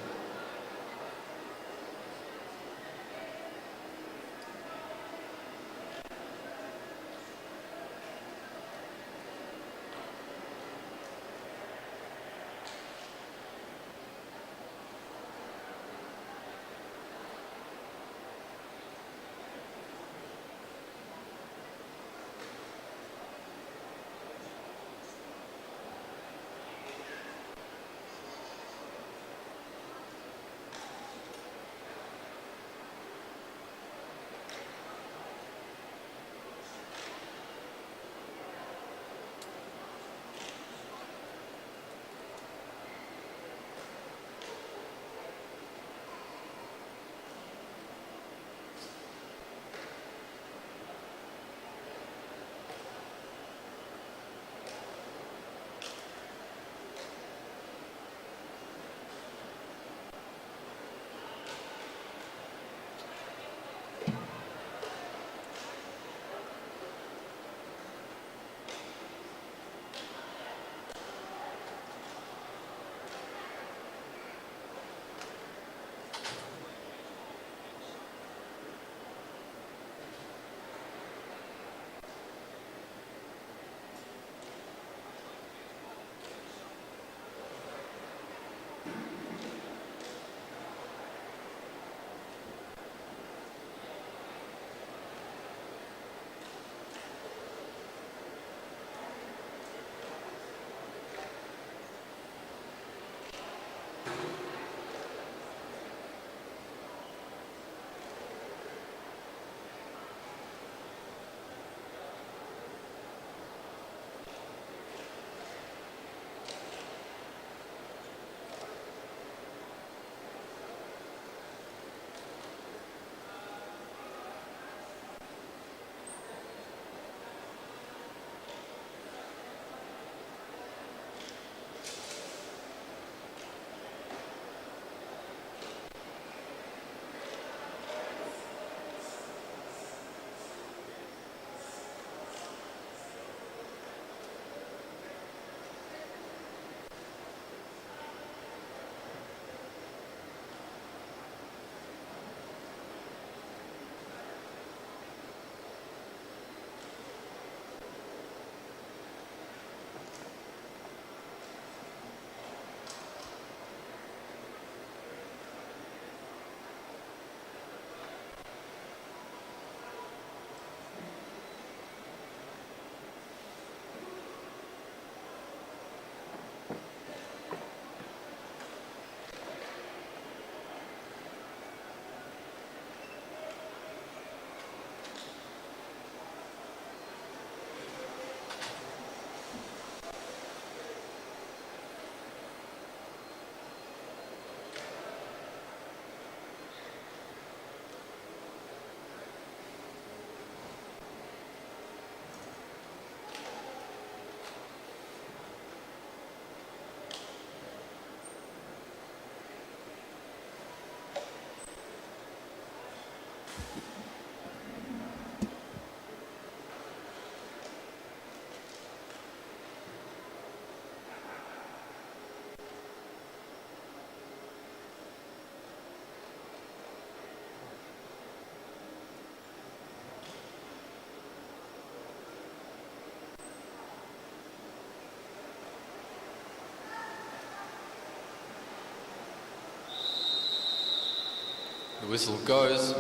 The whistle goes,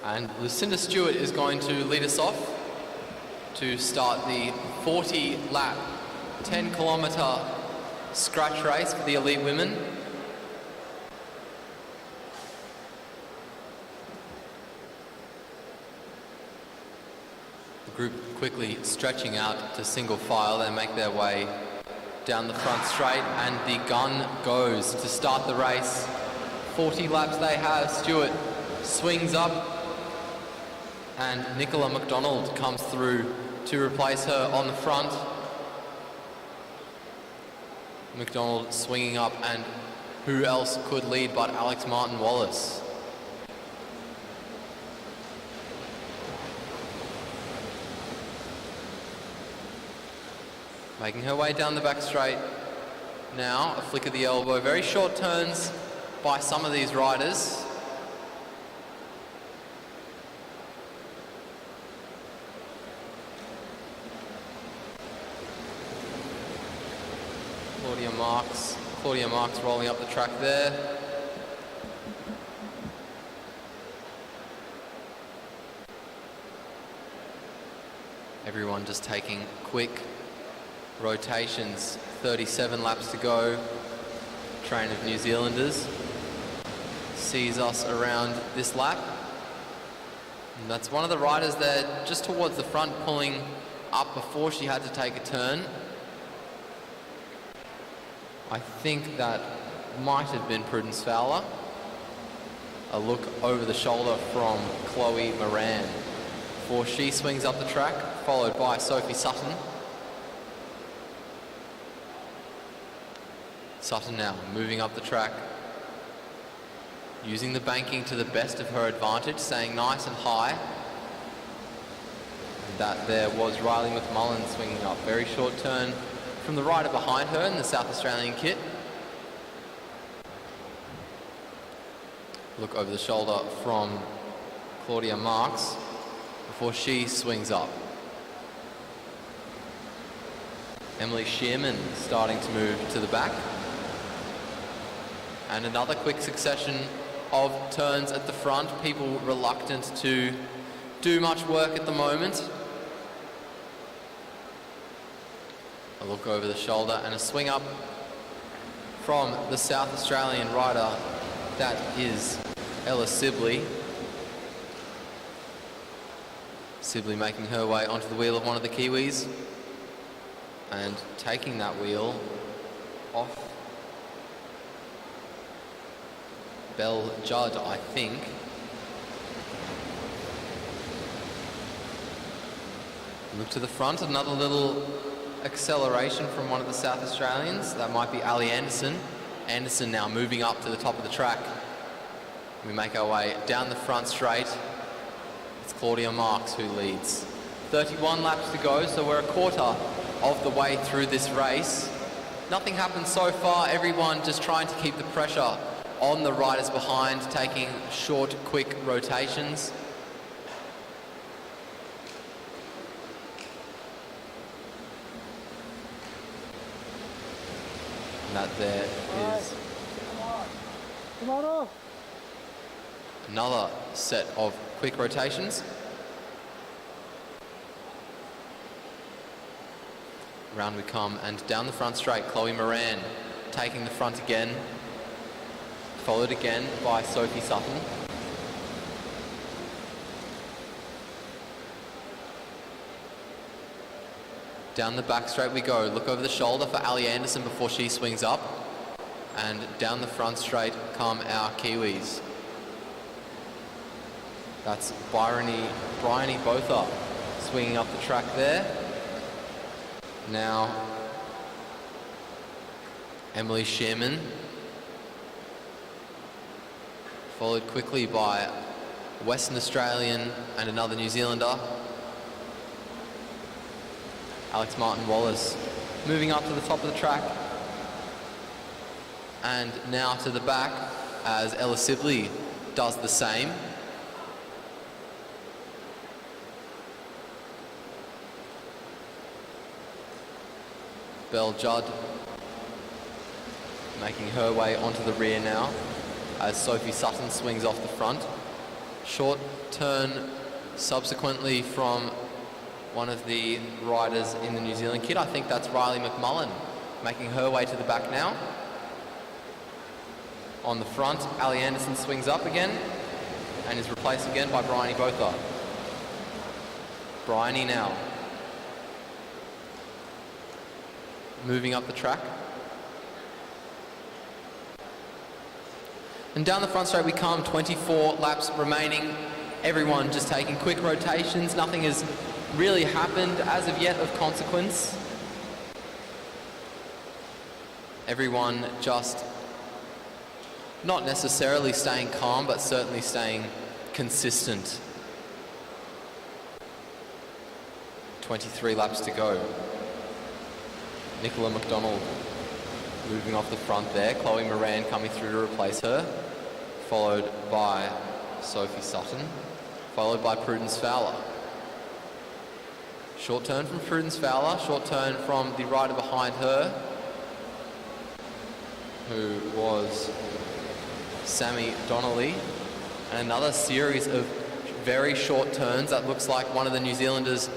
and Lucinda Stewart is going to lead us off to start the 40-lap, 10-kilometre scratch race for the elite women. The group quickly stretching out to single file. They make their way down the front straight, and the gun goes to start the race. 40 laps they have. Stewart swings up, and Nicola McDonald comes through to replace her on the front. McDonald swinging up, and who else could lead but Alex Martin-Wallace? Making her way down the back straight. Now, a flick of the elbow. Very short turns by some of these riders. Claudia Marks rolling up the track there. Everyone just taking quick rotations. 37 laps to go. Train of New Zealanders sees us around this lap. And that's one of the riders there just towards the front, pulling up before she had to take a turn. I think that might have been Prudence Fowler. A look over the shoulder from Chloe Moran before she swings up the track, followed by Sophie Sutton. Sutton now moving up the track, using the banking to the best of her advantage, staying nice and high. And that there was Riley McMullen swinging up. Very short turn from the rider behind her in the South Australian kit. Look over the shoulder from Claudia Marks before she swings up. Emily Shearman starting to move to the back. And another quick succession of turns at the front. People reluctant to do much work at the moment. A look over the shoulder and a swing up from the South Australian rider. That is Ella Sibley. Sibley making her way onto the wheel of one of the Kiwis and taking that wheel off Belle Judd, I think. Look to the front, another little acceleration from one of the South Australians. That might be Ali Anderson. Anderson now moving up to the top of the track. We make our way down the front straight. It's Claudia Marks who leads. 31 laps to go, so we're a quarter of the way through this race. Nothing happened so far. Everyone just trying to keep the pressure on the riders behind, taking short, quick rotations. And that there is another set of quick rotations. Round we come, and down the front straight, Chloe Moran taking the front again, followed again by Sophie Sutton. Down the back straight we go. Look over the shoulder for Ali Anderson before she swings up. And down the front straight come our Kiwis. That's Bryony Botha swinging up the track there. Now, Emily Shearman, followed quickly by Western Australian and another New Zealander. Alex Martin Wallace moving up to the top of the track. And now to the back as Ella Sibley does the same. Belle Judd making her way onto the rear now as Sophie Sutton swings off the front. Short turn subsequently from one of the riders in the New Zealand kit. I think that's Riley McMullen making her way to the back now. On the front, Ali Anderson swings up again and is replaced again by Bryony Botha. Bryony now moving up the track. And down the front straight we come, 24 laps remaining. Everyone just taking quick rotations. Nothing has really happened as of yet of consequence. Everyone just not necessarily staying calm, but certainly staying consistent. 23 laps to go. Nicola McDonald moving off the front there. Chloe Moran coming through to replace her, followed by Sophie Sutton, followed by Prudence Fowler. Short turn from Prudence Fowler, short turn from the rider behind her, who was Sammy Donnelly, and another series of very short turns. That looks like one of the New Zealanders,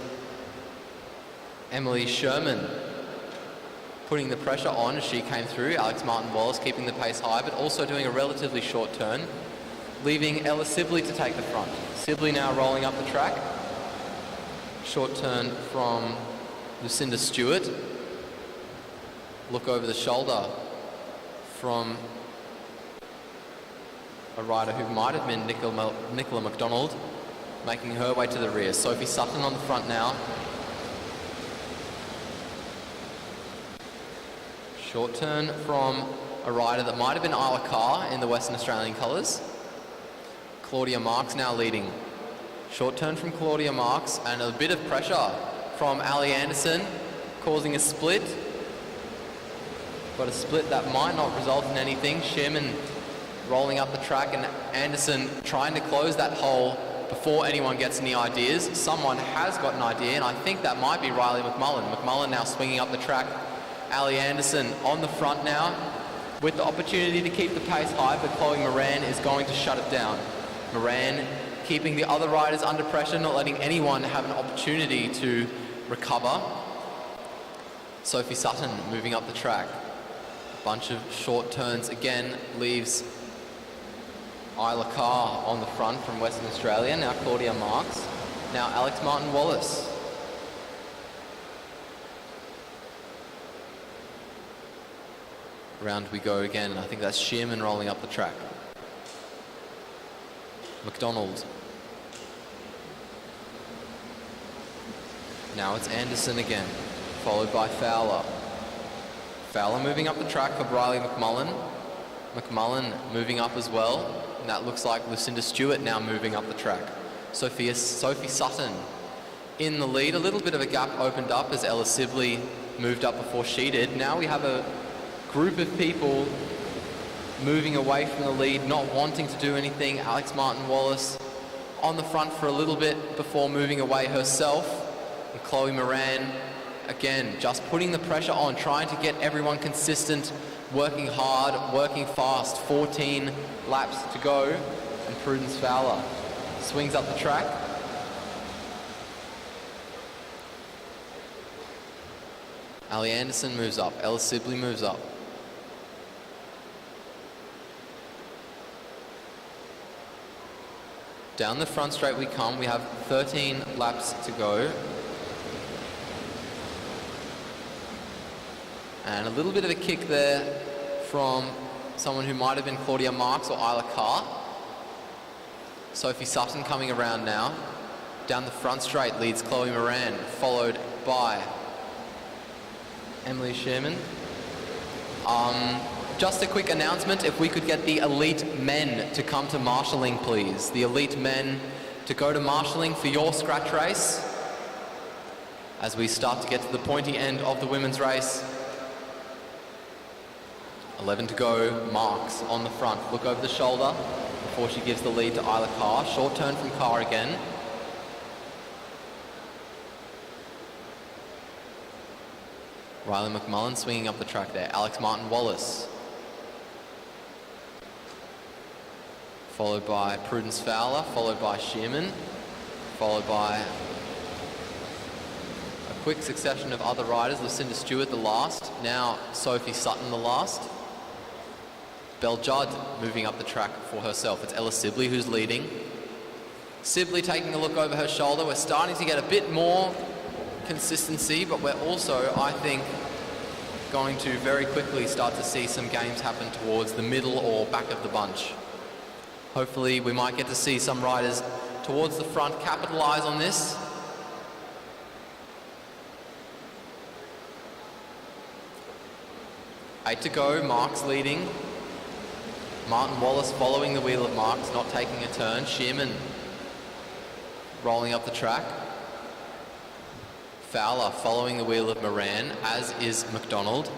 Emily Sherman, putting the pressure on as she came through. Alex Martin Wallace keeping the pace high, but also doing a relatively short turn, leaving Ella Sibley to take the front. Sibley now rolling up the track. Short turn from Lucinda Stewart. Look over the shoulder from a rider who might have been Nicola McDonald, making her way to the rear. Sophie Sutton on the front now. Short turn from a rider that might have been Isla Carr in the Western Australian colours. Claudia Marks now leading. Short turn from Claudia Marks and a bit of pressure from Ali Anderson, causing a split. But a split that might not result in anything. Sherman rolling up the track and Anderson trying to close that hole before anyone gets any ideas. Someone has got an idea, and I think that might be Riley McMullen. McMullen now swinging up the track. Ali Anderson on the front now with the opportunity to keep the pace high, but Chloe Moran is going to shut it down. Moran keeping the other riders under pressure, not letting anyone have an opportunity to recover. Sophie Sutton moving up the track. A bunch of short turns again leaves Isla Carr on the front from Western Australia. Now Claudia Marks. Now Alex Martin Wallace. Round we go again. I think that's Shearman rolling up the track. McDonald. Now it's Anderson again, followed by Fowler. Fowler moving up the track for Riley McMullen. McMullen moving up as well. And that looks like Lucinda Stewart now moving up the track. Sophie Sutton in the lead. A little bit of a gap opened up as Ella Sibley moved up before she did. Now we have a group of people moving away from the lead, not wanting to do anything. Alex Martin Wallace on the front for a little bit before moving away herself. And Chloe Moran, again, just putting the pressure on, trying to get everyone consistent, working hard, working fast. 14 laps to go. And Prudence Fowler swings up the track. Ali Anderson moves up. Ella Sibley moves up. Down the front straight we come. We have 13 laps to go. And a little bit of a kick there from someone who might have been Claudia Marks or Isla Carr. Sophie Sutton coming around now. Down the front straight leads Chloe Moran, followed by Emily Sherman. Just a quick announcement, if we could get the elite men to come to marshalling, please. The elite men to go to marshalling for your scratch race as we start to get to the pointy end of the women's race. 11 to go, Marks on the front. Look over the shoulder before she gives the lead to Isla Carr. Short turn from Carr again. Riley McMullen swinging up the track there. Alex Martin-Wallace. Followed by Prudence Fowler, followed by Shearman, followed by a quick succession of other riders. Lucinda Stewart the last, now Sophie Sutton the last. Belle Judd moving up the track for herself. It's Ella Sibley who's leading. Sibley taking a look over her shoulder. We're starting to get a bit more consistency, but we're also, I think, going to very quickly start to see some games happen towards the middle or back of the bunch. Hopefully we might get to see some riders towards the front capitalise on this. Eight to go, Marks leading. Martin Wallace following the wheel of Marks, not taking a turn. Shearman rolling up the track. Fowler following the wheel of Moran, as is McDonald.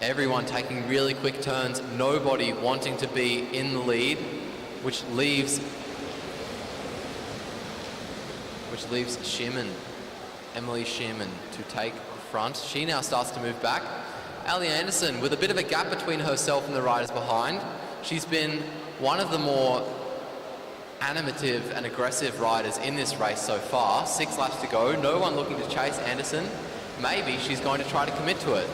Everyone taking really quick turns, nobody wanting to be in the lead, which leaves Shearman, Emily Shearman, to take the front. She now starts to move back. Ali Anderson with a bit of a gap between herself and the riders behind. She's been one of the more animative and aggressive riders in this race so far. 6 laps to go, no one looking to chase Anderson. Maybe she's going to try to commit to it.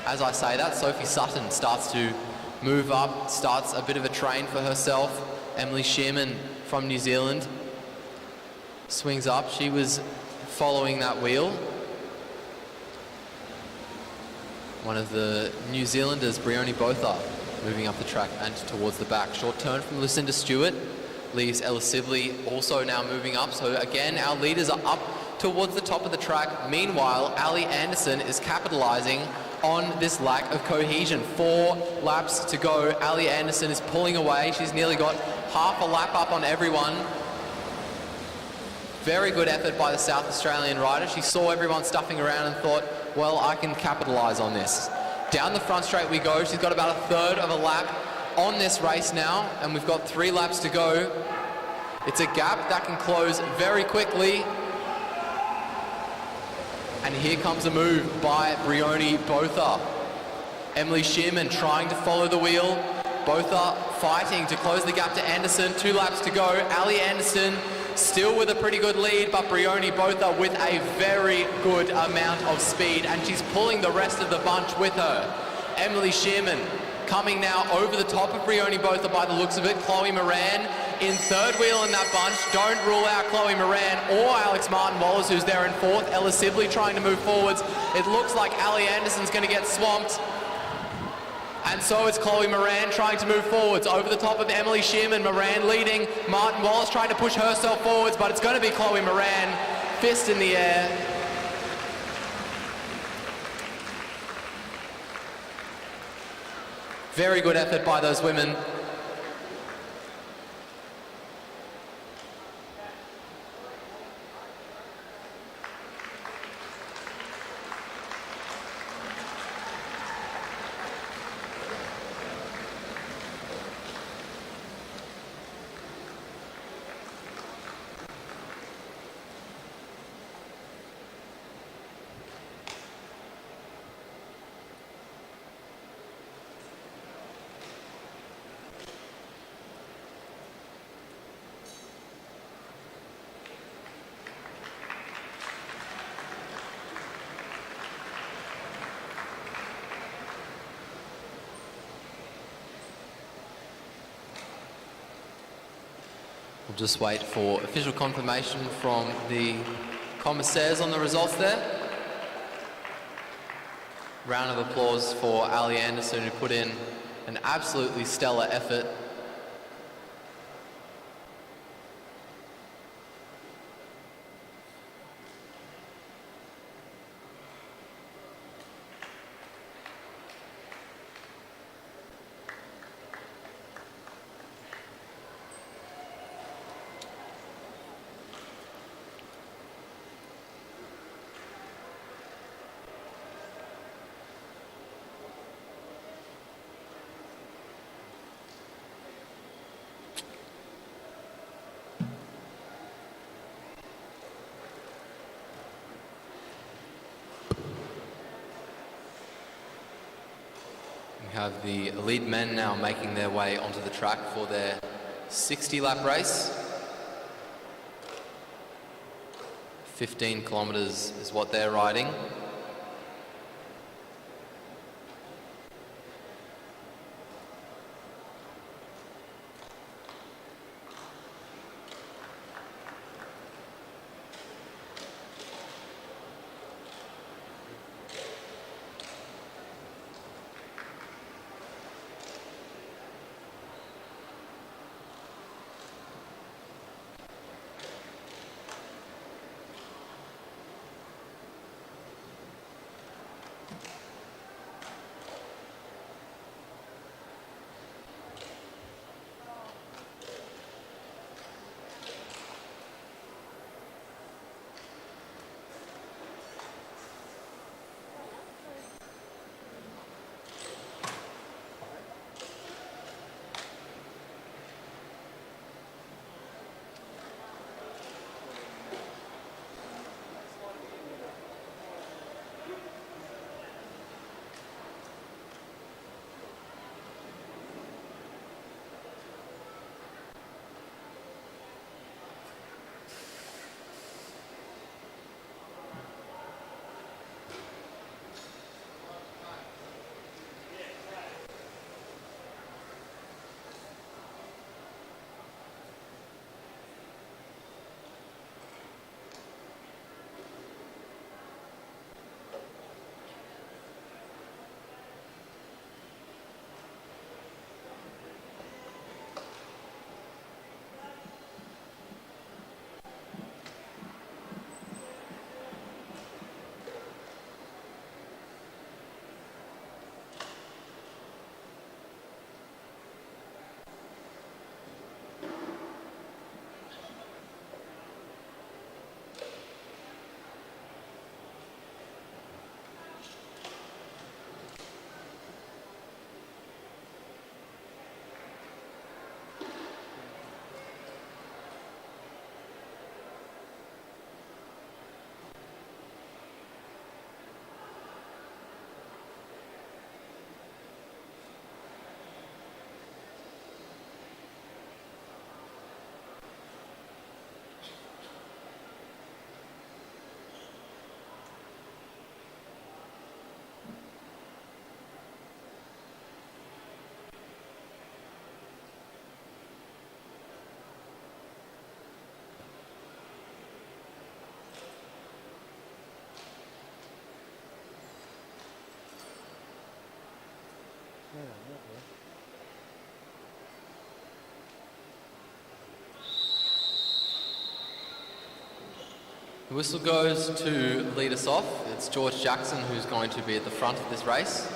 As I say that, Sophie Sutton starts to move up, starts a bit of a train for herself. Emily Shearman from New Zealand swings up. She was following that wheel. One of the New Zealanders, Brioni Botha, moving up the track and towards the back. Short turn from Lucinda Stewart leaves Ella Sibley also now moving up. So again, our leaders are up towards the top of the track. Meanwhile, Ali Anderson is capitalising on this lack of cohesion. 4 laps to go. Ali Anderson is pulling away. She's nearly got half a lap up on everyone. Very good effort by the South Australian rider. She saw everyone stuffing around and thought, well, I can capitalise on this. Down the front straight we go. She's got about a third of a lap on this race now, and we've got 3 laps to go. It's a gap that can close very quickly. And here comes a move by Brioni Botha. Emily Shearman trying to follow the wheel. Botha fighting to close the gap to Anderson. 2 laps to go. Ali Anderson still with a pretty good lead, but Brioni Botha with a very good amount of speed, and she's pulling the rest of the bunch with her. Emily Shearman coming now over the top of Brioni Botha by the looks of it. Chloe Moran in third wheel in that bunch. Don't rule out Chloe Moran or Alex Martin-Wallace, who's there in fourth. Ella Sibley trying to move forwards. It looks like Ali Anderson's going to get swamped. And so it's Chloe Moran trying to move forwards. Over the top of Emily Shearman, Moran leading. Martin Wallace trying to push herself forwards, but it's going to be Chloe Moran. Fist in the air. Very good effort by those women. We'll just wait for official confirmation from the commissaires on the results there. Round of applause for Ali Anderson, who put in an absolutely stellar effort. have the lead men now making their way onto the track for their 60-lap race. 15 kilometres is what they're riding. The whistle goes to lead us off. It's George Jackson who's going to be at the front of this race.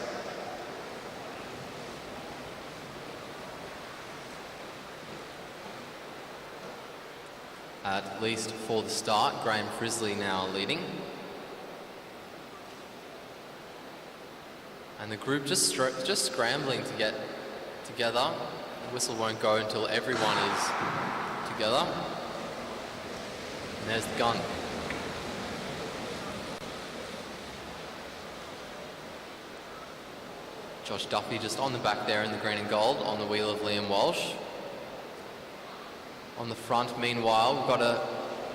At least for the start, Graham Frisley now leading. And the group just scrambling to get together. The whistle won't go until everyone is together. And there's the gun. Josh Duffy just on the back there in the green and gold on the wheel of Liam Walsh. On the front, meanwhile, we've got a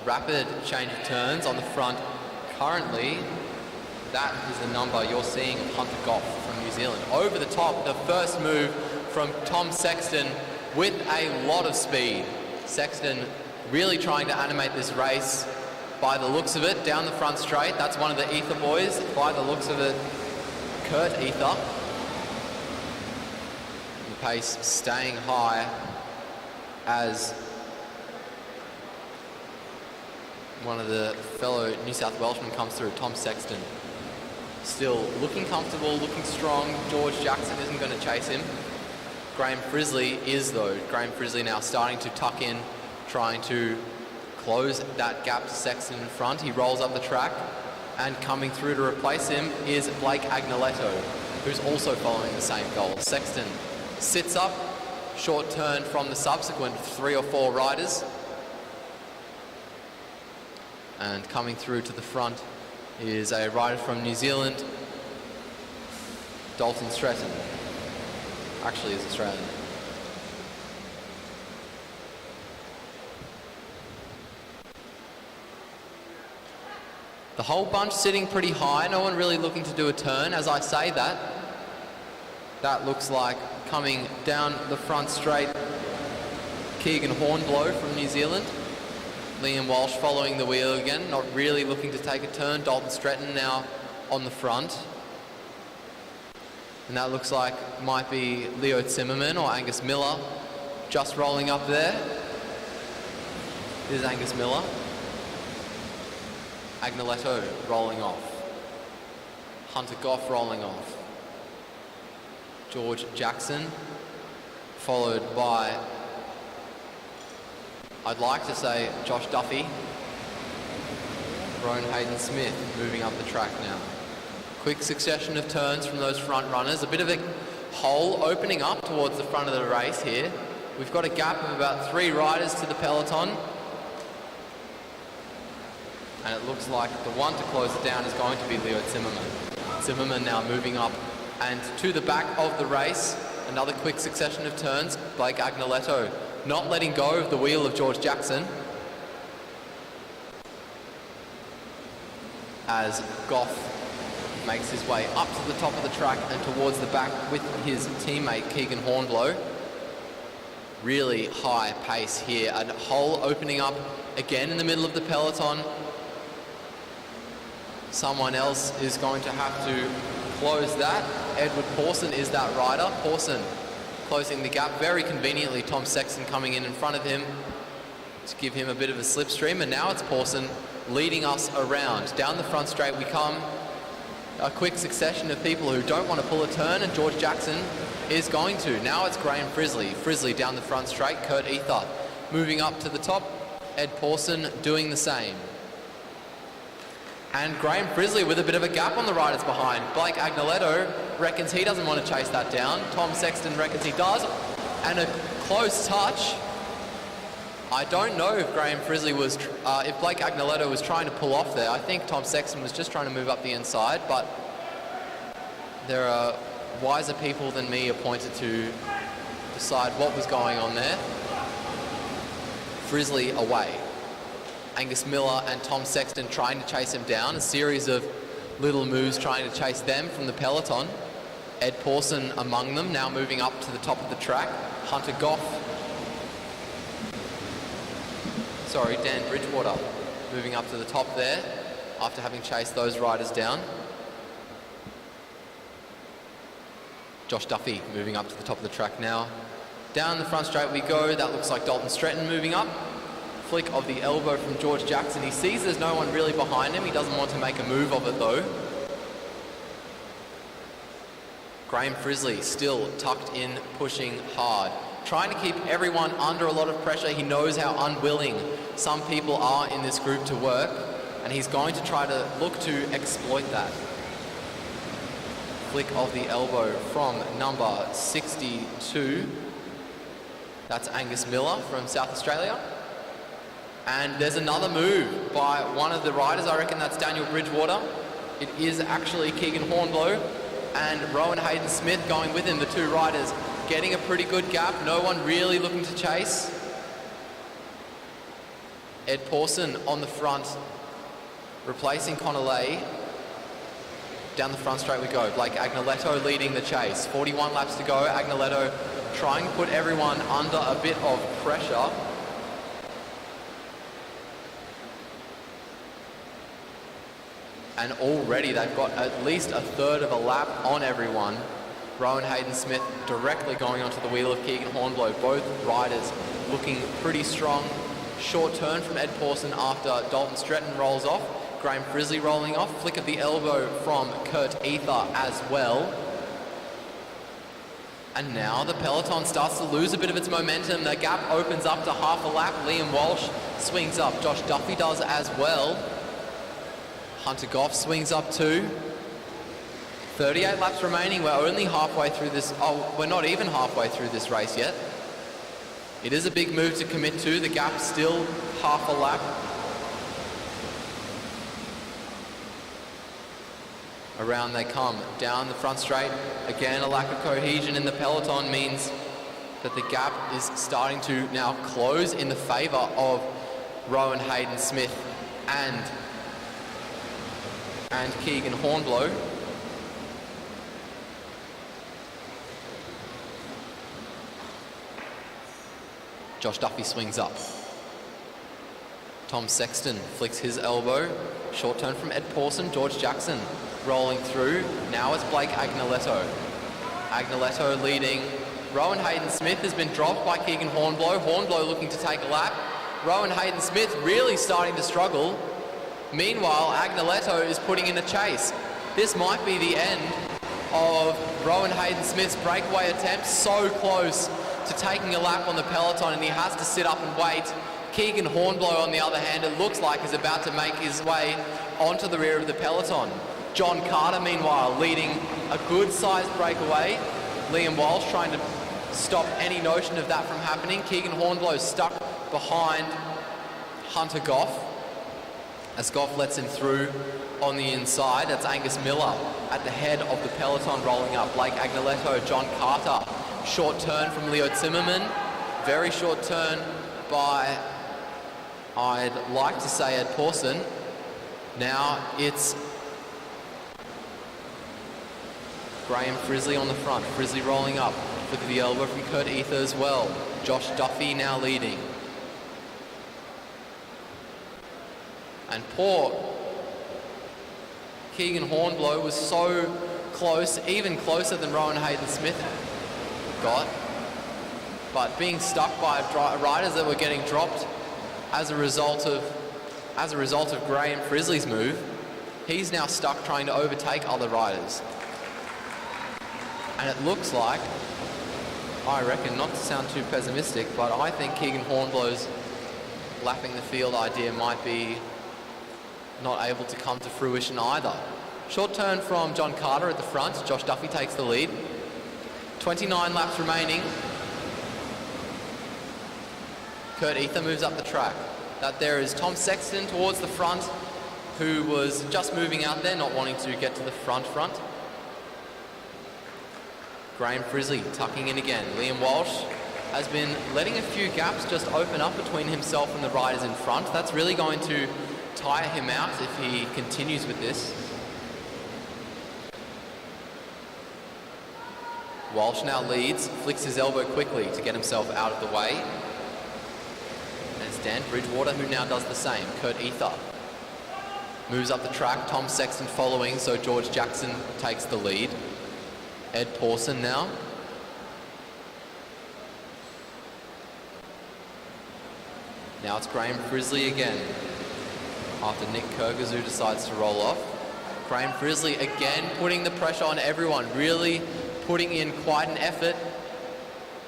rapid change of turns on the front. Currently, that is the number you're seeing of Hunter Goff from New Zealand. Over the top, the first move from Tom Sexton with a lot of speed. Sexton really trying to animate this race by the looks of it, down the front straight. That's one of the Ether boys, by the looks of it, Kurt Ether. The pace staying high as one of the fellow New South Welshmen comes through, Tom Sexton. Still looking comfortable, looking strong. George Jackson isn't going to chase him. Graham Frisley is though. Graham Frisley now starting to tuck in, trying to close that gap to Sexton in front. He rolls up the track, and coming through to replace him is Blake Agnoletto, who's also following the same goal. Sexton sits up, short turn from the subsequent 3 or 4 riders. And coming through to the front is a rider from New Zealand, Dalton Stretton. actually is Australian. The whole bunch sitting pretty high, no one really looking to do a turn. As I say that, that looks like coming down the front straight, Keegan Hornblow from New Zealand. Liam Walsh following the wheel again, not really looking to take a turn. Dalton Stretton now on the front. And that looks like might be Leo Zimmerman or Angus Miller just rolling up there. This is Angus Miller. Agnoletto rolling off. Hunter Goff rolling off. George Jackson, followed by, I'd like to say, Josh Duffy. Rowan Hayden-Smith moving up the track now. Quick succession of turns from those front runners. A bit of a hole opening up towards the front of the race here. We've got a gap of about 3 riders to the peloton. And it looks like the one to close it down is going to be Leo Zimmerman. Zimmerman now moving up and to the back of the race. Another quick succession of turns. Blake Agnoletto not letting go of the wheel of George Jackson. As Goff makes his way up to the top of the track and towards the back with his teammate Keegan Hornblow. Really high pace here. A hole opening up again in the middle of the peloton. Someone else is going to have to close that. Edward Pawson is that rider. Pawson closing the gap very conveniently. Tom Sexton coming in front of him to give him a bit of a slipstream. And now it's Pawson leading us around. Down the front straight we come. A quick succession of people who don't want to pull a turn, and George Jackson is going to. Now it's Graham Frisley. Frisley down the front straight. Kurt Ether moving up to the top. Ed Pawson doing the same. And Graham Frisley with a bit of a gap on the riders behind. Blake Agnoletto reckons he doesn't want to chase that down. Tom Sexton reckons he does. And a close touch. I don't know if Graham Frisley was, if Blake Agnoletto was trying to pull off there. I think Tom Sexton was just trying to move up the inside, but there are wiser people than me appointed to decide what was going on there. Frisley away. Angus Miller and Tom Sexton trying to chase him down. A series of little moves trying to chase them from the peloton. Ed Pawson among them, now moving up to the top of the track. Hunter Goff. Sorry, Dan Bridgewater moving up to the top there after having chased those riders down. Josh Duffy moving up to the top of the track now. Down the front straight we go. That looks like Dalton Stretton moving up. Flick of the elbow from George Jackson. He sees there's no one really behind him. He doesn't want to make a move of it though. Graham Frisley still tucked in, pushing hard. Trying to keep everyone under a lot of pressure. He knows how unwilling some people are in this group to work, and he's going to try to look to exploit that. Flick of the elbow from number 62. That's Angus Miller from South Australia. And there's another move by one of the riders. I reckon that's Daniel Bridgewater. It is actually Keegan Hornblow and Rowan Hayden-Smith going with him, the two riders getting a pretty good gap. No one really looking to chase. Ed Pawson on the front, replacing Connor Lay. Down the front straight we go. Blake Agnoletto leading the chase. 41 laps to go. Agnoletto trying to put everyone under a bit of pressure. And already they've got at least a third of a lap on everyone. Rowan Hayden-Smith directly going onto the wheel of Keegan Hornblow. Both riders looking pretty strong. Short turn from Ed Pawson after Dalton Stretton rolls off. Graham Frisley rolling off. Flick of the elbow from Kurt Ether as well. And now the peloton starts to lose a bit of its momentum. The gap opens up to half a lap. Liam Walsh swings up. Josh Duffy does as well. Hunter Goff swings up too. 38 laps remaining. We're only halfway through this. Oh, we're not even halfway through this race yet. It is a big move to commit to. The gap's still half a lap. Around they come, down the front straight. Again, a lack of cohesion in the peloton means that the gap is starting to now close in the favour of Rowan Hayden-Smith and Keegan Hornblow. Josh Duffy swings up. Tom Sexton flicks his elbow. Short turn from Ed Pawson. George Jackson rolling through. Now it's Blake Agnoletto. Agnoletto leading. Rowan Hayden-Smith has been dropped by Keegan Hornblow. Hornblow looking to take a lap. Rowan Hayden-Smith really starting to struggle. Meanwhile, Agnoletto is putting in a chase. This might be the end of Rowan Hayden-Smith's breakaway attempt. So close to taking a lap on the peloton, and he has to sit up and wait. Keegan Hornblow, on the other hand, it looks like is about to make his way onto the rear of the peloton. John Carter, meanwhile, leading a good-sized breakaway. Liam Walsh trying to stop any notion of that from happening. Keegan Hornblow stuck behind Hunter Goff as Goff lets him through on the inside. That's Angus Miller at the head of the peloton rolling up. Blake Agnoletto, John Carter. Short turn from Leo Zimmerman. Very short turn by, I'd like to say, Ed Pawson. Now it's Graham Frizzley on the front. Frizzley rolling up. Flick of the elbow from Kurt Ether as well. Josh Duffy now leading. And poor Keegan Hornblow was so close, even closer than Rowan Hayden-Smith got. But being stuck by riders that were getting dropped as a result of Graham Frizzley's move, he's now stuck trying to overtake other riders. And it looks like, I reckon, not to sound too pessimistic, but I think Keegan Hornblow's lapping the field idea might be not able to come to fruition either. Short turn from John Carter at the front. Josh Duffy takes the lead. 29 laps remaining. Kurt Ether moves up the track. That there is Tom Sexton towards the front, who was just moving out there, not wanting to get to the front. Graham Frizzley tucking in again. Liam Walsh has been letting a few gaps just open up between himself and the riders in front. That's really going to tire him out if he continues with this. Walsh now leads, flicks his elbow quickly to get himself out of the way. And it's Dan Bridgewater who now does the same. Kurt Ether moves up the track, Tom Sexton following, so George Jackson takes the lead. Ed Pawson now. Now it's Graham Frizzley again, after Nick Kirgazoo decides to roll off. Graham Frizzley again putting the pressure on everyone, really putting in quite an effort.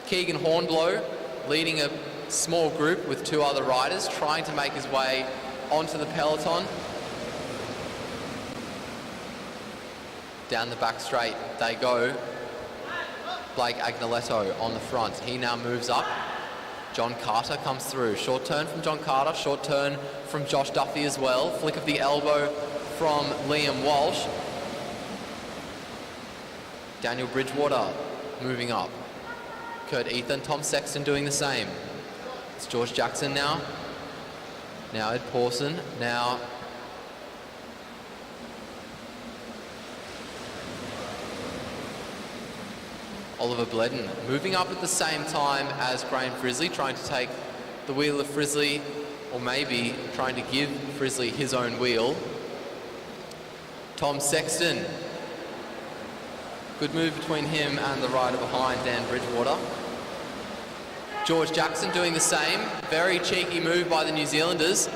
Keegan Hornblow leading a small group with two other riders, trying to make his way onto the peloton. Down the back straight they go. Blake Agnoletto on the front. He now moves up. John Carter comes through. Short turn from John Carter. Short turn from Josh Duffy as well. Flick of the elbow from Liam Walsh. Daniel Bridgewater moving up. Kurt Ethan, Tom Sexton doing the same. It's George Jackson now. Now Ed Pawson. Now Oliver Bledden moving up at the same time as Graham Frizzley, trying to take the wheel of Frizzley, or maybe trying to give Frizzley his own wheel. Tom Sexton. Good move between him and the rider behind, Dan Bridgewater. George Jackson doing the same. Very cheeky move by the New Zealanders.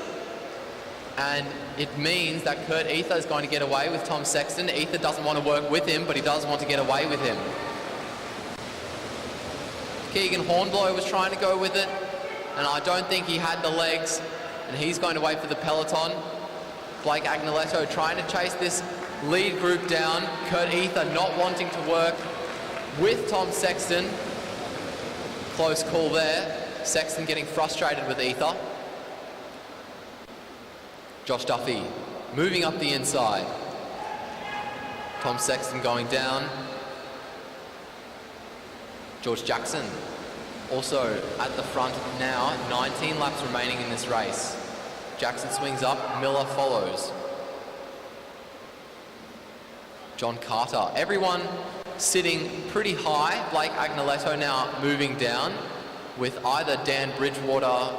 And it means that Kurt Ether is going to get away with Tom Sexton. Ether doesn't want to work with him, but he does want to get away with him. Keegan Hornblow was trying to go with it, and I don't think he had the legs, and he's going to wait for the peloton. Blake Agnoletto trying to chase this lead group down. Kurt Ether not wanting to work with Tom Sexton. Close call there. Sexton getting frustrated with Ether. Josh Duffy moving up the inside. Tom Sexton going down. George Jackson also at the front now. 19 laps remaining in this race. Jackson swings up, Miller follows. John Carter. Everyone sitting pretty high. Blake Agnoletto now moving down with either Dan Bridgewater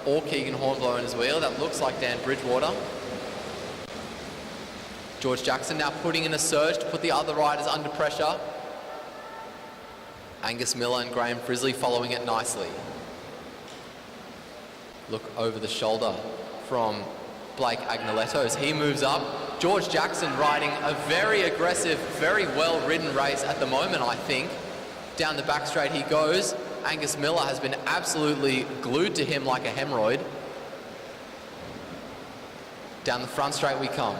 or Keegan Hornblow in his wheel. That looks like Dan Bridgewater. George Jackson now putting in a surge to put the other riders under pressure. Angus Miller and Graham Frizzley following it nicely. Look over the shoulder from Blake Agnoletto as he moves up. George Jackson riding a very aggressive, very well-ridden race at the moment, I think. Down the back straight he goes. Angus Miller has been absolutely glued to him like a hemorrhoid. Down the front straight we come.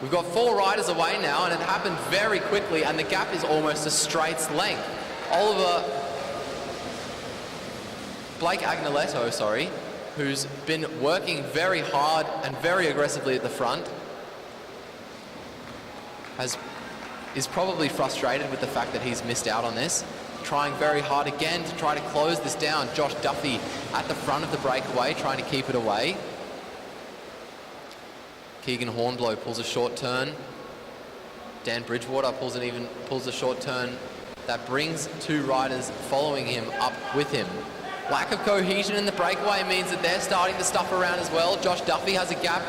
We've got 4 riders away now, and it happened very quickly, and the gap is almost a straight's length. Blake Agnoletto, who's been working very hard and very aggressively at the front, is probably frustrated with the fact that he's missed out on this. Trying very hard again to try to close this down. Josh Duffy at the front of the breakaway, trying to keep it away. Keegan Hornblow pulls a short turn. Dan Bridgewater pulls a short turn. That brings 2 riders following him up with him. Lack of cohesion in the breakaway means that they're starting to stuff around as well. Josh Duffy has a gap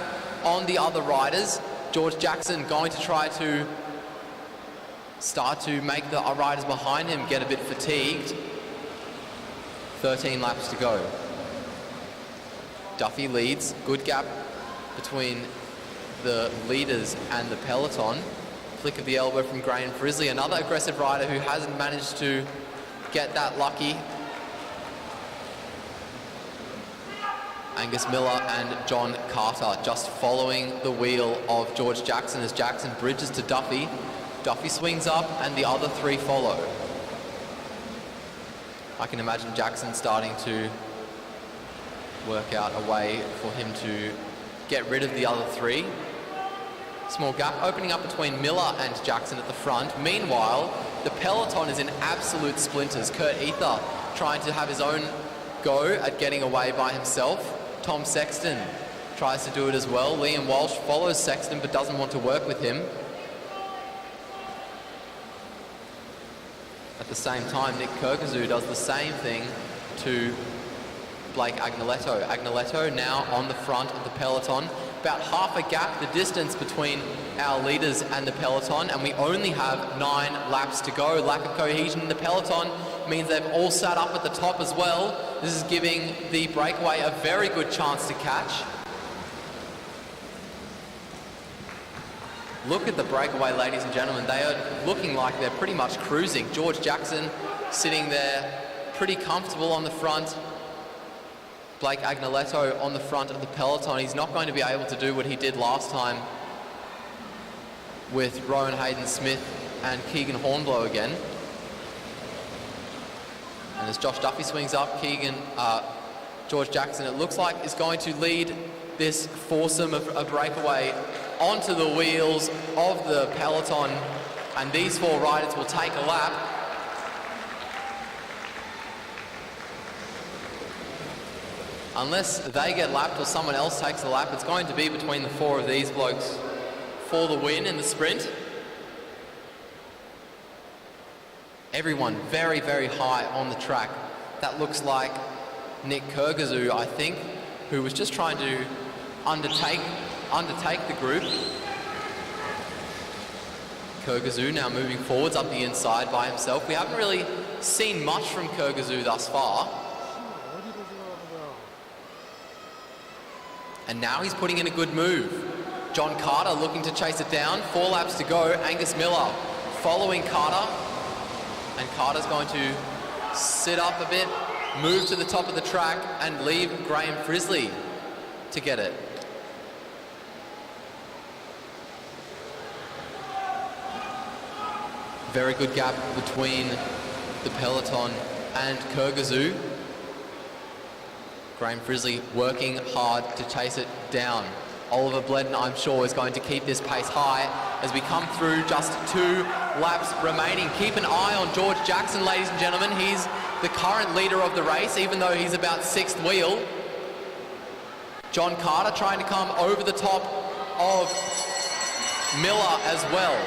on the other riders. George Jackson going to try to start to make the riders behind him get a bit fatigued. 13 laps to go. Duffy leads. Good gap between the leaders and the peloton. Flick of the elbow from Graham Frizzley, another aggressive rider who hasn't managed to get that lucky. Angus Miller and John Carter just following the wheel of George Jackson as Jackson bridges to Duffy. Duffy swings up and the other 3 follow. I can imagine Jackson starting to work out a way for him to get rid of the other 3. Small gap opening up between Miller and Jackson at the front. Meanwhile, the peloton is in absolute splinters. Kurt Ether trying to have his own go at getting away by himself. Tom Sexton tries to do it as well. Liam Walsh follows Sexton but doesn't want to work with him. At the same time, Nick Kirkazoo does the same thing to Blake Agnoletto. Agnoletto now on the front of the peloton. About half a gap, the distance between our leaders and the peloton, and we only have 9 laps to go. Lack of cohesion in the peloton means they've all sat up at the top as well. This is giving the breakaway a very good chance to catch. Look at the breakaway, ladies and gentlemen. They are looking like they're pretty much cruising. George Jackson sitting there pretty comfortable on the front. Blake Agnoletto on the front of the peloton. He's not going to be able to do what he did last time with Rowan Hayden-Smith and Keegan Hornblow again. And as Josh Duffy swings up, George Jackson, it looks like, is going to lead this foursome of a breakaway onto the wheels of the peloton, and these 4 riders will take a lap. Unless they get lapped or someone else takes a lap, it's going to be between the 4 of these blokes for the win in the sprint. Everyone very, very high on the track. That looks like Nick Kirkazoo, I think, who was just trying to undertake the group. Kirkazoo now moving forwards up the inside by himself. We haven't really seen much from Kirkazoo thus far. And now he's putting in a good move. John Carter looking to chase it down. 4 laps to go. Angus Miller following Carter. And Carter's going to sit up a bit, move to the top of the track, and leave Graham Frizzley to get it. Very good gap between the peloton and Kirkazoo. Graham Frizzley working hard to chase it down. Oliver Bledden, I'm sure, is going to keep this pace high. as we come through just 2 laps remaining. Keep an eye on George Jackson, ladies and gentlemen. He's the current leader of the race, even though he's about 6th wheel. John Carter trying to come over the top of Miller as well.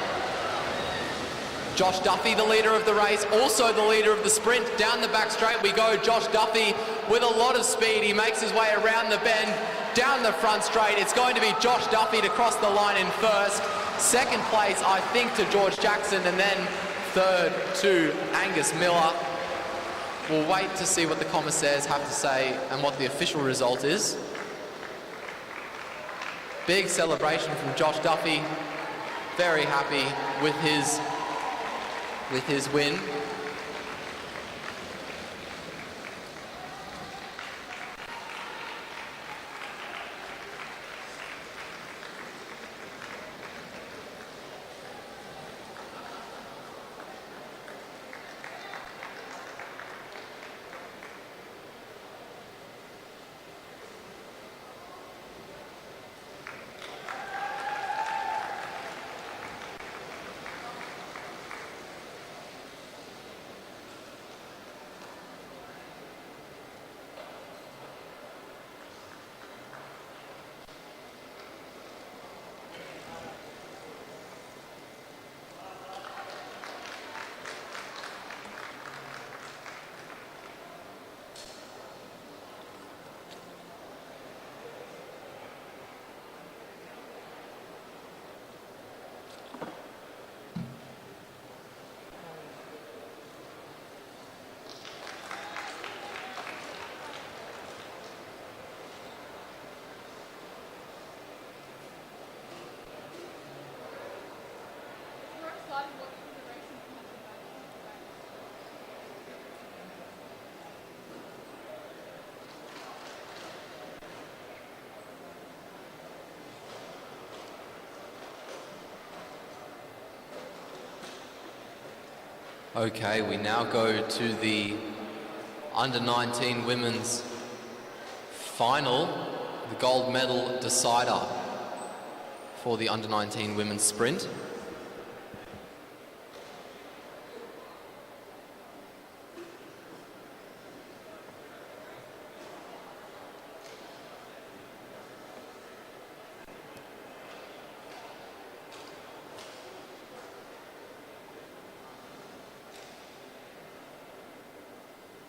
Josh Duffy, the leader of the race, also the leader of the sprint. Down the back straight we go. Josh Duffy with a lot of speed. He makes his way around the bend, down the front straight. It's going to be Josh Duffy to cross the line in first. Second place, I think, to George Jackson, and then third to Angus Miller. We'll wait to see what the commissaires have to say and what the official result is. Big celebration from Josh Duffy. Very happy with his win. Okay, we now go to the under-19 women's final, the gold medal decider for the under-19 women's sprint.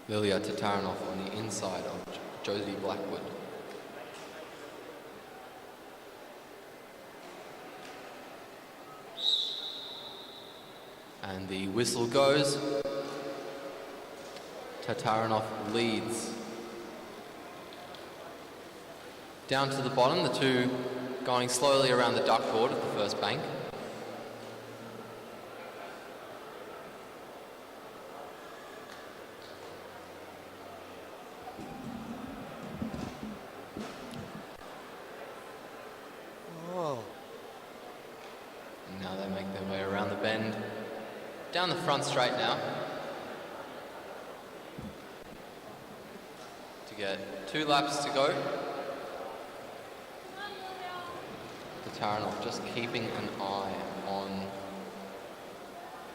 Lilia Tatarinov on the inside of Josie Blackwood. And the whistle goes. Tatarinov leads. Down to the bottom, the two going slowly around the duckboard at the first bank. Down the front straight now to get 2 laps to go. Tatarinov just keeping an eye on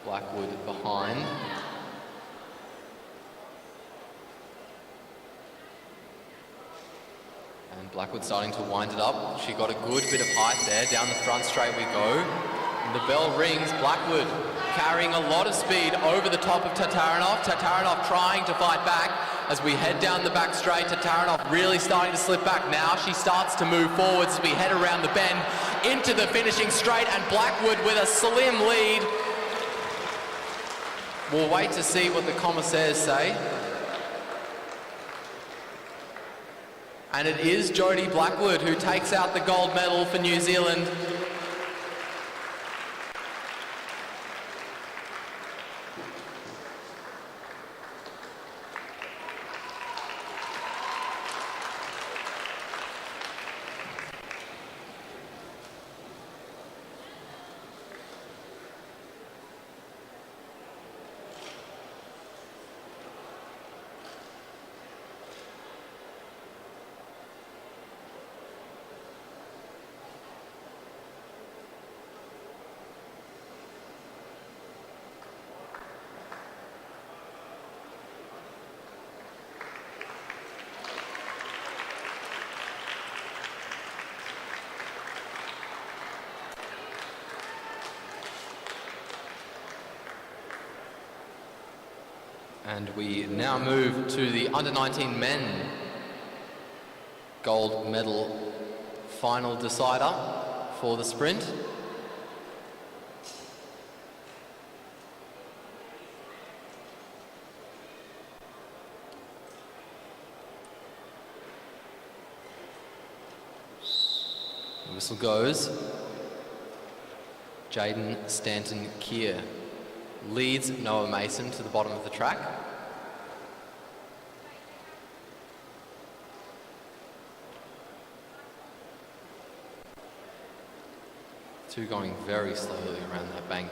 Blackwood behind. And Blackwood starting to wind it up. She got a good bit of height there. Down the front straight we go. And the bell rings. Blackwood carrying a lot of speed over the top of Tatarinov. Tatarinov trying to fight back as we head down the back straight. Tatarinov really starting to slip back now. She starts to move forwards as we head around the bend into the finishing straight, and Blackwood with a slim lead. We'll wait to see what the commissaires say. And it is Jodie Blackwood who takes out the gold medal for New Zealand. And we now move to the under-19 men gold medal final decider for the sprint. The whistle goes. Jaden Stanton-Keir leads Noah Mason to the bottom of the track. Two going very slowly around that bank.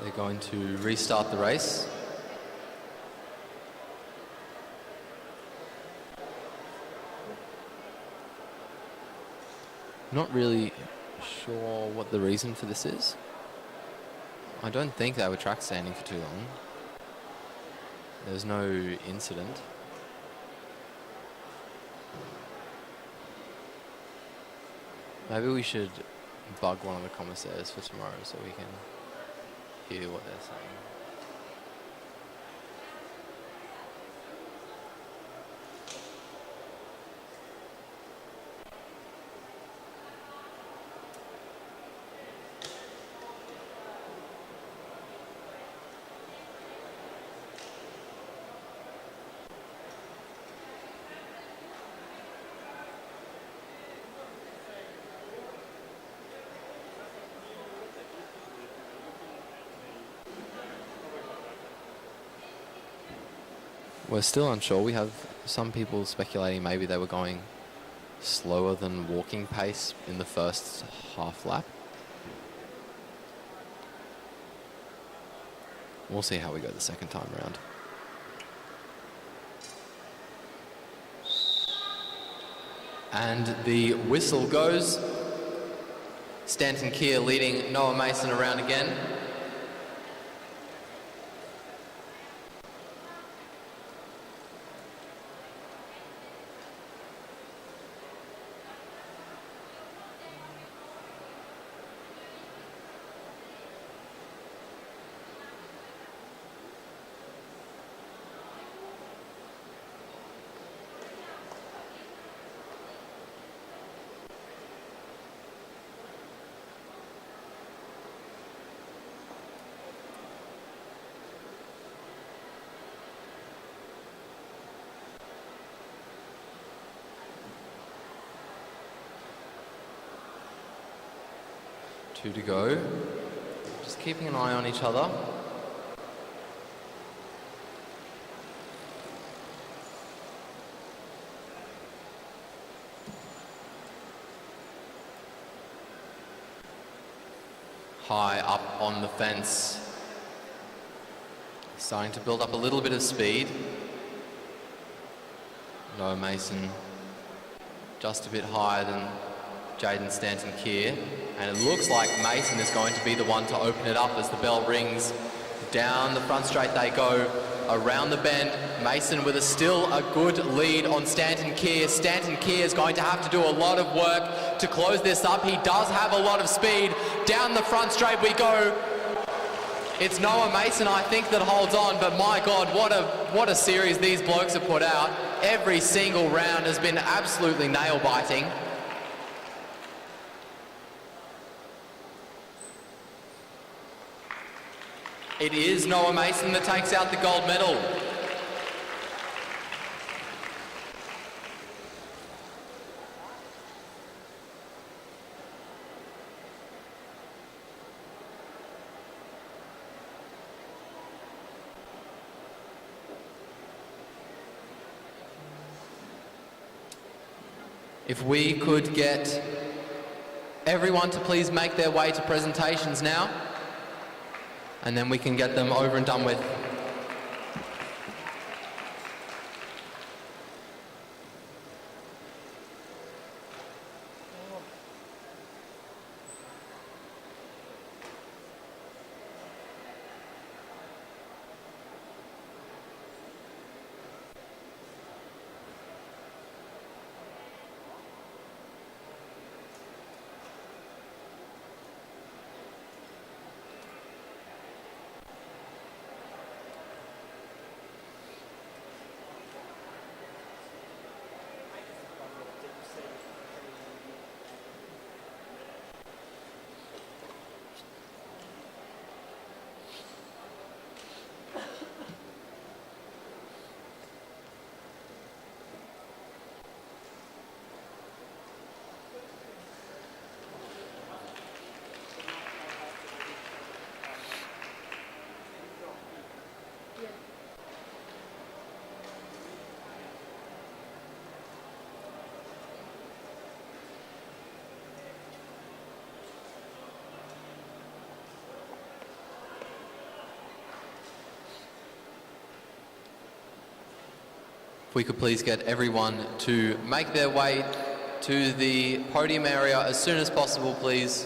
They're going to restart the race. Not really sure what the reason for this is. I don't think they were track standing for too long. There was no incident. Maybe we should bug one of the commissaires for tomorrow so we can hear what they're saying. We're still unsure. We have some people speculating maybe they were going slower than walking pace in the first half lap. We'll see how we go the second time around. And the whistle goes. Stanton-Keir leading Noah Mason around again. Two to go. Just keeping an eye on each other. High up on the fence. Starting to build up a little bit of speed. Noah Mason just a bit higher than Jaden Stanton-Keir. And it looks like Mason is going to be the one to open it up as the bell rings. Down the front straight they go, around the bend. Mason with still a good lead on Stanton-Keir. Stanton-Keir is going to have to do a lot of work to close this up. He does have a lot of speed. Down the front straight we go. It's Noah Mason, I think, that holds on, but my God, what a series these blokes have put out. Every single round has been absolutely nail-biting. It is Noah Mason that takes out the gold medal. If we could get everyone to please make their way to presentations now. and then we can get them over and done with. If we could please get everyone to make their way to the podium area as soon as possible, please.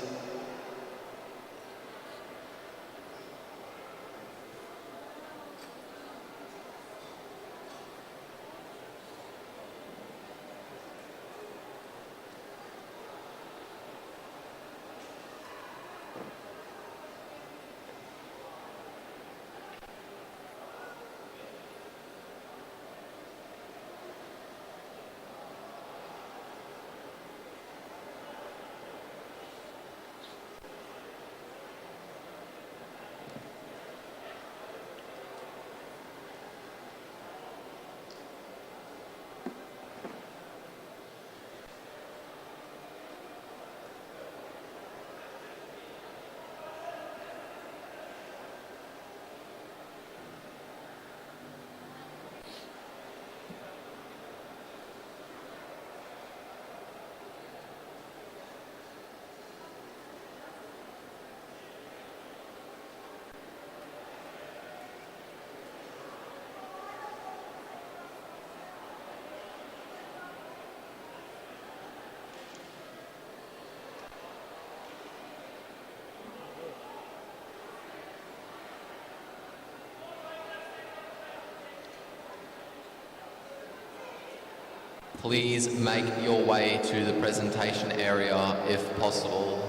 Please make your way to the presentation area if possible.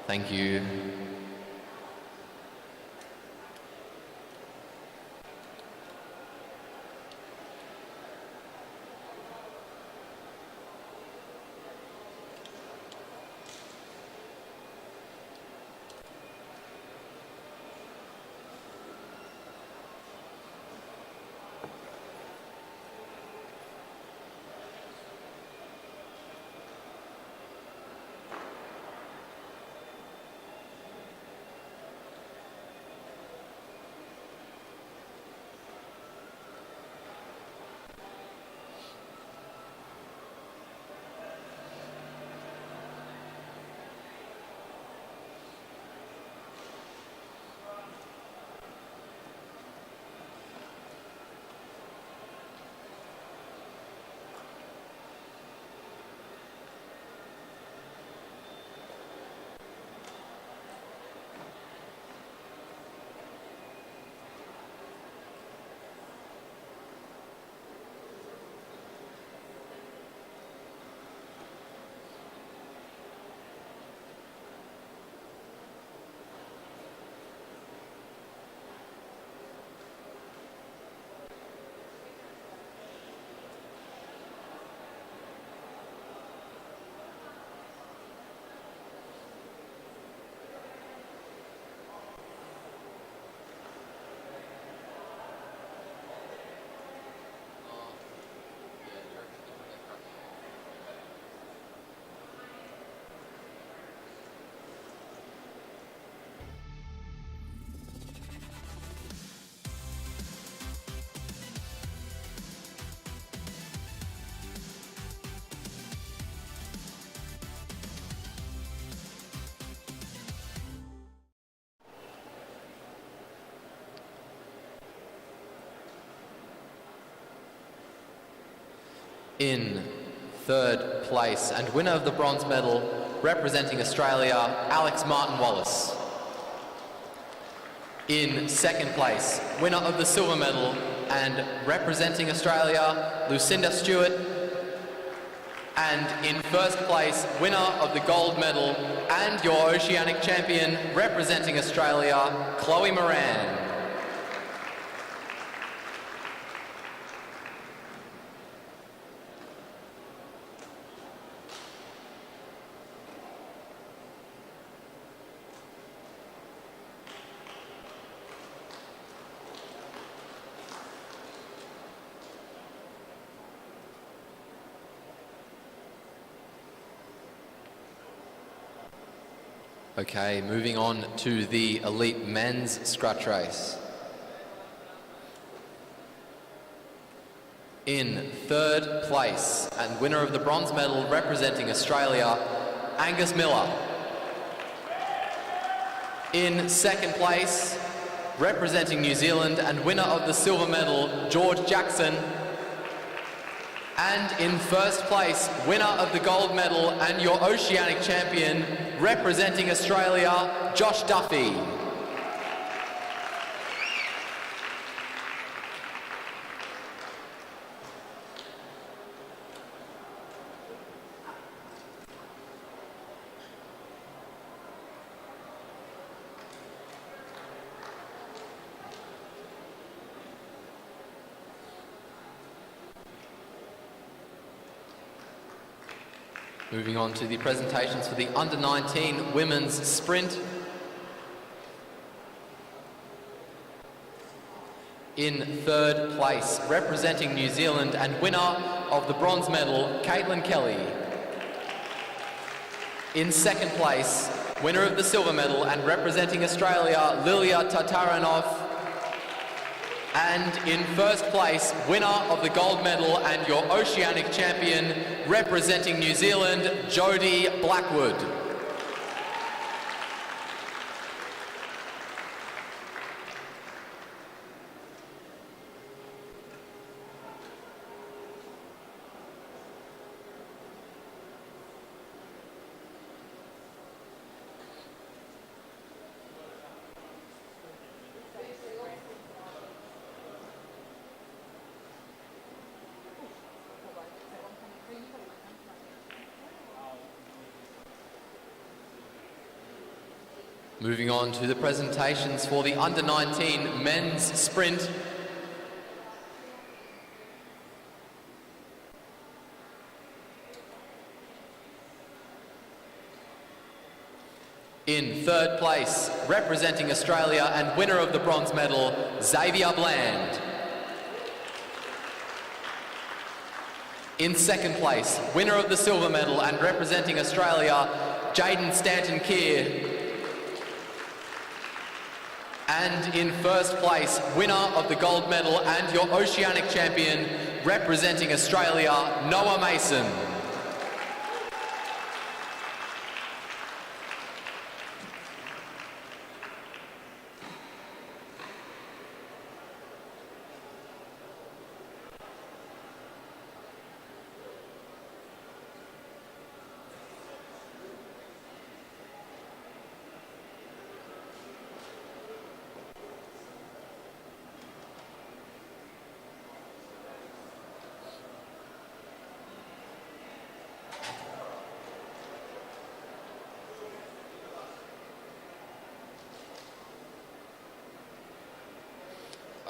Thank you. In third place and winner of the bronze medal, representing Australia, Alex Martin-Wallace. In second place, winner of the silver medal and representing Australia, Lucinda Stewart. And in first place, winner of the gold medal and your Oceanic champion, representing Australia, Chloe Moran. Okay, moving on to the elite men's scratch race. In third place and winner of the bronze medal representing Australia, Angus Miller. In second place, representing New Zealand and winner of the silver medal, George Jackson. And in first place, winner of the gold medal and your Oceanic champion, representing Australia, Josh Duffy. Moving on to the presentations for the under-19 women's sprint. In third place, representing New Zealand and winner of the bronze medal, Caitlin Kelly. In second place, winner of the silver medal and representing Australia, Lilia Tataranov. And in first place, winner of the gold medal and your Oceanic champion, representing New Zealand, Jodie Blackwood. Moving on to the presentations for the under-19 men's sprint. In third place, representing Australia and winner of the bronze medal, Xavier Bland. In second place, winner of the silver medal and representing Australia, Jaden Stanton-Keir. And in first place, winner of the gold medal and your Oceanic champion, representing Australia, Noah Mason.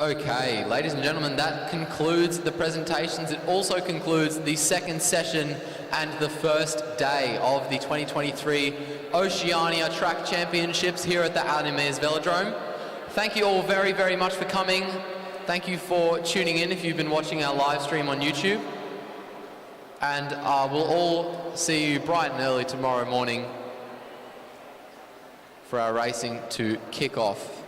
Okay, ladies and gentlemen, that concludes the presentations. It also concludes the second session and the first day of the 2023 Oceania Track Championships here at the Alain Mears Velodrome. Thank you all very, very much for coming. Thank you for tuning in if you've been watching our live stream on YouTube. And we'll all see you bright and early tomorrow morning for our racing to kick off.